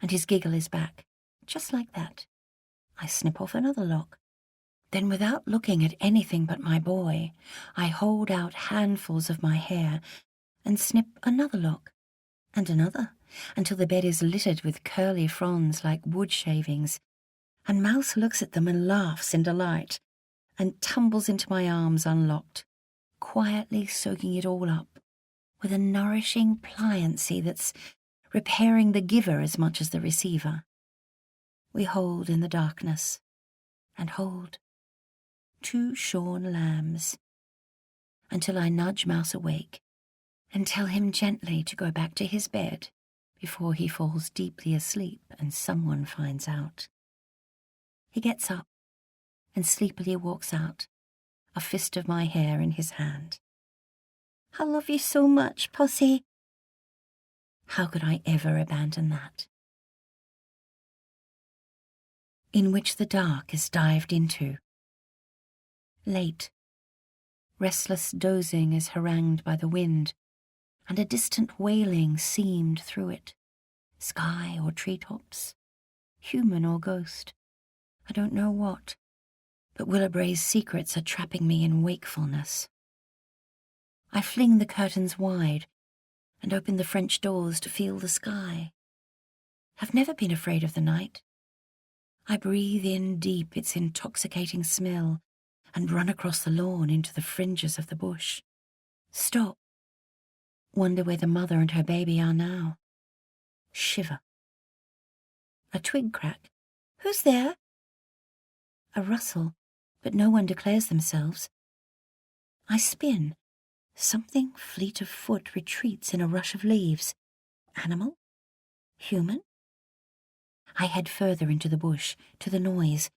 and his giggle is back, just like that. I snip off another lock. Then, without looking at anything but my boy, I hold out handfuls of my hair and snip another lock, and another, until the bed is littered with curly fronds like wood shavings, and Mouse looks at them and laughs in delight, and tumbles into my arms unlocked, quietly soaking it all up, with a nourishing pliancy that's repairing the giver as much as the receiver. We hold in the darkness, and hold, two shorn lambs, until I nudge Mouse awake and tell him gently to go back to his bed before he falls deeply asleep and someone finds out. He gets up and sleepily walks out, a fist of my hair in his hand. "I love you so much, Pussy." How could I ever abandon that? In which the dark is dived into. Late, restless dozing is harangued by the wind, and a distant wailing seamed through it. Sky or treetops, human or ghost, I don't know what, but Willabray's secrets are trapping me in wakefulness. I fling the curtains wide and open the French doors to feel the sky. I've never been afraid of the night. I breathe in deep its intoxicating smell and run across the lawn into the fringes of the bush. Stop. Wonder where the mother and her baby are now. Shiver. A twig crack. Who's there? A rustle, but no one declares themselves. I spin. Something fleet of foot retreats in a rush of leaves. Animal? Human? I head further into the bush, to the noise,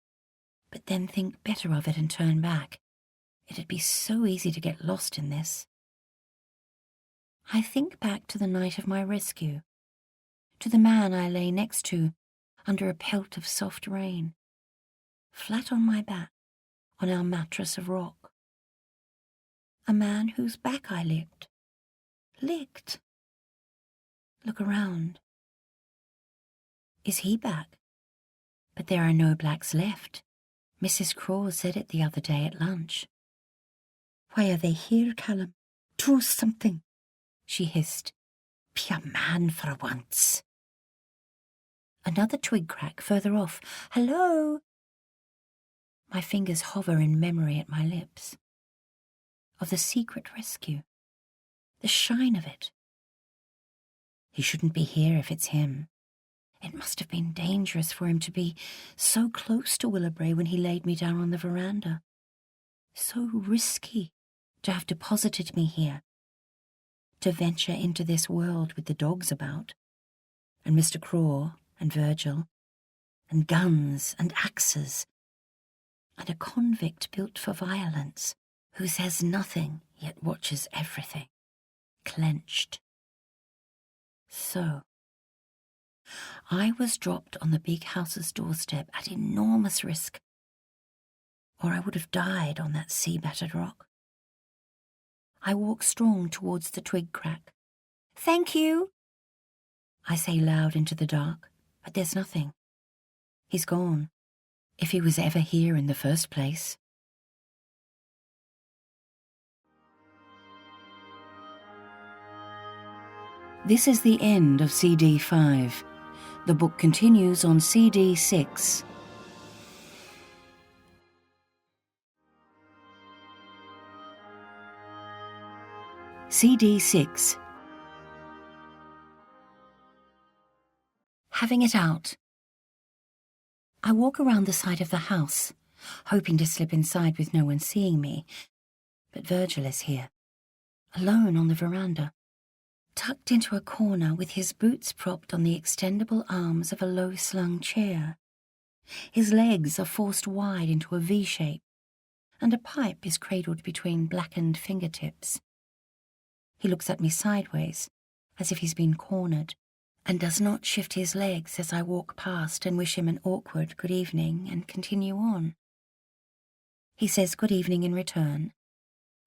but then think better of it and turn back. It'd be so easy to get lost in this. I think back to the night of my rescue, to the man I lay next to under a pelt of soft rain, flat on my back on our mattress of rock. A man whose back I licked. Licked. Look around. Is he back? But there are no blacks left. Mrs. Craw said it the other day at lunch. "Why are they here, Callum? Do something," she hissed. "Be a man for once." Another twig crack further off. "Hello?" My fingers hover in memory at my lips. Of the secret rescue. The shine of it. He shouldn't be here if it's him. It must have been dangerous for him to be so close to Willowbray when he laid me down on the veranda. So risky to have deposited me here. To venture into this world with the dogs about, and Mr. Craw and Virgil, and guns and axes, and a convict built for violence, who says nothing yet watches everything, clenched. So, I was dropped on the big house's doorstep at enormous risk, or I would have died on that sea-battered rock. I walk strong towards the twig crack. "Thank you," I say loud into the dark, but there's nothing. He's gone, if he was ever here in the first place. This is the end of CD 5. The book continues on CD 6. CD 6. Having it out. I walk around the side of the house, hoping to slip inside with no one seeing me, but Virgil is here, alone on the veranda, tucked into a corner with his boots propped on the extendable arms of a low-slung chair. His legs are forced wide into a V shape, and a pipe is cradled between blackened fingertips. He looks at me sideways, as if he's been cornered, and does not shift his legs as I walk past and wish him an awkward good evening and continue on. He says good evening in return,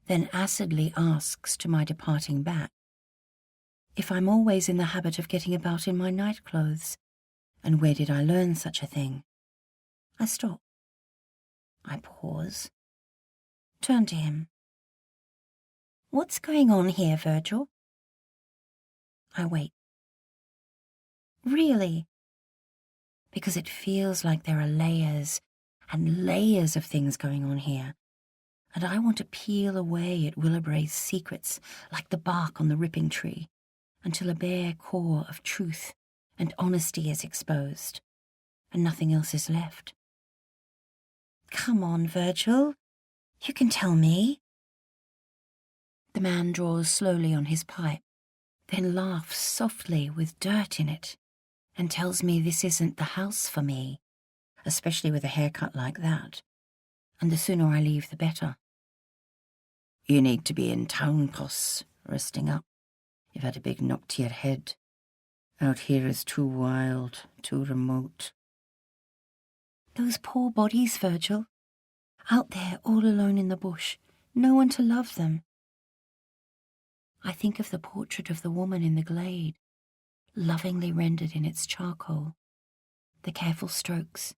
then acidly asks to my departing back. if I'm always in the habit of getting about in my nightclothes, and where did I learn such a thing? I stop. I pause. Turn to him. What's going on here, Virgil? I wait. Really? Because it feels like there are layers and layers of things going on here, and I want to peel away at Willabray's secrets like the bark on the ripping tree until a bare core of truth and honesty is exposed, and nothing else is left. Come on, Virgil. You can tell me. The man draws slowly on his pipe, then laughs softly with dirt in it, and tells me this isn't the house for me, especially with a haircut like that, and the sooner I leave the better. You need to be in town, Puss, resting up. You've had a big knock to your head. Out here is too wild, too remote. Those poor bodies, Virgil. Out there all alone in the bush, no one to love them. I think of the portrait of the woman in the glade, lovingly rendered in its charcoal, the careful strokes.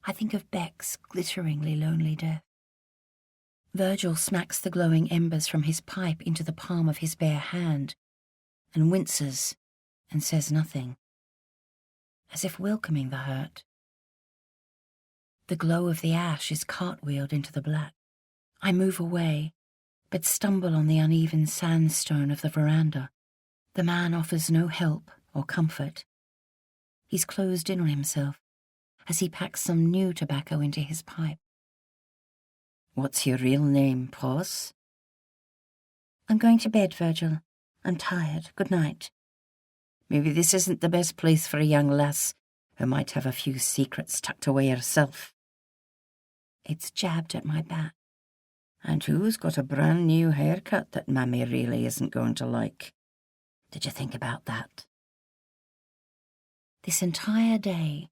I think of Beck's glitteringly lonely death. Virgil smacks the glowing embers from his pipe into the palm of his bare hand, and winces and says nothing, as if welcoming the hurt. The glow of the ash is cartwheeled into the black. I move away, but stumble on the uneven sandstone of the veranda. The man offers no help or comfort. He's closed in on himself as he packs some new tobacco into his pipe. What's your real name, Puss? I'm going to bed, Virgil. I'm tired. Good night. Maybe this isn't the best place for a young lass who might have a few secrets tucked away herself. It's jabbed at my back. And who's got a brand new haircut that Mammy really isn't going to like? Did you think about that? This entire day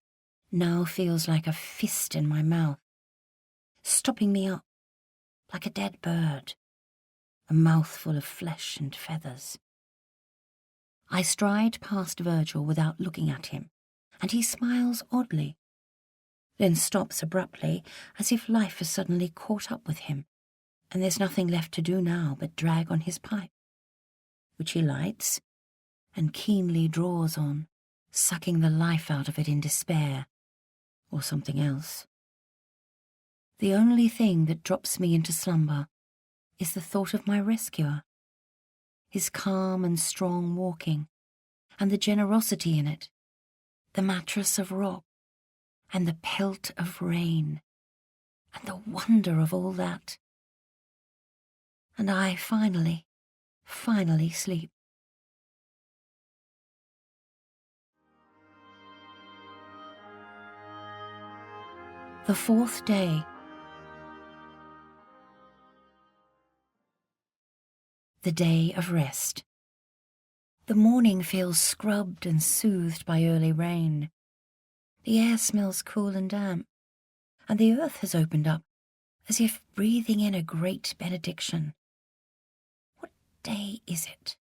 now feels like a fist in my mouth, stopping me up like a dead bird, a mouthful of flesh and feathers. I stride past Virgil without looking at him, and he smiles oddly, then stops abruptly as if life has suddenly caught up with him, and there's nothing left to do now but drag on his pipe, which he lights and keenly draws on, sucking the life out of it in despair, or something else. The only thing that drops me into slumber is the thought of my rescuer, his calm and strong walking, and the generosity in it, the mattress of rock, and the pelt of rain, and the wonder of all that. And I finally sleep. The fourth day. The day of rest. The morning feels scrubbed and soothed by early rain. The air smells cool and damp, and the earth has opened up, as if breathing in a great benediction. What day is it?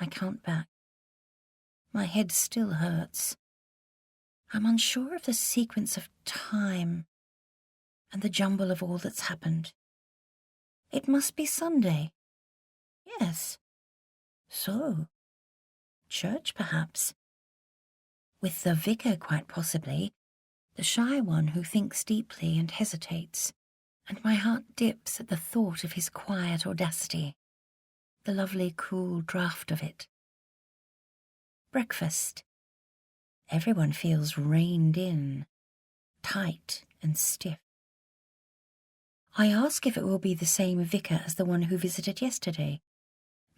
I count back. My head still hurts. I'm unsure of the sequence of time and the jumble of all that's happened. It must be Sunday. Yes. So, church perhaps. With the vicar quite possibly, the shy one who thinks deeply and hesitates, and my heart dips at the thought of his quiet audacity, the lovely cool draught of it. Breakfast. Everyone feels reined in, tight and stiff. I ask if it will be the same vicar as the one who visited yesterday.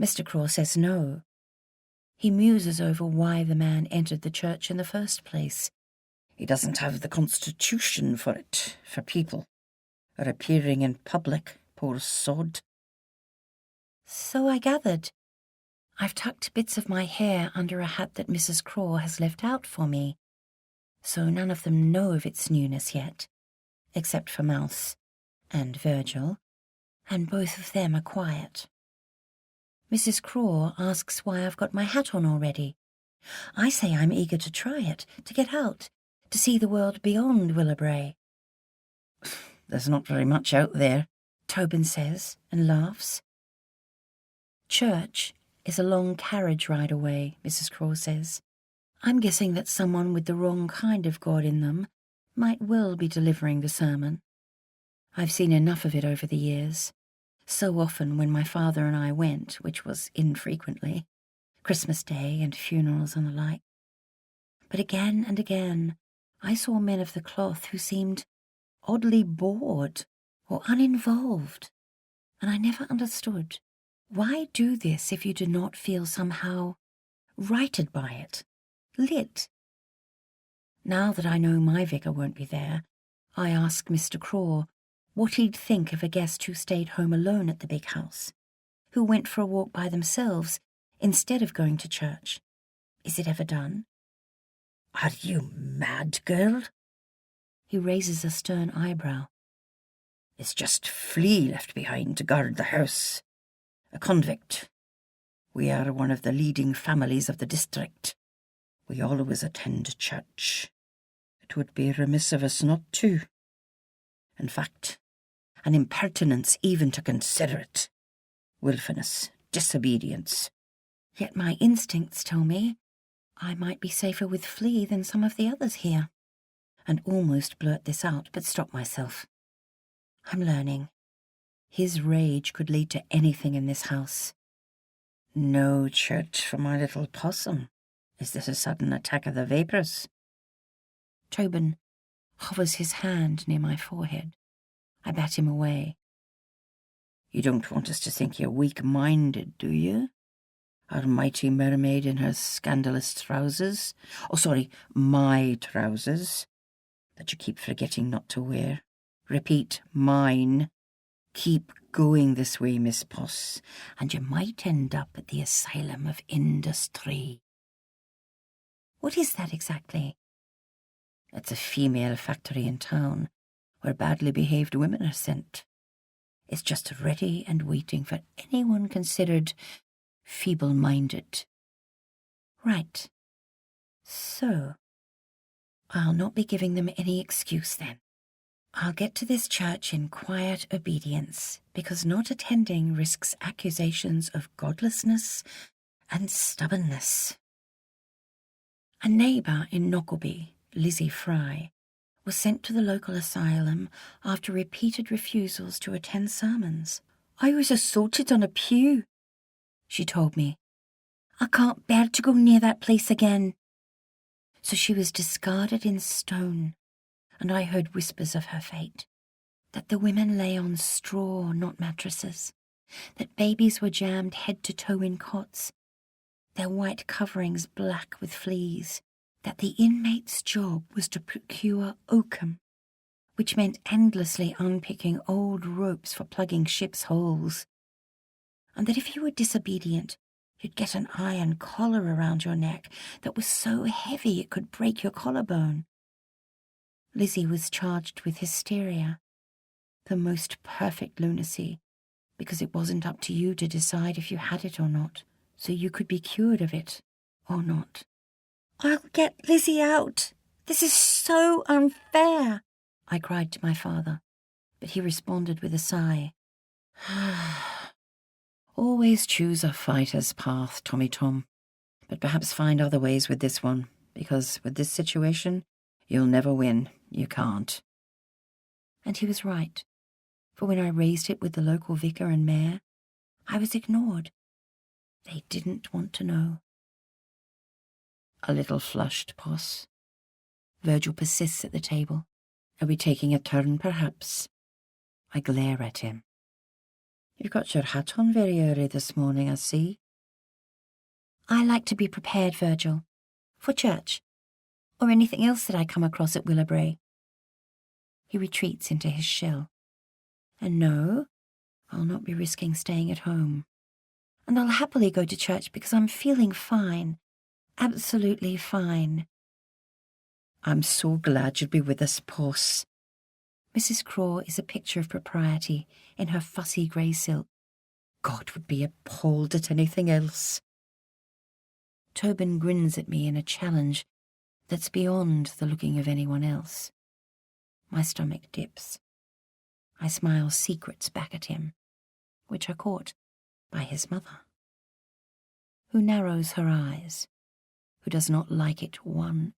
Mr. Craw says no. He muses over why the man entered the church in the first place. He doesn't have the constitution for it, for people, or appearing in public, poor sod. So I gathered. I've tucked bits of my hair under a hat that Mrs. Craw has left out for me, so none of them know of its newness yet, except for Mouse and Virgil, and both of them are quiet. Mrs. Craw asks why I've got my hat on already. I say I'm eager to try it, to get out, to see the world beyond Willowbrae. There's not very much out there, Tobin says and laughs. Church is a long carriage ride away, Mrs. Craw says. I'm guessing that someone with the wrong kind of God in them might well be delivering the sermon. I've seen enough of it over the years. So often when my father and I went, which was infrequently, Christmas Day and funerals and the like. But again and again, I saw men of the cloth who seemed oddly bored or uninvolved, and I never understood. Why do this if you do not feel somehow righted by it, lit? Now that I know my vicar won't be there, I ask Mr. Craw what he'd think of a guest who stayed home alone at the big house, who went for a walk by themselves instead of going to church. Is it ever done? Are you mad, girl? He raises a stern eyebrow. It's just Flea left behind to guard the house. A convict. We are one of the leading families of the district. We always attend church. It would be remiss of us not to. In fact, an impertinence even to consider it. Wilfulness, disobedience. Yet my instincts tell me I might be safer with Flea than some of the others here. And almost blurt this out, but stop myself. I'm learning. His rage could lead to anything in this house. No church for my little possum. Is this a sudden attack of the vapours? Tobin hovers his hand near my forehead. I bat him away. You don't want us to think you're weak-minded, do you? Our mighty mermaid in her scandalous trousers. Oh, sorry, my trousers. That you keep forgetting not to wear. Repeat, mine. Keep going this way, Miss Poss, and you might end up at the Asylum of Industry. What is that exactly? It's a female factory in town, where badly behaved women are sent. It's just ready and waiting for anyone considered feeble-minded. Right. So, I'll not be giving them any excuse then. I'll get to this church in quiet obedience, because not attending risks accusations of godlessness and stubbornness. A neighbour in Knockleby, Lizzie Fry, was sent to the local asylum after repeated refusals to attend sermons. I was assaulted on a pew, she told me. I can't bear to go near that place again. So she was discarded in stone, and I heard whispers of her fate, that the women lay on straw, not mattresses, that babies were jammed head to toe in cots, their white coverings black with fleas, that the inmate's job was to procure oakum, which meant endlessly unpicking old ropes for plugging ships' holes, and that if you were disobedient, you'd get an iron collar around your neck that was so heavy it could break your collarbone. Lizzie was charged with hysteria, the most perfect lunacy, because it wasn't up to you to decide if you had it or not, so you could be cured of it or not. I'll get Lizzie out. This is so unfair, I cried to my father, but he responded with a sigh. Always choose a fighter's path, Tommy Tom, but perhaps find other ways with this one, because with this situation, you'll never win. You can't. And he was right, for when I raised it with the local vicar and mayor, I was ignored. They didn't want to know. A little flushed, Poss. Virgil persists at the table. Are we taking a turn, perhaps? I glare at him. You've got your hat on very early this morning, I see. I like to be prepared, Virgil, for church, or anything else that I come across at Willowbrae. He retreats into his shell. And no, I'll not be risking staying at home. And I'll happily go to church because I'm feeling fine. Absolutely fine. I'm so glad you'll be with us, Poss. Mrs. Craw is a picture of propriety in her fussy grey silk. God would be appalled at anything else. Tobin grins at me in a challenge that's beyond the looking of anyone else. My stomach dips. I smile secrets back at him, which are caught by his mother, who narrows her eyes, who does not like it one.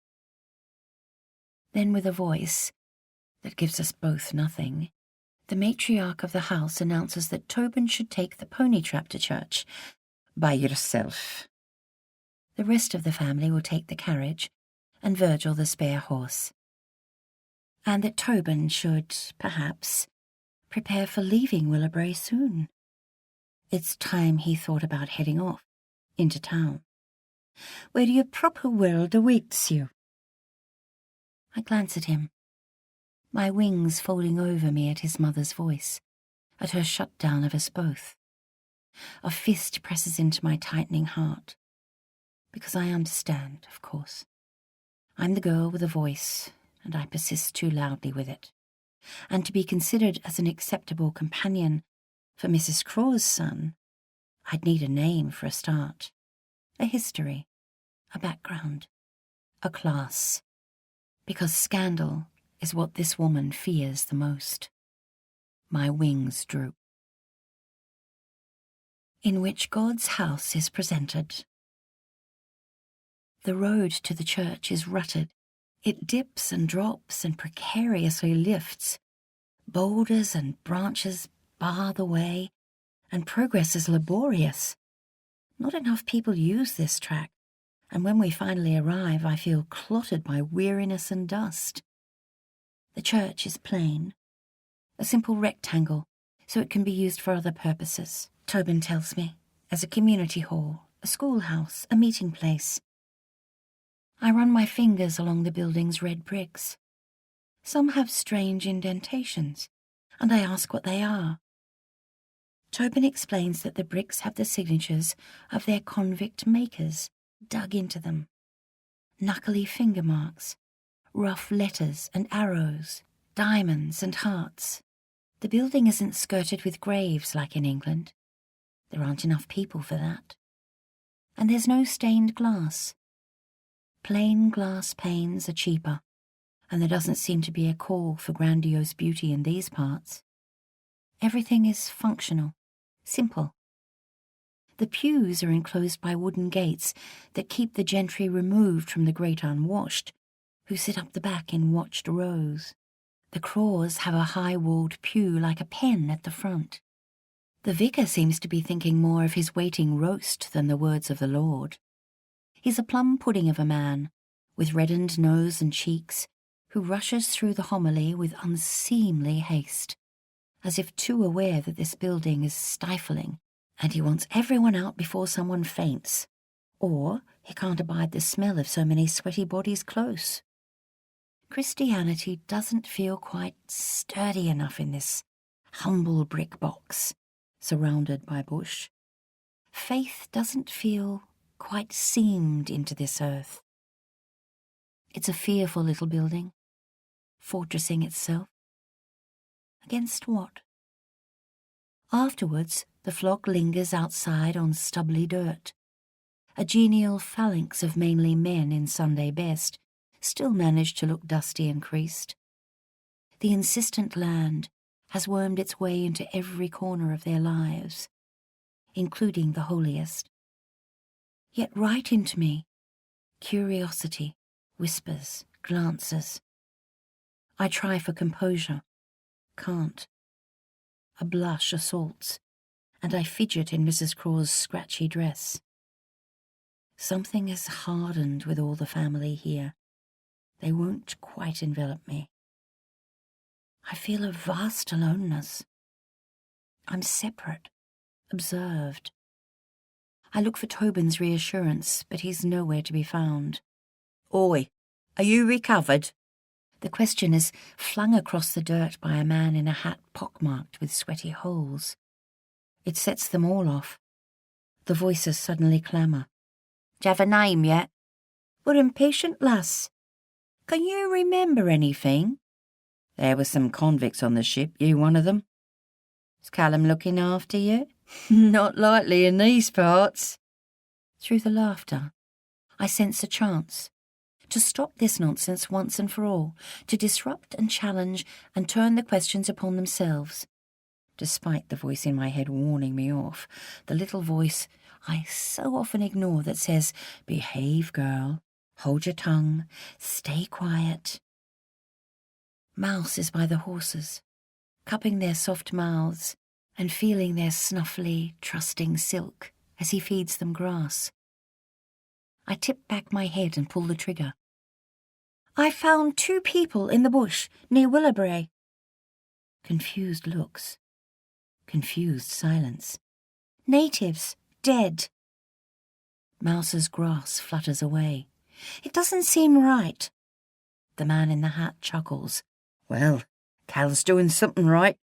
Then with a voice that gives us both nothing, the matriarch of the house announces that Tobin should take the pony trap to church By yourself. The rest of the family will take the carriage, and Virgil the spare horse. And that Tobin should, perhaps, prepare for leaving Willowbrae soon. It's time he thought about heading off, into town, where your proper world awaits you. I glance at him, my wings folding over me at his mother's voice, at her shutdown of us both. A fist presses into my tightening heart, because I understand, of course. I'm the girl with a voice, and I persist too loudly with it. And to be considered as an acceptable companion for Mrs. Craw's son, I'd need a name for a start, a history, a background, a class, because scandal is what this woman fears the most. My wings droop. In which God's house is presented. The road to the church is rutted. It dips and drops and precariously lifts. Boulders and branches bar the way, and progress is laborious. Not enough people use this track, and when we finally arrive, I feel clotted by weariness and dust. The church is plain, a simple rectangle, so it can be used for other purposes, Tobin tells me, as a community hall, a schoolhouse, a meeting place. I run my fingers along the building's red bricks. Some have strange indentations, and I ask what they are. Tobin explains that the bricks have the signatures of their convict makers dug into them. Knuckly finger marks, rough letters and arrows, diamonds and hearts. The building isn't skirted with graves like in England. There aren't enough people for that. And there's no stained glass. Plain glass panes are cheaper, and there doesn't seem to be a call for grandiose beauty in these parts. Everything is functional, simple. The pews are enclosed by wooden gates that keep the gentry removed from the great unwashed, who sit up the back in watched rows. The Craws have a high-walled pew like a pen at the front. The vicar seems to be thinking more of his waiting roast than the words of the Lord. He's a plum pudding of a man, with reddened nose and cheeks, who rushes through the homily with unseemly haste, as if too aware that this building is stifling, and he wants everyone out before someone faints, or he can't abide the smell of so many sweaty bodies close. Christianity doesn't feel quite sturdy enough in this humble brick box, surrounded by bush. Faith doesn't feel quite seamed into this earth. It's a fearful little building, fortressing itself. Against what? Afterwards, the flock lingers outside on stubbly dirt. A genial phalanx of mainly men in Sunday best still manage to look dusty and creased. The insistent land has wormed its way into every corner of their lives, including the holiest. Yet right into me, curiosity whispers, glances. I try for composure, can't. A blush assaults, and I fidget in Mrs. Craw's scratchy dress. Something has hardened with all the family here. They won't quite envelop me. I feel a vast aloneness. I'm separate, observed. I look for Tobin's reassurance, but he's nowhere to be found. Oi, are you recovered? The question is flung across the dirt by a man in a hat pockmarked with sweaty holes. It sets them all off. The voices suddenly clamour. D'you have a name yet? We're impatient, lass. Can you remember anything? There were some convicts on the ship, you one of them. Is Callum looking after you? Not likely in these parts. Through the laughter, I sense a chance to stop this nonsense once and for all, to disrupt and challenge and turn the questions upon themselves. Despite the voice in my head warning me off, the little voice I so often ignore that says, "Behave, girl, hold your tongue, stay quiet." Mouse is by the horses, cupping their soft mouths and feeling their snuffly, trusting silk as he feeds them grass. I tip back my head and pull the trigger. "I found 2 people in the bush near Willowbrae." Confused looks. Confused silence. "Natives, dead." Mouse's grass flutters away. "It doesn't seem right." The man in the hat chuckles. "Well, Cal's doing something right."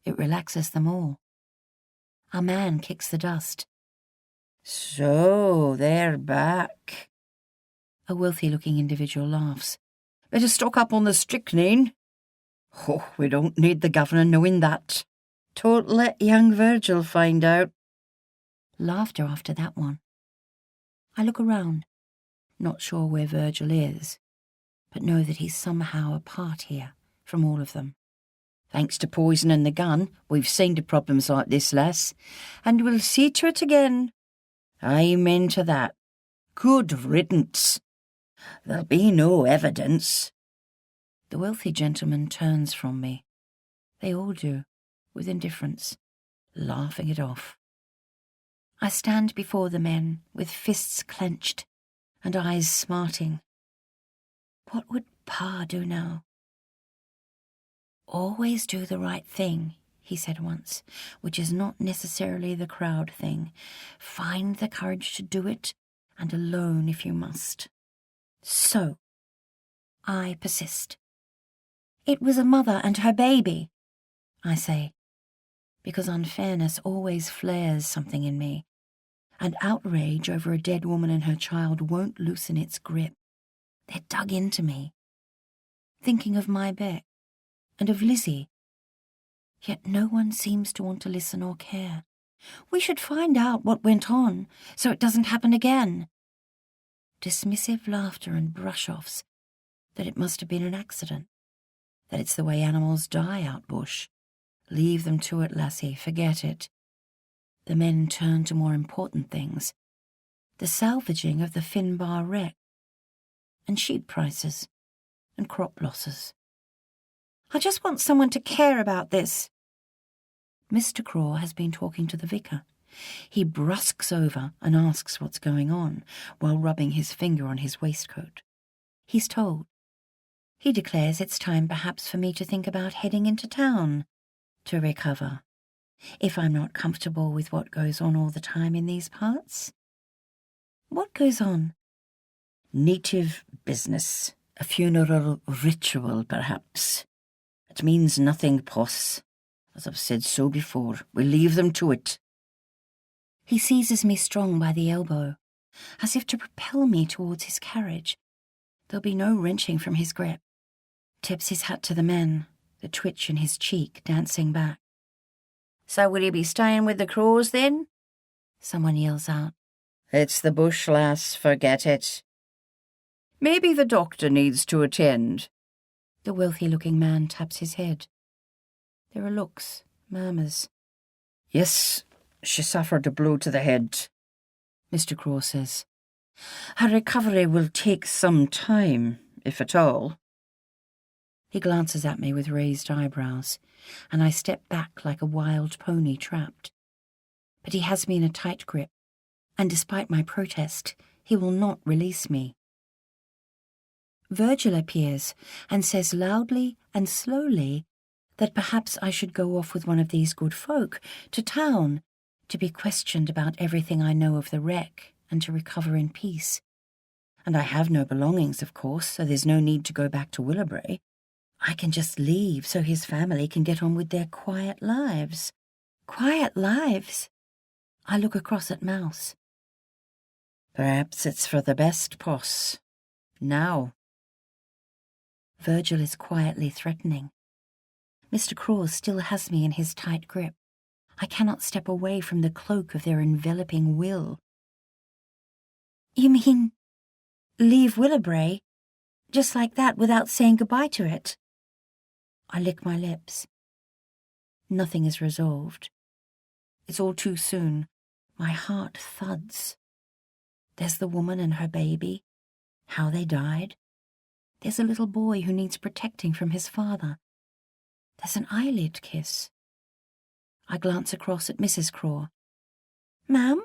It relaxes them all. Our man kicks the dust. "So, they're back." A wealthy-looking individual laughs. "Better stock up on the strychnine." "Oh, we don't need the governor knowing that. Don't let young Virgil find out." Laughter after that one. I look around, not sure where Virgil is, but know that he's somehow apart here from all of them. "Thanks to poison and the gun, we've seen to problems like this, lass, and we'll see to it again. Amen to that. Good riddance. There'll be no evidence." The wealthy gentleman turns from me. They all do, with indifference, laughing it off. I stand before the men with fists clenched and eyes smarting. What would Pa do now? "Always do the right thing," he said once, which is not necessarily the crowd thing. Find the courage to do it, and alone if you must. So, I persist. "It was a mother and her baby," I say, because unfairness always flares something in me, and outrage over a dead woman and her child won't loosen its grip. They're dug into me, thinking of my Beck and of Lizzie. Yet no one seems to want to listen or care. We should find out what went on, so it doesn't happen again. Dismissive laughter and brush-offs, that it must have been an accident, that it's the way animals die out bush. Leave them to it, lassie, forget it. The men turn to more important things. The salvaging of the Finbar wreck, and sheep prices, and crop losses. "I just want someone to care about this." Mr. Craw has been talking to the vicar. He brusques over and asks what's going on, while rubbing his finger on his waistcoat. He's told. He declares it's time perhaps for me to think about heading into town to recover, if I'm not comfortable with what goes on all the time in these parts. What goes on? "Native business. A funeral ritual, perhaps. It means nothing, Poss. As I've said so before, we'll leave them to it." He seizes me strong by the elbow, as if to propel me towards his carriage. There'll be no wrenching from his grip. Tips his hat to the men, the twitch in his cheek dancing back. "So will you be staying with the Crows, then?" Someone yells out. "It's the bush, lass, forget it." "Maybe the doctor needs to attend." The wealthy-looking man taps his head. There are looks, murmurs. "Yes, she suffered a blow to the head," Mr. Craw says. "Her recovery will take some time, if at all." He glances at me with raised eyebrows, and I step back like a wild pony trapped. But he has me in a tight grip, and despite my protest, he will not release me. Virgil appears and says loudly and slowly that perhaps I should go off with one of these good folk to town to be questioned about everything I know of the wreck and to recover in peace. And I have no belongings, of course, so there's no need to go back to Willowbrae. I can just leave so his family can get on with their quiet lives. Quiet lives? I look across at Mouse. "Perhaps it's for the best, Poss. Now." Virgil is quietly threatening. Mr. Craw still has me in his tight grip. I cannot step away from the cloak of their enveloping will. You mean leave Willowbrae, just like that, without saying goodbye to it? I lick my lips. Nothing is resolved. It's all too soon. My heart thuds. There's the woman and her baby, how they died. There's a little boy who needs protecting from his father. There's an eyelid kiss. I glance across at Mrs. Craw. Ma'am?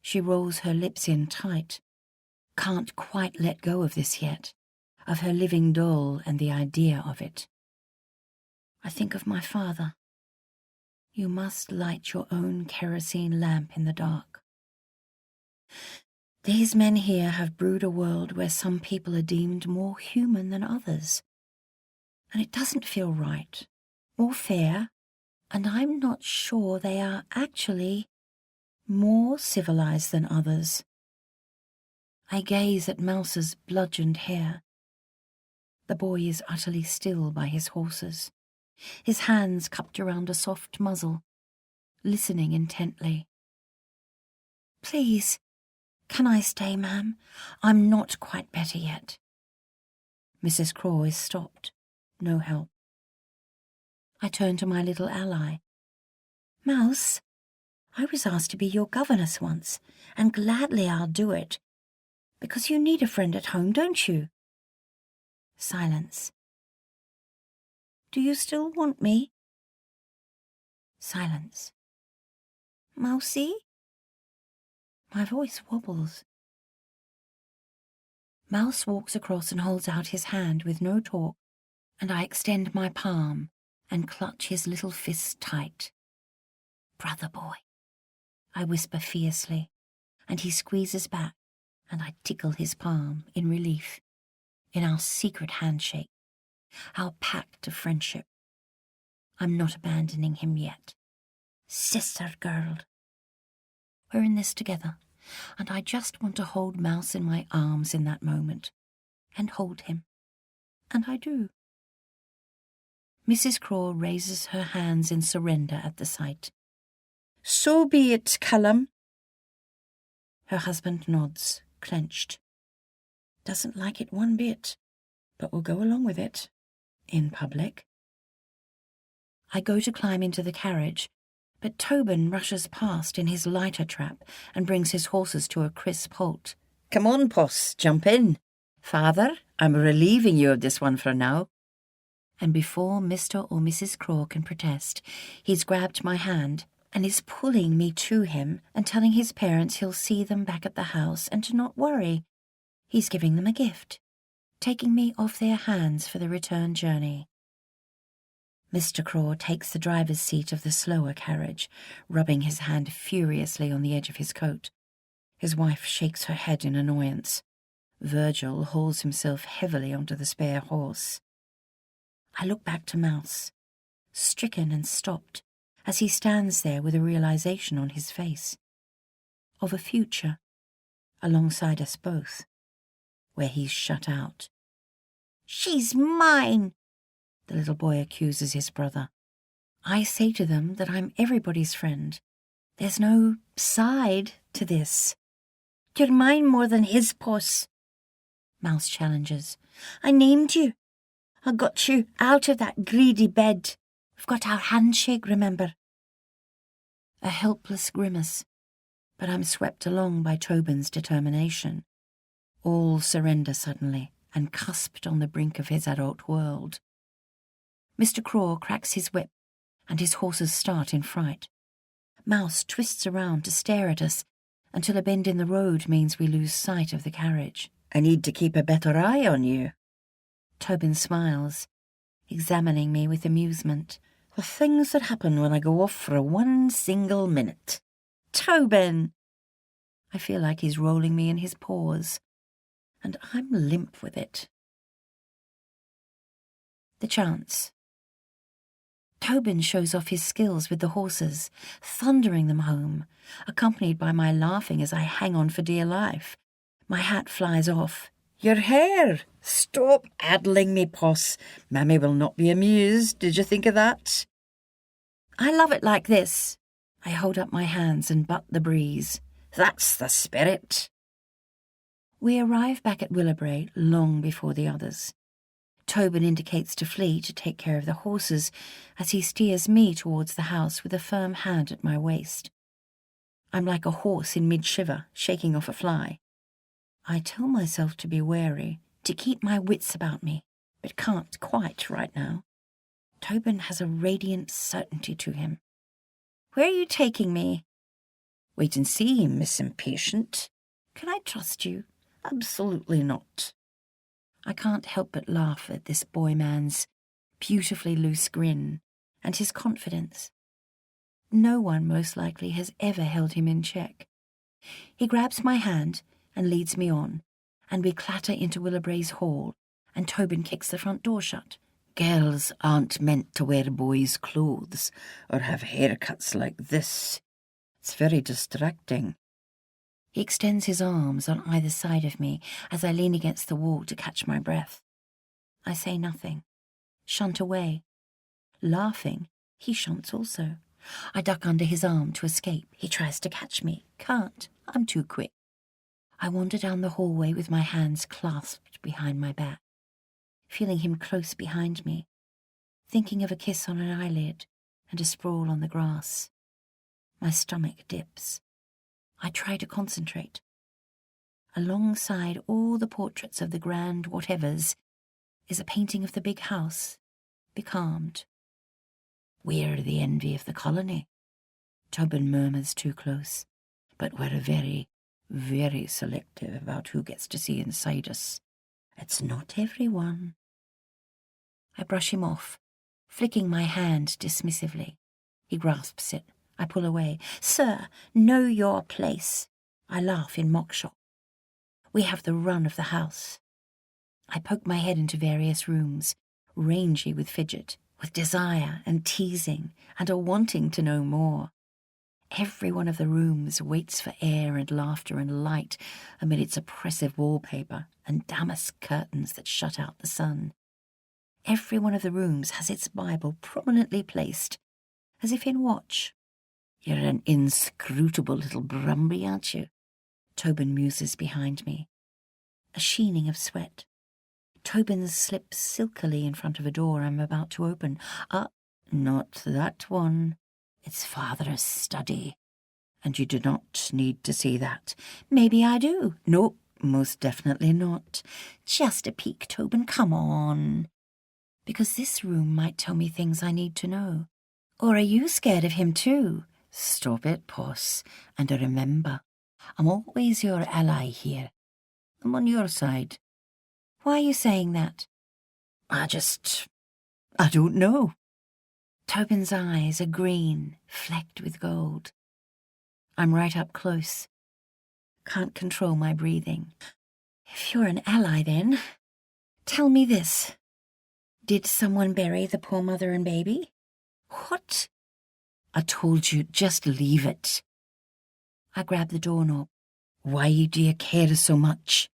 She rolls her lips in tight. Can't quite let go of this yet, of her living doll and the idea of it. I think of my father. You must light your own kerosene lamp in the dark. These men here have brewed a world where some people are deemed more human than others. And it doesn't feel right or fair, and I'm not sure they are actually more civilized than others. I gaze at Mouse's bludgeoned hair. The boy is utterly still by his horses, his hands cupped around a soft muzzle, listening intently. Please, can I stay, ma'am? I'm not quite better yet. Mrs. Craw is stopped. No help. I turn to my little ally. Mouse, I was asked to be your governess once, and gladly I'll do it. Because you need a friend at home, don't you? Silence. Do you still want me? Silence. Mousie? My voice wobbles. Mouse walks across and holds out his hand with no talk, and I extend my palm and clutch his little fist tight. Brother boy, I whisper fiercely, and he squeezes back, and I tickle his palm in relief, in our secret handshake, our pact of friendship. I'm not abandoning him yet. Sister girl. We're in this together, and I just want to hold Mouse in my arms in that moment, and hold him. And I do. Mrs. Craw raises her hands in surrender at the sight. So be it, Callum. Her husband nods, clenched. Doesn't like it one bit, but will go along with it. In public. I go to climb into the carriage, but Tobin rushes past in his lighter trap and brings his horses to a crisp halt. Come on, Poss, jump in. Father, I'm relieving you of this one for now. And before Mr. or Mrs. Craw can protest, he's grabbed my hand and is pulling me to him and telling his parents he'll see them back at the house and to not worry. He's giving them a gift, taking me off their hands for the return journey. Mr. Craw takes the driver's seat of the slower carriage, rubbing his hand furiously on the edge of his coat. His wife shakes her head in annoyance. Virgil hauls himself heavily onto the spare horse. I look back to Mouse, stricken and stopped, as he stands there with a realization on his face. Of a future, alongside us both, where he's shut out. She's mine! The little boy accuses his brother. I say to them that I'm everybody's friend. There's no side to this. You're mine more than his, Puss. Mouse challenges. I named you. I got you out of that greedy bed. We've got our handshake, remember? A helpless grimace, but I'm swept along by Tobin's determination. All surrender suddenly, and cusped on the brink of his adult world. Mr. Craw cracks his whip, and his horses start in fright. Mouse twists around to stare at us, until a bend in the road means we lose sight of the carriage. I need to keep a better eye on you. Tobin smiles, examining me with amusement. The things that happen when I go off for one single minute. Tobin! I feel like he's rolling me in his paws, and I'm limp with it. The chance. Tobin shows off his skills with the horses, thundering them home, accompanied by my laughing as I hang on for dear life. My hat flies off. Your hair! Stop addling me, Poss. Mammy will not be amused. Did you think of that? I love it like this. I hold up my hands and butt the breeze. That's the spirit. We arrive back at Willowbrae long before the others. Tobin indicates to flee to take care of the horses as he steers me towards the house with a firm hand at my waist. I'm like a horse in mid-shiver, shaking off a fly. I tell myself to be wary, to keep my wits about me, but can't quite right now. Tobin has a radiant certainty to him. Where are you taking me? Wait and see, Miss Impatient. Can I trust you? Absolutely not. I can't help but laugh at this boy-man's beautifully loose grin and his confidence. No one, most likely, has ever held him in check. He grabs my hand and leads me on, and we clatter into Willowbrae's hall, and Tobin kicks the front door shut. Girls aren't meant to wear boys' clothes or have haircuts like this. It's very distracting. He extends his arms on either side of me as I lean against the wall to catch my breath. I say nothing, shunt away. Laughing, he shunts also. I duck under his arm to escape. He tries to catch me. Can't. I'm too quick. I wander down the hallway with my hands clasped behind my back, feeling him close behind me, thinking of a kiss on an eyelid and a sprawl on the grass. My stomach dips. I try to concentrate. Alongside all the portraits of the grand whatevers is a painting of the big house, becalmed. We're the envy of the colony. Tobin murmurs too close. But we're very, very selective about who gets to see inside us. It's not everyone. I brush him off, flicking my hand dismissively. He grasps it. I pull away. Sir, know your place. I laugh in mock shock. We have the run of the house. I poke my head into various rooms, rangy with fidget, with desire and teasing and a wanting to know more. Every one of the rooms waits for air and laughter and light amid its oppressive wallpaper and damask curtains that shut out the sun. Every one of the rooms has its Bible prominently placed, as if in watch. You're an inscrutable little Brumby, aren't you? Tobin muses behind me. A sheening of sweat. Tobin slips silkily in front of a door I'm about to open. Not that one. It's Father's study, and you do not need to see that. Maybe I do. No, most definitely not. Just a peek, Tobin, come on. Because this room might tell me things I need to know. Or are you scared of him too? Stop it, Poss, and remember, I'm always your ally here. I'm on your side. Why are you saying that? I don't know. Tobin's eyes are green, flecked with gold. I'm right up close. Can't control my breathing. If you're an ally, then, tell me this. Did someone bury the poor mother and baby? What? I told you, just leave it. I grab the doorknob. Why do you care so much?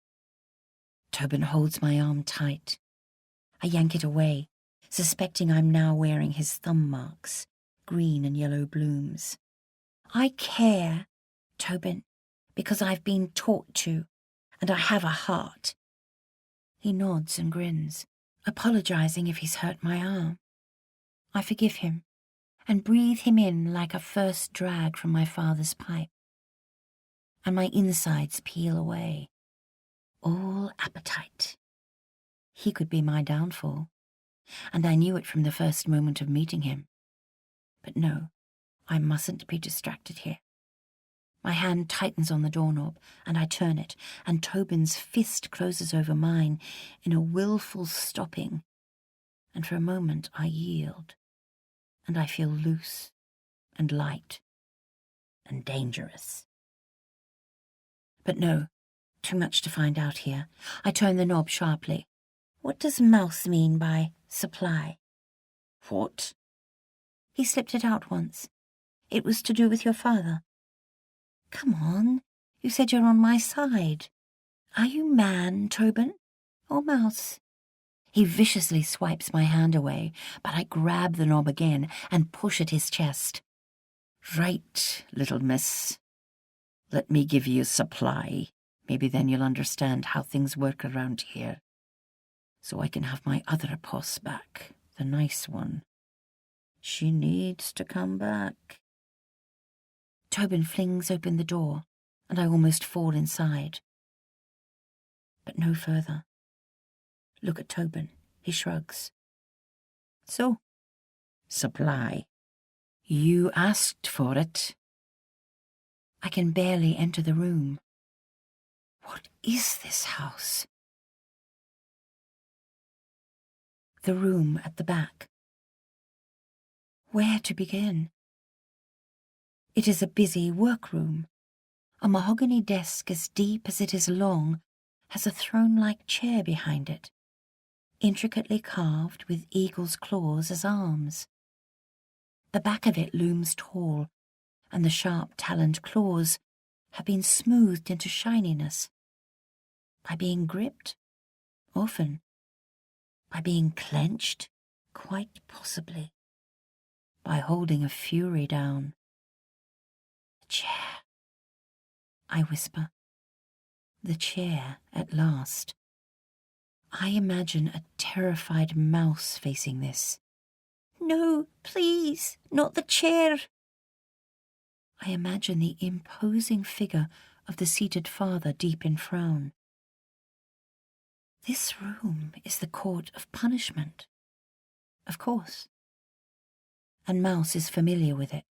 Tobin holds my arm tight. I yank it away, suspecting I'm now wearing his thumb marks, green and yellow blooms. I care, Tobin, because I've been taught to, and I have a heart. He nods and grins, apologizing if he's hurt my arm. I forgive him and breathe him in like a first drag from my father's pipe. And my insides peel away. All appetite. He could be my downfall, and I knew it from the first moment of meeting him. But no, I mustn't be distracted here. My hand tightens on the doorknob, and I turn it, and Tobin's fist closes over mine in a willful stopping. And for a moment I yield, and I feel loose and light and dangerous. But no, too much to find out here. I turn the knob sharply. What does mouse mean by supply? What? He slipped it out once. It was to do with your father. Come on, you said you're on my side. Are you man, Tobin, or mouse? He viciously swipes my hand away, but I grab the knob again and push at his chest. Right, little miss. Let me give you a supply. Maybe then you'll understand how things work around here. So I can have my other puss back, the nice one. She needs to come back. Tobin flings open the door, and I almost fall inside. But no further. Look at Tobin. He shrugs. So? Supply. You asked for it. I can barely enter the room. What is this house? The room at the back. Where to begin? It is a busy workroom. A mahogany desk as deep as it is long has a throne-like chair behind it, intricately carved with eagle's claws as arms. The back of it looms tall, and the sharp taloned claws have been smoothed into shininess. By being gripped? Often. By being clenched? Quite possibly. By holding a fury down. The chair. I whisper. The chair, at last. I imagine a terrified mouse facing this. No, please, not the chair. I imagine the imposing figure of the seated father deep in frown. This room is the court of punishment. Of course. And Mouse is familiar with it,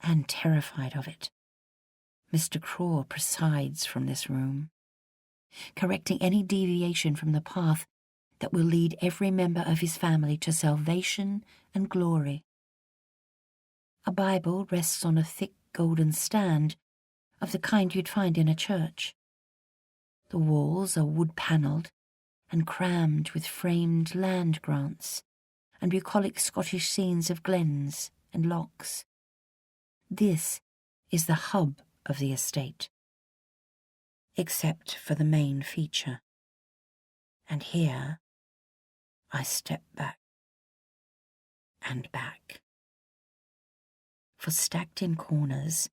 and terrified of it. Mr. Craw presides from this room, correcting any deviation from the path that will lead every member of his family to salvation and glory. A Bible rests on a thick golden stand of the kind you'd find in a church. The walls are wood-panelled and crammed with framed land grants and bucolic Scottish scenes of glens and lochs. This is the hub of the estate, except for the main feature. And here I step back and back. For stacked in corners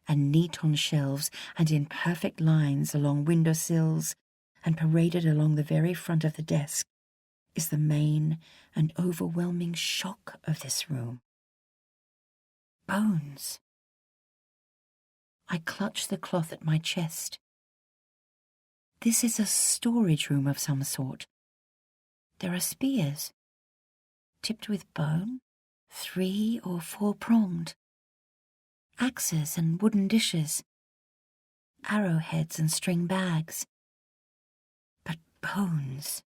and neat on shelves and in perfect lines along windowsills and paraded along the very front of the desk is the main and overwhelming shock of this room. Bones. I clutch the cloth at my chest. This is a storage room of some sort. There are spears, tipped with bone, 3 or 4-pronged, axes and wooden dishes, arrowheads and string bags. But bones.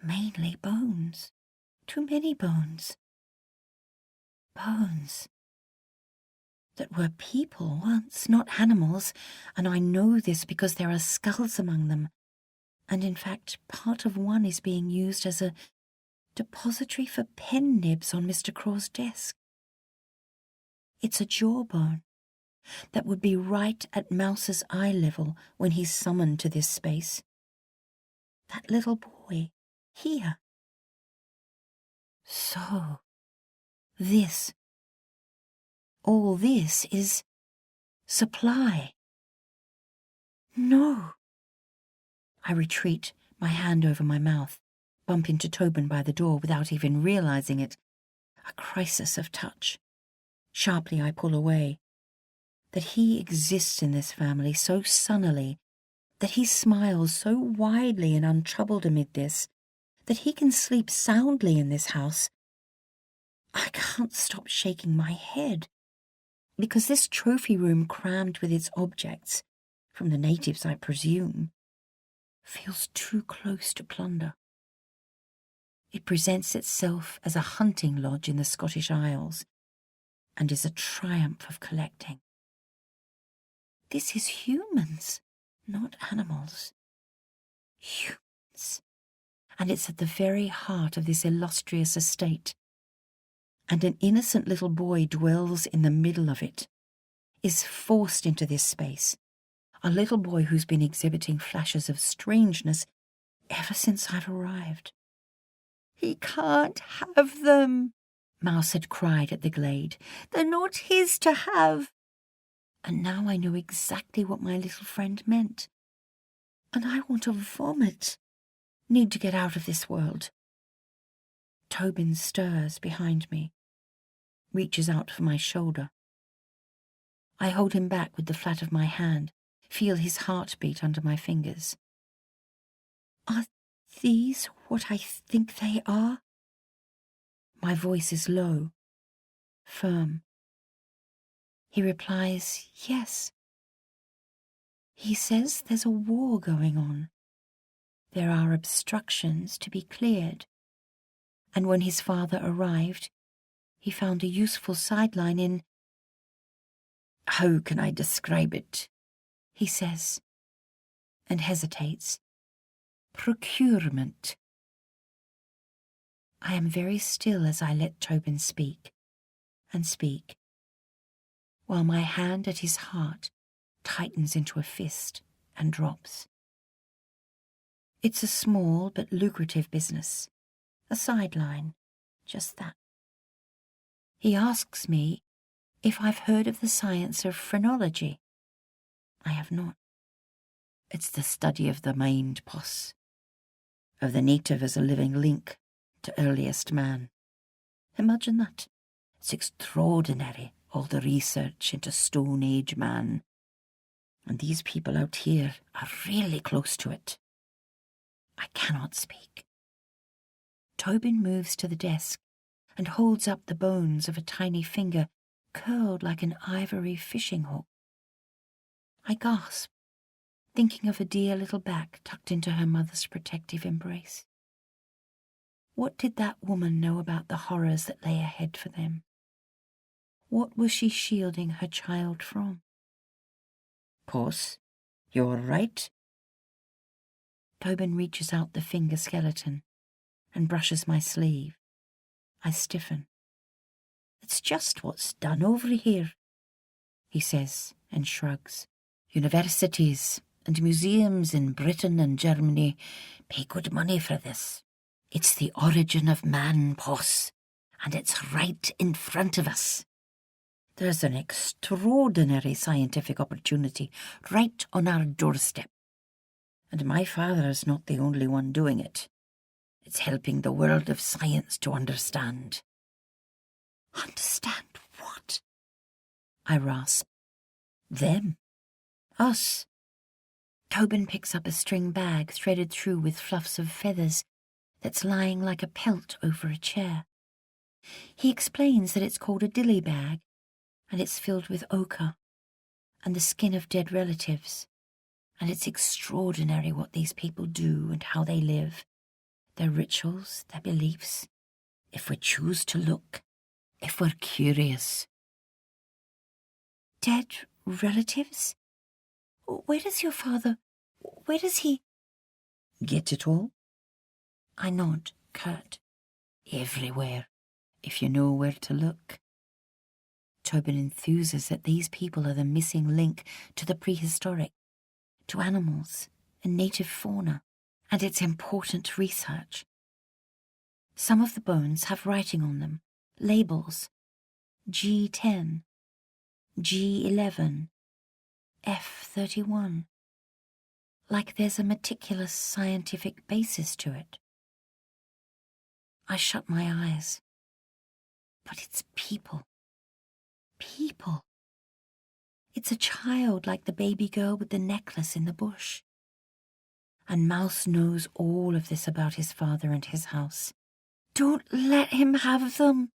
Mainly bones. Too many bones. Bones. That were people once, not animals, and I know this because there are skulls among them, and in fact part of one is being used as a depository for pen nibs on Mr. Craw's desk. It's a jawbone that would be right at Mouse's eye level when he's summoned to this space. That little boy, here. So, this. All this is supply. No. I retreat, my hand over my mouth, bump into Tobin by the door without even realizing it. A crisis of touch. Sharply I pull away. That he exists in this family so sunnily, that he smiles so widely and untroubled amid this, that he can sleep soundly in this house. I can't stop shaking my head, because this trophy room crammed with its objects, from the natives I presume, feels too close to plunder. It presents itself as a hunting lodge in the Scottish Isles, and is a triumph of collecting. This is humans, not animals. Humans. And it's at the very heart of this illustrious estate. And an innocent little boy dwells in the middle of it, is forced into this space, a little boy who's been exhibiting flashes of strangeness ever since I've arrived. He can't have them, Mouse had cried at the glade. They're not his to have. And now I know exactly what my little friend meant. And I want to vomit. Need to get out of this world. Tobin stirs behind me, reaches out for my shoulder. I hold him back with the flat of my hand, feel his heartbeat under my fingers. Are these what I think they are? My voice is low, firm. He replies, yes. He says there's a war going on. There are obstructions to be cleared. And when his father arrived, he found a useful sideline in... How can I describe it? He says, and hesitates. Procurement. I am very still as I let Tobin speak, and speak, while my hand at his heart tightens into a fist and drops. It's a small but lucrative business, a sideline, just that. He asks me if I've heard of the science of phrenology. I have not. It's the study of the mind, Poss, of the native as a living link to earliest man. Imagine that. It's extraordinary, all the research into Stone Age man. And these people out here are really close to it. I cannot speak. Tobin moves to the desk and holds up the bones of a tiny finger curled like an ivory fishing hook. I gasp, thinking of a dear little back tucked into her mother's protective embrace. What did that woman know about the horrors that lay ahead for them? What was she shielding her child from? Poss, you're right. Tobin reaches out the finger skeleton and brushes my sleeve. I stiffen. It's just what's done over here, he says and shrugs. Universities and museums in Britain and Germany pay good money for this. It's the origin of man, Poss, and it's right in front of us. There's an extraordinary scientific opportunity right on our doorstep. And my father's not the only one doing it. It's helping the world of science to understand. Understand what? I rasp. Them. Us. Tobin picks up a string bag threaded through with fluffs of feathers that's lying like a pelt over a chair. He explains that it's called a dilly bag, and it's filled with ochre and the skin of dead relatives. And it's extraordinary what these people do and how they live, their rituals, their beliefs, if we choose to look, if we're curious. Dead relatives? Where does your father... where does he... Get it all? I nod, curt. Everywhere, if you know where to look. Tobin enthuses that these people are the missing link to the prehistoric, to animals and native fauna, and it's important research. Some of the bones have writing on them, labels, G10, G11, F31, like there's a meticulous scientific basis to it. I shut my eyes. But it's people. People. It's a child like the baby girl with the necklace in the bush. And Mouse knows all of this about his father and his house. Don't let him have them.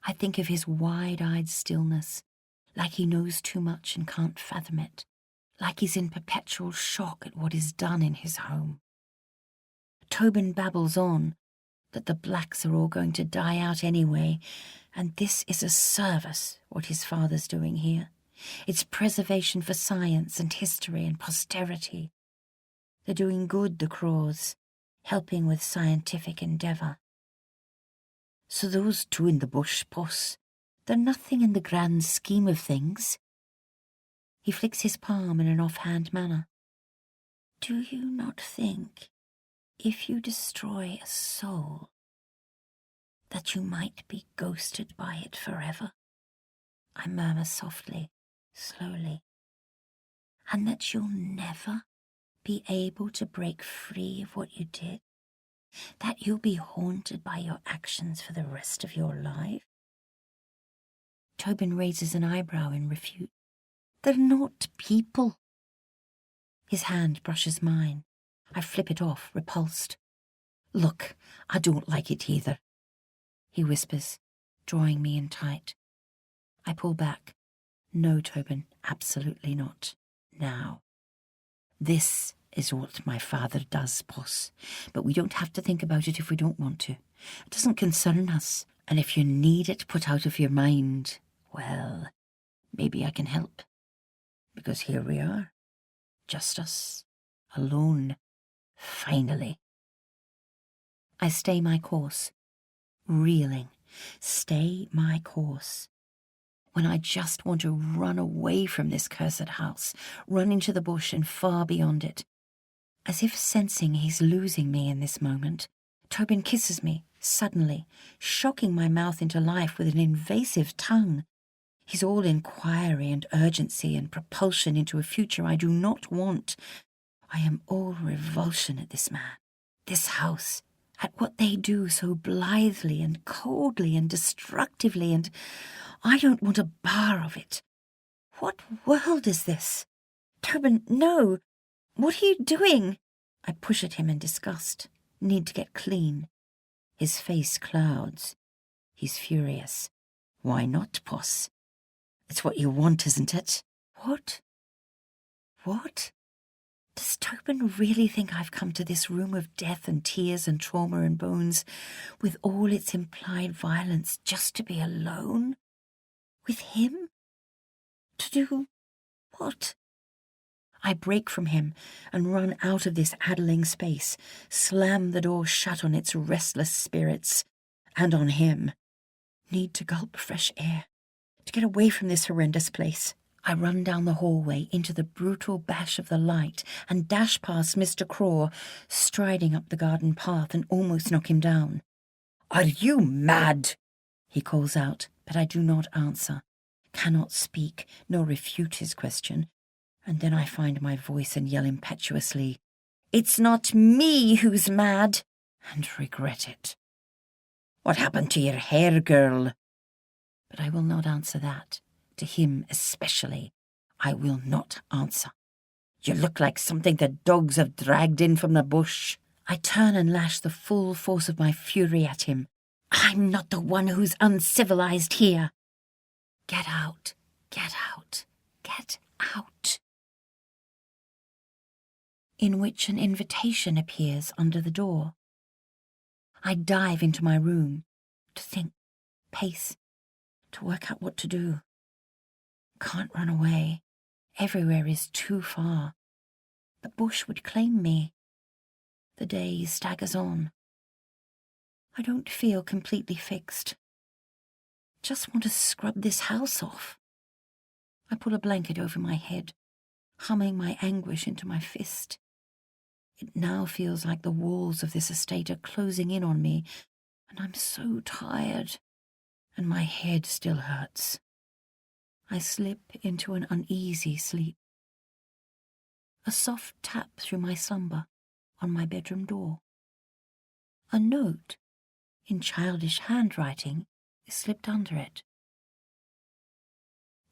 I think of his wide-eyed stillness, like he knows too much and can't fathom it, like he's in perpetual shock at what is done in his home. Tobin babbles on that the blacks are all going to die out anyway, and this is a service, what his father's doing here. It's preservation for science and history and posterity. They're doing good, the Crows, helping with scientific endeavour. So those two in the bush, Poss, they're nothing in the grand scheme of things. He flicks his palm in an offhand manner. Do you not think, if you destroy a soul, that you might be ghosted by it forever, I murmur softly, slowly, and that you'll never be able to break free of what you did, that you'll be haunted by your actions for the rest of your life. Tobin raises an eyebrow in refute. They're not people. His hand brushes mine. I flip it off, repulsed. Look, I don't like it either, he whispers, drawing me in tight. I pull back. No, Tobin, absolutely not. Now. This is what my father does, boss, but we don't have to think about it if we don't want to. It doesn't concern us, and if you need it put out of your mind, well, maybe I can help. Because here we are, just us, alone, finally. I stay my course, reeling, stay my course. When I just want to run away from this cursed house, run into the bush and far beyond it. As if sensing he's losing me in this moment, Tobin kisses me, suddenly, shocking my mouth into life with an invasive tongue. He's all inquiry and urgency and propulsion into a future I do not want. I am all revulsion at this man, this house, at what they do so blithely and coldly and destructively, and I don't want a bar of it. What world is this? Tobin, no! What are you doing? I push at him in disgust. Need to get clean. His face clouds. He's furious. Why not, Poss? It's what you want, isn't it? What? What? Does Tobin really think I've come to this room of death and tears and trauma and bones, with all its implied violence, just to be alone? With him? To do what? I break from him and run out of this addling space, slam the door shut on its restless spirits, and on him. Need to gulp fresh air, to get away from this horrendous place. I run down the hallway into the brutal bash of the light and dash past Mr. Craw, striding up the garden path, and almost knock him down. Are you mad? He calls out, but I do not answer, cannot speak nor refute his question. And then I find my voice and yell impetuously, It's not me who's mad, and regret it. What happened to your hair, girl? But I will not answer that. To him especially, I will not answer. You look like something the dogs have dragged in from the bush. I turn and lash the full force of my fury at him. I'm not the one who's uncivilized here. Get out, get out, get out. In which an invitation appears under the door. I dive into my room, to think, pace, to work out what to do. Can't run away. Everywhere is too far. The bush would claim me. The day staggers on. I don't feel completely fixed. Just want to scrub this house off. I pull a blanket over my head, humming my anguish into my fist. It now feels like the walls of this estate are closing in on me, and I'm so tired, and my head still hurts. I slip into an uneasy sleep. A soft tap through my slumber on my bedroom door. A note, in childish handwriting, is slipped under it.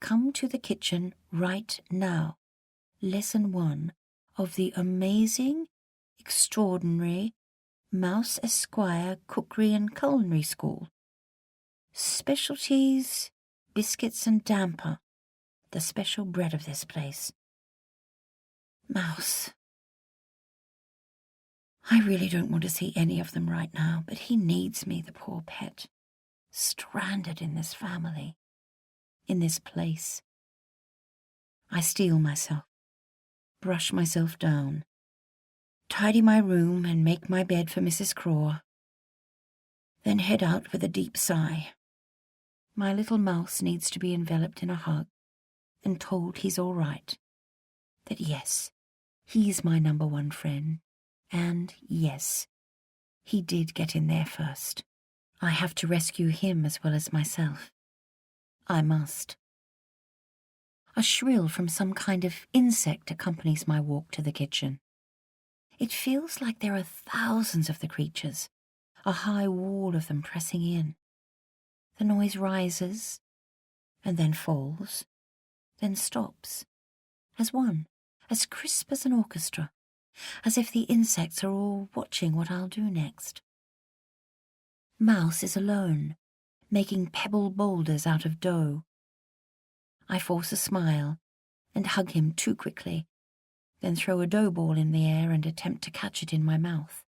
Come to the kitchen right now. Lesson 1 of the amazing, extraordinary Mouse Esquire Cookery and Culinary School. Specialties, biscuits and damper, the special bread of this place. Mouse. I really don't want to see any of them right now, but he needs me, the poor pet. Stranded in this family, in this place. I steel myself, brush myself down, tidy my room and make my bed for Mrs. Craw, then head out with a deep sigh. My little mouse needs to be enveloped in a hug and told he's all right, that yes, he's my number one friend, and yes, he did get in there first. I have to rescue him as well as myself. I must. A shrill from some kind of insect accompanies my walk to the kitchen. It feels like there are thousands of the creatures, a high wall of them pressing in. The noise rises, and then falls, then stops, as one, as crisp as an orchestra, as if the insects are all watching what I'll do next. Mouse is alone, making pebble boulders out of dough. I force a smile and hug him too quickly, then throw a dough ball in the air and attempt to catch it in my mouth.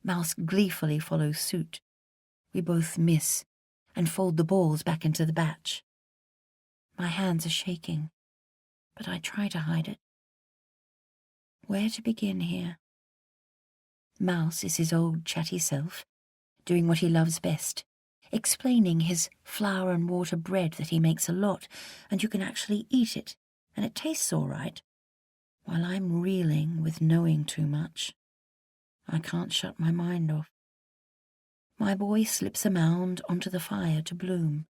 Mouse gleefully follows suit. We both miss and fold the balls back into the batch. My hands are shaking, but I try to hide it. Where to begin here? Mouse is his old chatty self, doing what he loves best, explaining his flour and water bread that he makes a lot, and you can actually eat it, and it tastes all right, while I'm reeling with knowing too much. I can't shut my mind off. My boy slips a mound onto the fire to bloom.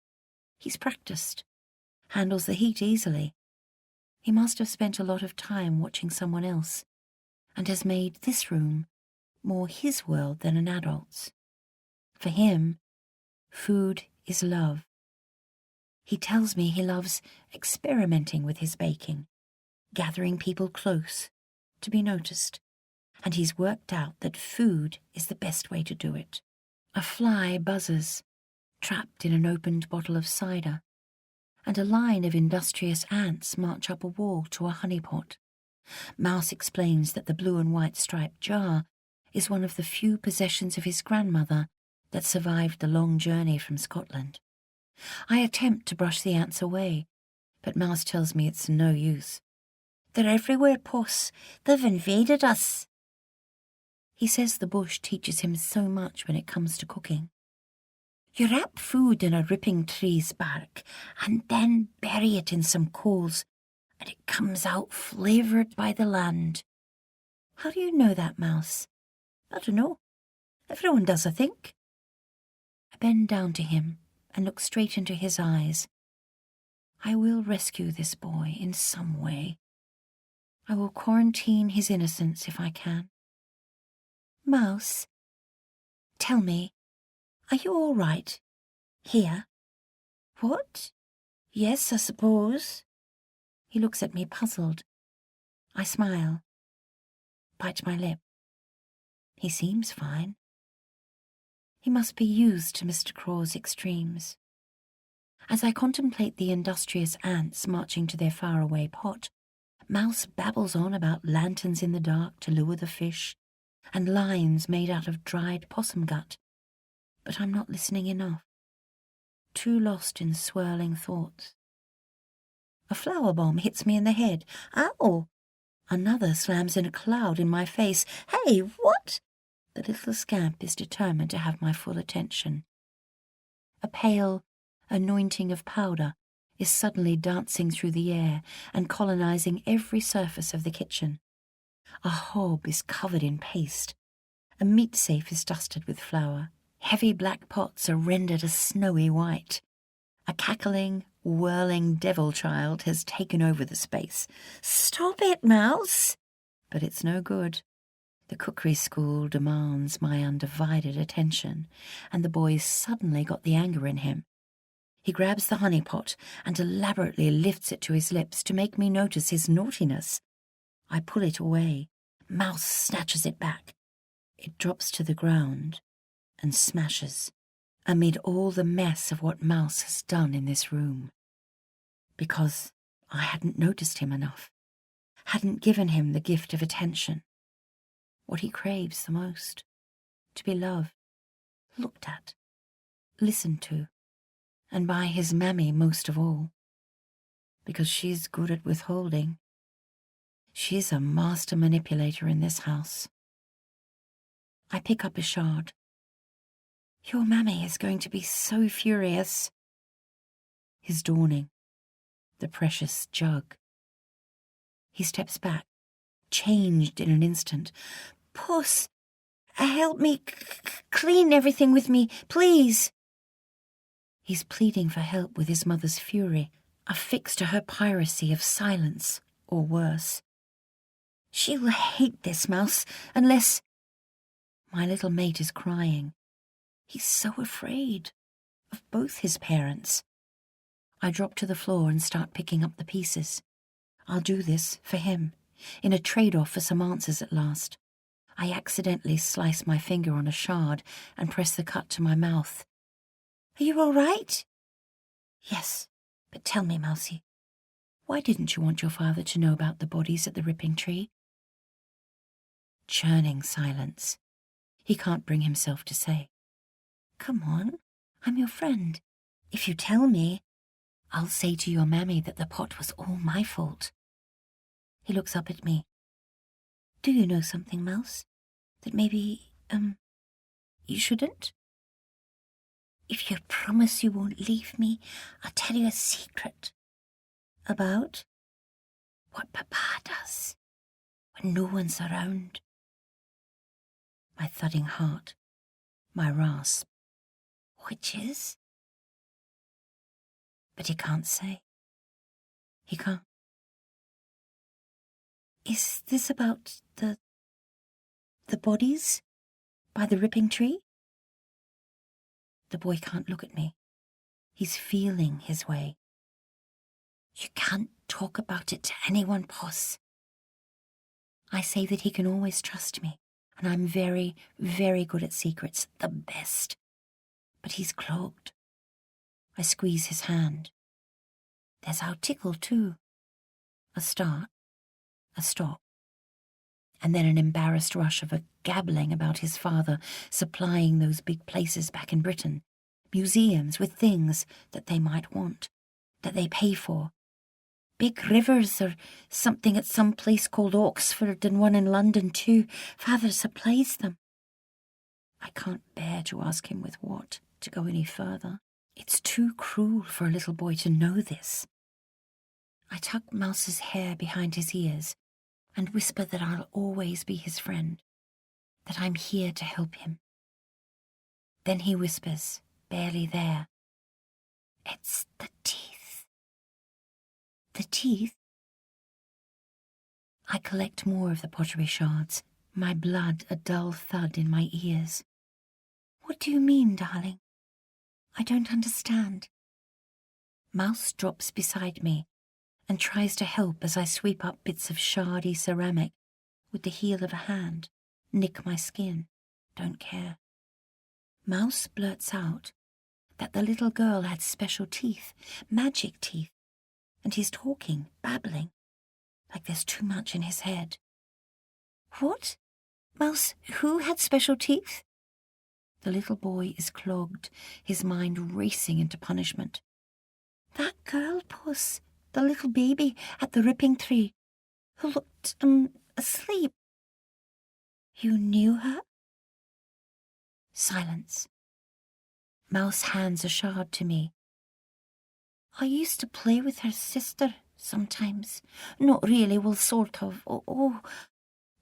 He's practiced, handles the heat easily. He must have spent a lot of time watching someone else, and has made this room more his world than an adult's. For him, food is love. He tells me he loves experimenting with his baking, gathering people close to be noticed, and he's worked out that food is the best way to do it. A fly buzzes, trapped in an opened bottle of cider, and a line of industrious ants march up a wall to a honey pot. Mouse explains that the blue and white striped jar is one of the few possessions of his grandmother that survived the long journey from Scotland. I attempt to brush the ants away, but Mouse tells me it's no use. They're everywhere, Puss. They've invaded us. He says the bush teaches him so much when it comes to cooking. You wrap food in a ripping tree's bark and then bury it in some coals, and it comes out flavoured by the land. How do you know that, Mouse? I don't know. Everyone does, I think. I bend down to him and look straight into his eyes. I will rescue this boy in some way. I will quarantine his innocence if I can. Mouse, tell me, are you all right? Here? What? Yes, I suppose. He looks at me puzzled. I smile, bite my lip. He seems fine. He must be used to Mr. Craw's extremes. As I contemplate the industrious ants marching to their faraway pot, Mouse babbles on about lanterns in the dark to lure the fish, and lines made out of dried possum gut. But I'm not listening enough. Too lost in swirling thoughts. A flower bomb hits me in the head. Ow! Another slams in a cloud in my face. Hey, what? The little scamp is determined to have my full attention. A pale anointing of powder is suddenly dancing through the air and colonizing every surface of the kitchen. A hob is covered in paste. A meat safe is dusted with flour. Heavy black pots are rendered a snowy white. A cackling, whirling devil child has taken over the space. Stop it, Mouse! But it's no good. The cookery school demands my undivided attention, and the boy's suddenly got the anger in him. He grabs the honey pot and elaborately lifts it to his lips to make me notice his naughtiness. I pull it away. Mouse snatches it back. It drops to the ground and smashes, amid all the mess of what Mouse has done in this room. Because I hadn't noticed him enough, hadn't given him the gift of attention. What he craves the most, to be loved, looked at, listened to, and by his mammy most of all, because she's good at withholding. She's a master manipulator in this house. I pick up a shard. Your mammy is going to be so furious. His dawning, the precious jug. He steps back, changed in an instant. Puss, Help me clean everything with me, please. He's pleading for help with his mother's fury, affixed to her piracy of silence, or worse. She'll hate this mouse unless... My little mate is crying. He's so afraid of both his parents. I drop to the floor and start picking up the pieces. I'll do this for him, in a trade-off for some answers at last. I accidentally slice my finger on a shard and press the cut to my mouth. Are you all right? Yes, but tell me, Mousie, why didn't you want your father to know about the bodies at the Ripping Tree? Churning silence. He can't bring himself to say. Come on, I'm your friend. If you tell me, I'll say to your mammy that the pot was all my fault. He looks up at me. Do you know something, Mouse, that maybe, you shouldn't? If you promise you won't leave me, I'll tell you a secret. About what Papa does when no one's around. My thudding heart, my rasp. Which is? But he can't say. He can't. Is this about the bodies by the Ripping Tree? The boy can't look at me. He's feeling his way. You can't talk about it to anyone, Poss. I say that he can always trust me, and I'm very, very good at secrets, the best. But he's clogged. I squeeze his hand. There's our tickle, too. A start, a stop, and then an embarrassed rush of a gabbling about his father supplying those big places back in Britain, museums with things that they might want, that they pay for. Big rivers or something at some place called Oxford and one in London too. Father supplies them. I can't bear to ask him with what to go any further. It's too cruel for a little boy to know this. I tuck Mouse's hair behind his ears and whisper that I'll always be his friend, that I'm here to help him. Then he whispers, barely there, it's the teeth. The teeth? I collect more of the pottery shards, my blood a dull thud in my ears. What do you mean, darling? I don't understand. Mouse drops beside me and tries to help as I sweep up bits of shardy ceramic with the heel of a hand, nick my skin, don't care. Mouse blurts out that the little girl had special teeth, magic teeth, and he's talking, babbling, like there's too much in his head. What? Mouse, who had special teeth? The little boy is clogged, his mind racing into punishment. That girl, Puss, the little baby at the Ripping Tree, who looked, asleep. You knew her? Silence. Mouse hands a shard to me. I used to play with her sister sometimes. Not really, well, sort of.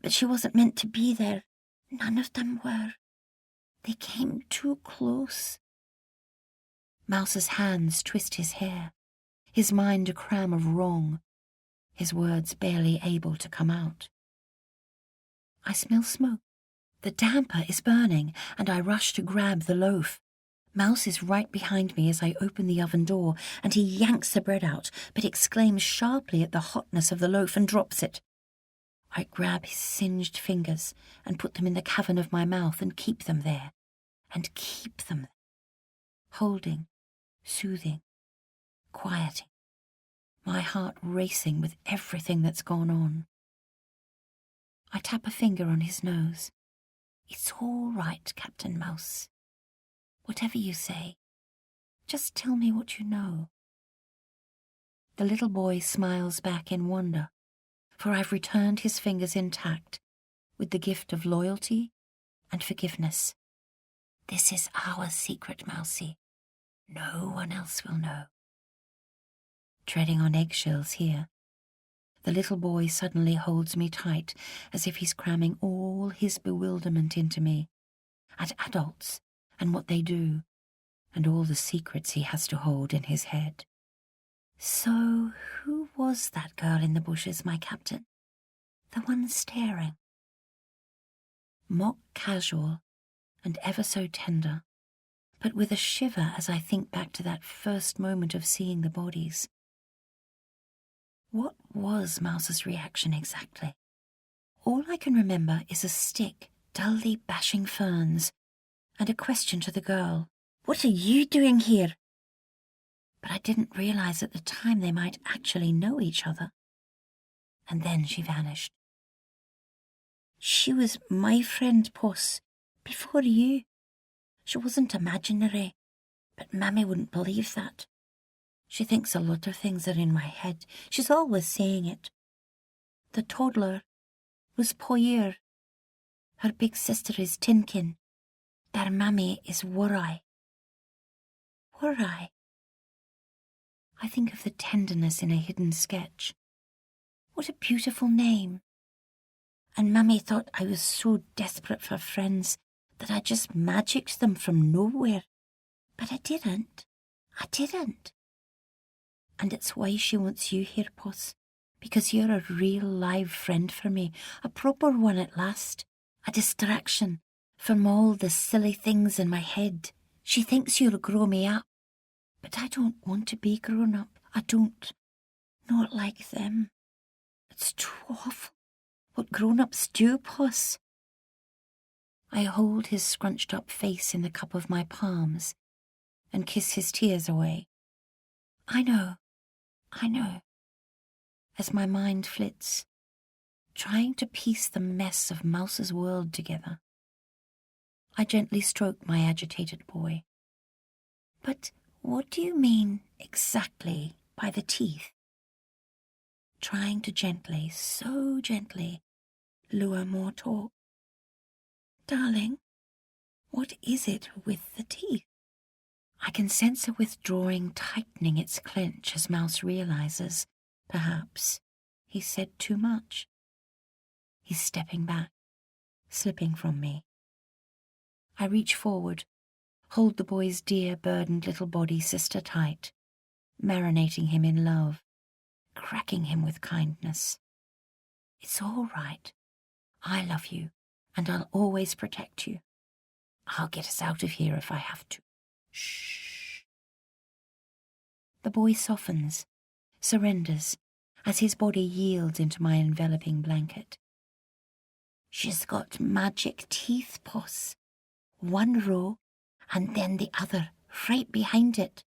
But she wasn't meant to be there. None of them were. They came too close. Mouse's hands twist his hair, his mind a cram of wrong, his words barely able to come out. I smell smoke. The damper is burning, and I rush to grab the loaf. Mouse is right behind me as I open the oven door, and he yanks the bread out, but exclaims sharply at the hotness of the loaf and drops it. I grab his singed fingers and put them in the cavern of my mouth and keep them there, and keep them there, holding, soothing, quieting, my heart racing with everything that's gone on. I tap a finger on his nose. It's all right, Captain Mouse. Whatever you say, just tell me what you know. The little boy smiles back in wonder, for I've returned his fingers intact, with the gift of loyalty and forgiveness. This is our secret, Mousie. No one else will know. Treading on eggshells here. The little boy suddenly holds me tight, as if he's cramming all his bewilderment into me, at adults and what they do, and all the secrets he has to hold in his head. So who was that girl in the bushes, my captain? The one staring? Mock casual and ever so tender, but with a shiver as I think back to that first moment of seeing the bodies. What was Mouse's reaction exactly? All I can remember is a stick dully bashing ferns, and a question to the girl, "What are you doing here?" But I didn't realize at the time they might actually know each other. And then she vanished. She was my friend, Puss, before you. She wasn't imaginary, but Mammy wouldn't believe that. She thinks a lot of things are in my head. She's always saying it. The toddler was Poyer. Her big sister is Tinkin. Their Mammy is Wurai. Wurai. I think of the tenderness in a hidden sketch. What a beautiful name. And Mammy thought I was so desperate for friends that I just magicked them from nowhere. But I didn't. And it's why she wants you here, Puss, because you're a real live friend for me, a proper one at last, a distraction from all the silly things in my head. She thinks you'll grow me up, but I don't want to be grown up. I don't. Not like them. It's too awful. What grown-ups do, Puss. I hold his scrunched-up face in the cup of my palms and kiss his tears away. I know, as my mind flits, trying to piece the mess of Mouse's world together. I gently stroke my agitated boy. But what do you mean exactly by the teeth? Trying to gently, so gently, lure more talk. Darling, what is it with the teeth? I can sense a withdrawing, tightening its clench as Mouse realizes, perhaps, he said too much. He's stepping back, slipping from me. I reach forward, hold the boy's dear, burdened little body sister tight, marinating him in love, cracking him with kindness. It's all right. I love you, and I'll always protect you. I'll get us out of here if I have to. Shh. The boy softens, surrenders, as his body yields into my enveloping blanket. She's got magic teeth, Puss. One row, and then the other, right behind it,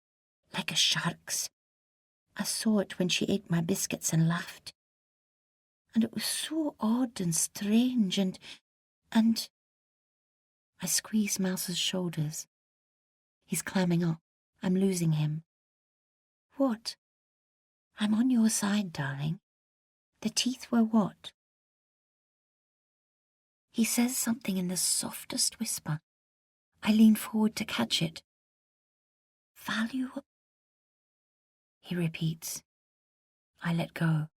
like a shark's. I saw it when she ate my biscuits and laughed. And it was so odd and strange and I squeeze Mouse's shoulders. He's climbing up. I'm losing him. What? I'm on your side, darling. The teeth were what? He says something in the softest whisper. I lean forward to catch it. Valuable? He repeats. I let go.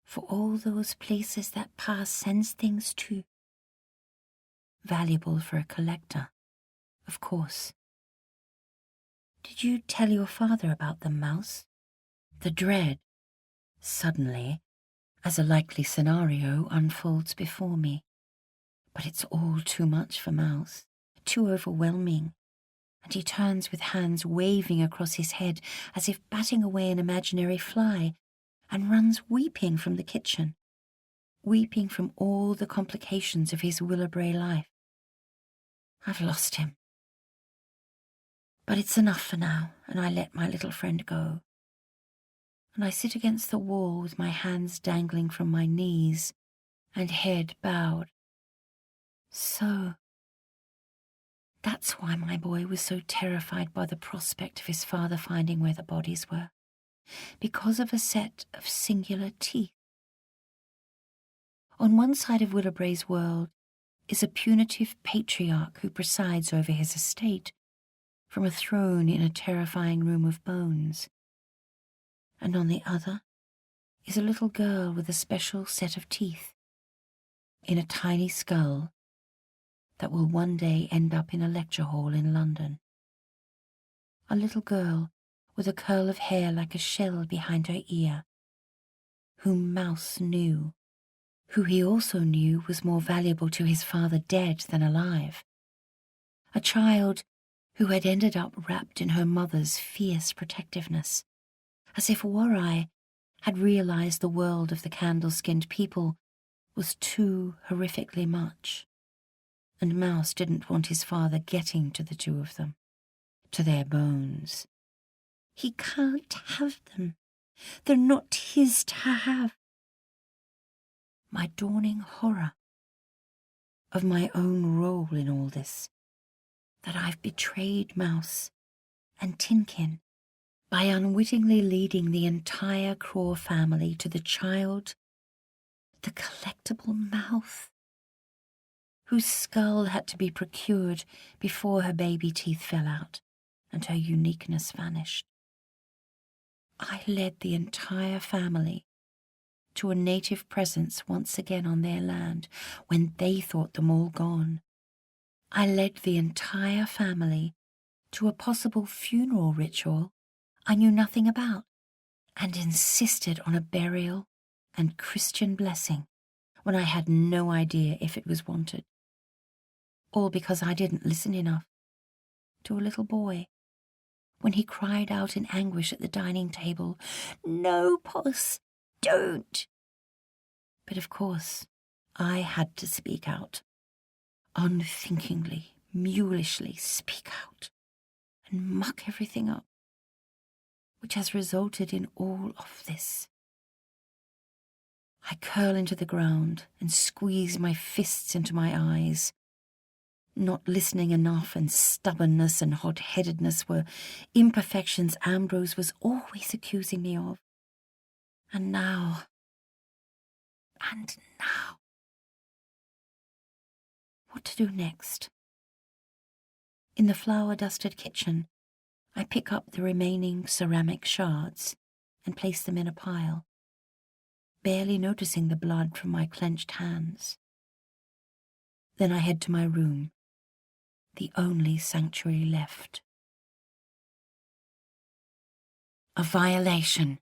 For all those places that Pa sends things to. Valuable for a collector, of course. Did you tell your father about them, Mouse? The dread, suddenly, as a likely scenario unfolds before me. But it's all too much for Mouse, too overwhelming. And he turns with hands waving across his head as if batting away an imaginary fly, and runs weeping from the kitchen, weeping from all the complications of his Willowbrae life. I've lost him. But it's enough for now, and I let my little friend go. And I sit against the wall with my hands dangling from my knees and head bowed. So, that's why my boy was so terrified by the prospect of his father finding where the bodies were, because of a set of singular teeth. On one side of Willowbrae's world is a punitive patriarch who presides over his estate from a throne in a terrifying room of bones. And on the other is a little girl with a special set of teeth in a tiny skull that will one day end up in a lecture hall in London. A little girl with a curl of hair like a shell behind her ear, whom Mouse knew, who he also knew was more valuable to his father dead than alive. A child who had ended up wrapped in her mother's fierce protectiveness, as if Warai had realized the world of the candle-skinned people was too horrifically much, and Mouse didn't want his father getting to the two of them, to their bones. He can't have them. They're not his to have. My dawning horror of my own role in all this, that I've betrayed Mouse and Tinkin by unwittingly leading the entire Craw family to the child, the collectible mouth, whose skull had to be procured before her baby teeth fell out and her uniqueness vanished. I led the entire family to a native presence once again on their land when they thought them all gone. I led the entire family to a possible funeral ritual I knew nothing about, and insisted on a burial and Christian blessing when I had no idea if it was wanted. All because I didn't listen enough to a little boy when he cried out in anguish at the dining table, "No, Puss, don't!" But of course, I had to speak out. Unthinkingly, mulishly speak out and muck everything up, which has resulted in all of this. I curl into the ground and squeeze my fists into my eyes. Not listening enough and stubbornness and hot-headedness were imperfections Ambrose was always accusing me of. And now. What to do next? In the flour-dusted kitchen, I pick up the remaining ceramic shards and place them in a pile, barely noticing the blood from my clenched hands. Then I head to my room, the only sanctuary left. A violation.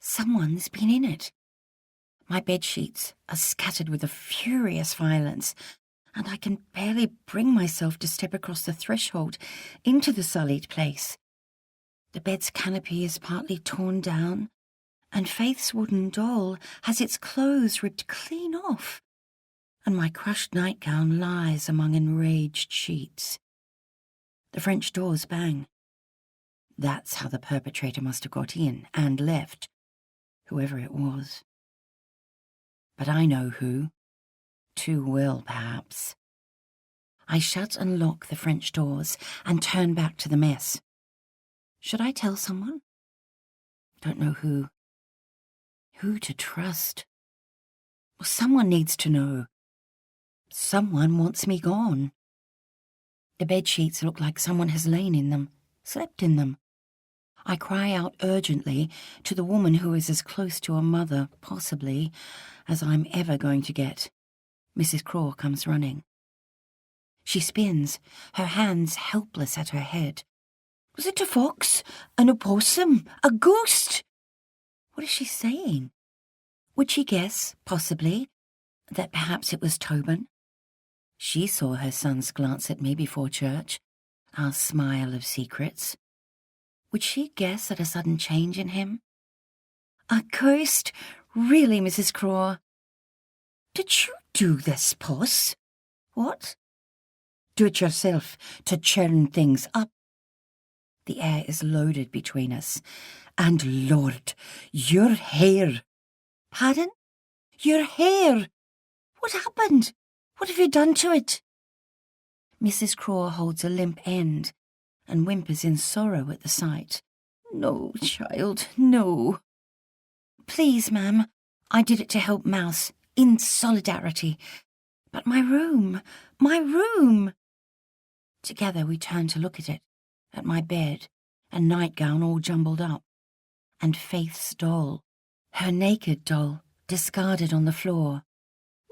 Someone's been in it. My bedsheets are scattered with a furious violence, and I can barely bring myself to step across the threshold into the sullied place. The bed's canopy is partly torn down, and Faith's wooden doll has its clothes ripped clean off, and my crushed nightgown lies among enraged sheets. The French doors bang. That's how the perpetrator must have got in and left, whoever it was. But I know who. Too well, perhaps. I shut and lock the French doors and turn back to the mess. Should I tell someone? Don't know who. Who to trust? Well, someone needs to know. Someone wants me gone. The bedsheets look like someone has lain in them, slept in them. I cry out urgently to the woman who is as close to a mother, possibly, as I'm ever going to get. Mrs. Craw comes running. She spins, her hands helpless at her head. Was it a fox? An opossum? A ghost? What is she saying? Would she guess, possibly, that perhaps it was Tobin? She saw her son's glance at me before church, our smile of secrets. Would she guess at a sudden change in him? A ghost? Really, Mrs. Craw? Did you do this, Puss? What? Do it yourself to churn things up. The air is loaded between us. And Lord, your hair. Pardon? Your hair. What happened? What have you done to it? Mrs. Craw holds a limp end and whimpers in sorrow at the sight. No, child, no. Please, ma'am, I did it to help Mouse, in solidarity. But my room, my room! Together we turn to look at it, at my bed and nightgown all jumbled up, and Faith's doll, Her naked doll discarded on the floor.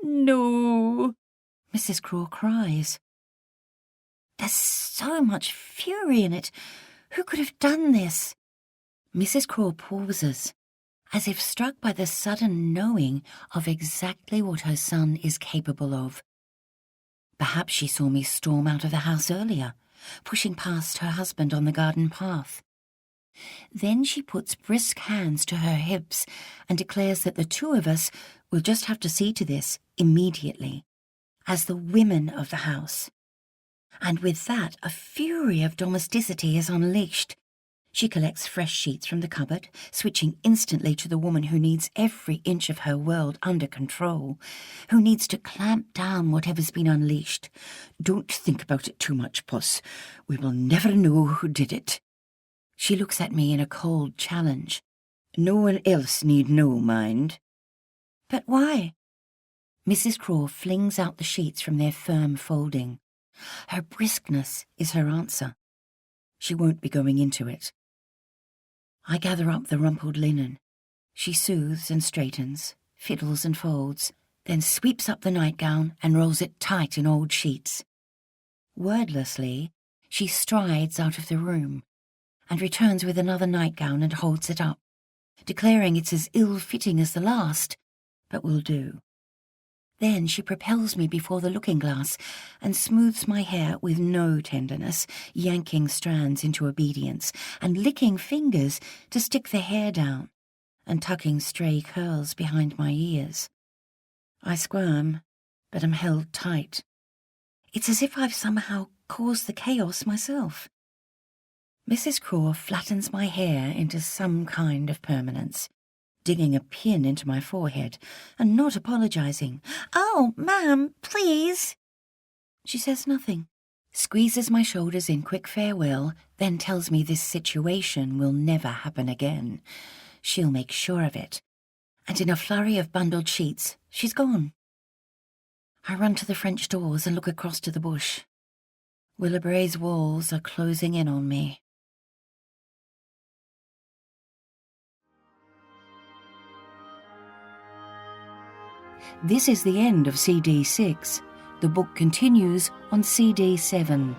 No! Mrs. Craw cries. There's so much fury in it. Who could have done this? Mrs. Craw pauses, as if struck by the sudden knowing of exactly what her son is capable of. Perhaps she saw me storm out of the house earlier, pushing past her husband on the garden path. Then she puts brisk hands to her hips and declares that the two of us will just have to see to this immediately, as the women of the house. And with that, a fury of domesticity is unleashed. She collects fresh sheets from the cupboard, switching instantly to the woman who needs every inch of her world under control, who needs to clamp down whatever's been unleashed. Don't think about it too much, Puss. We will never know who did it. She looks at me in a cold challenge. No one else need know, mind. But why? Mrs. Craw flings out the sheets from their firm folding. Her briskness is her answer. She won't be going into it. I gather up the rumpled linen. She soothes and straightens, fiddles and folds, then sweeps up the nightgown and rolls it tight in old sheets. Wordlessly, she strides out of the room and returns with another nightgown and holds it up, declaring it's as ill-fitting as the last, but will do. Then she propels me before the looking-glass and smooths my hair with no tenderness, yanking strands into obedience and licking fingers to stick the hair down and tucking stray curls behind my ears. I squirm, but am held tight. It's as if I've somehow caused the chaos myself. Mrs. Craw flattens my hair into some kind of permanence, digging a pin into my forehead and not apologizing. "Oh, ma'am, please." She says nothing, squeezes my shoulders in quick farewell, then tells me this situation will never happen again. She'll make sure of it. And in a flurry of bundled sheets, she's gone. I run to the French doors and look across to the bush. Willowbrae's walls are closing in on me. This is the end of CD 6. The book continues on CD 7.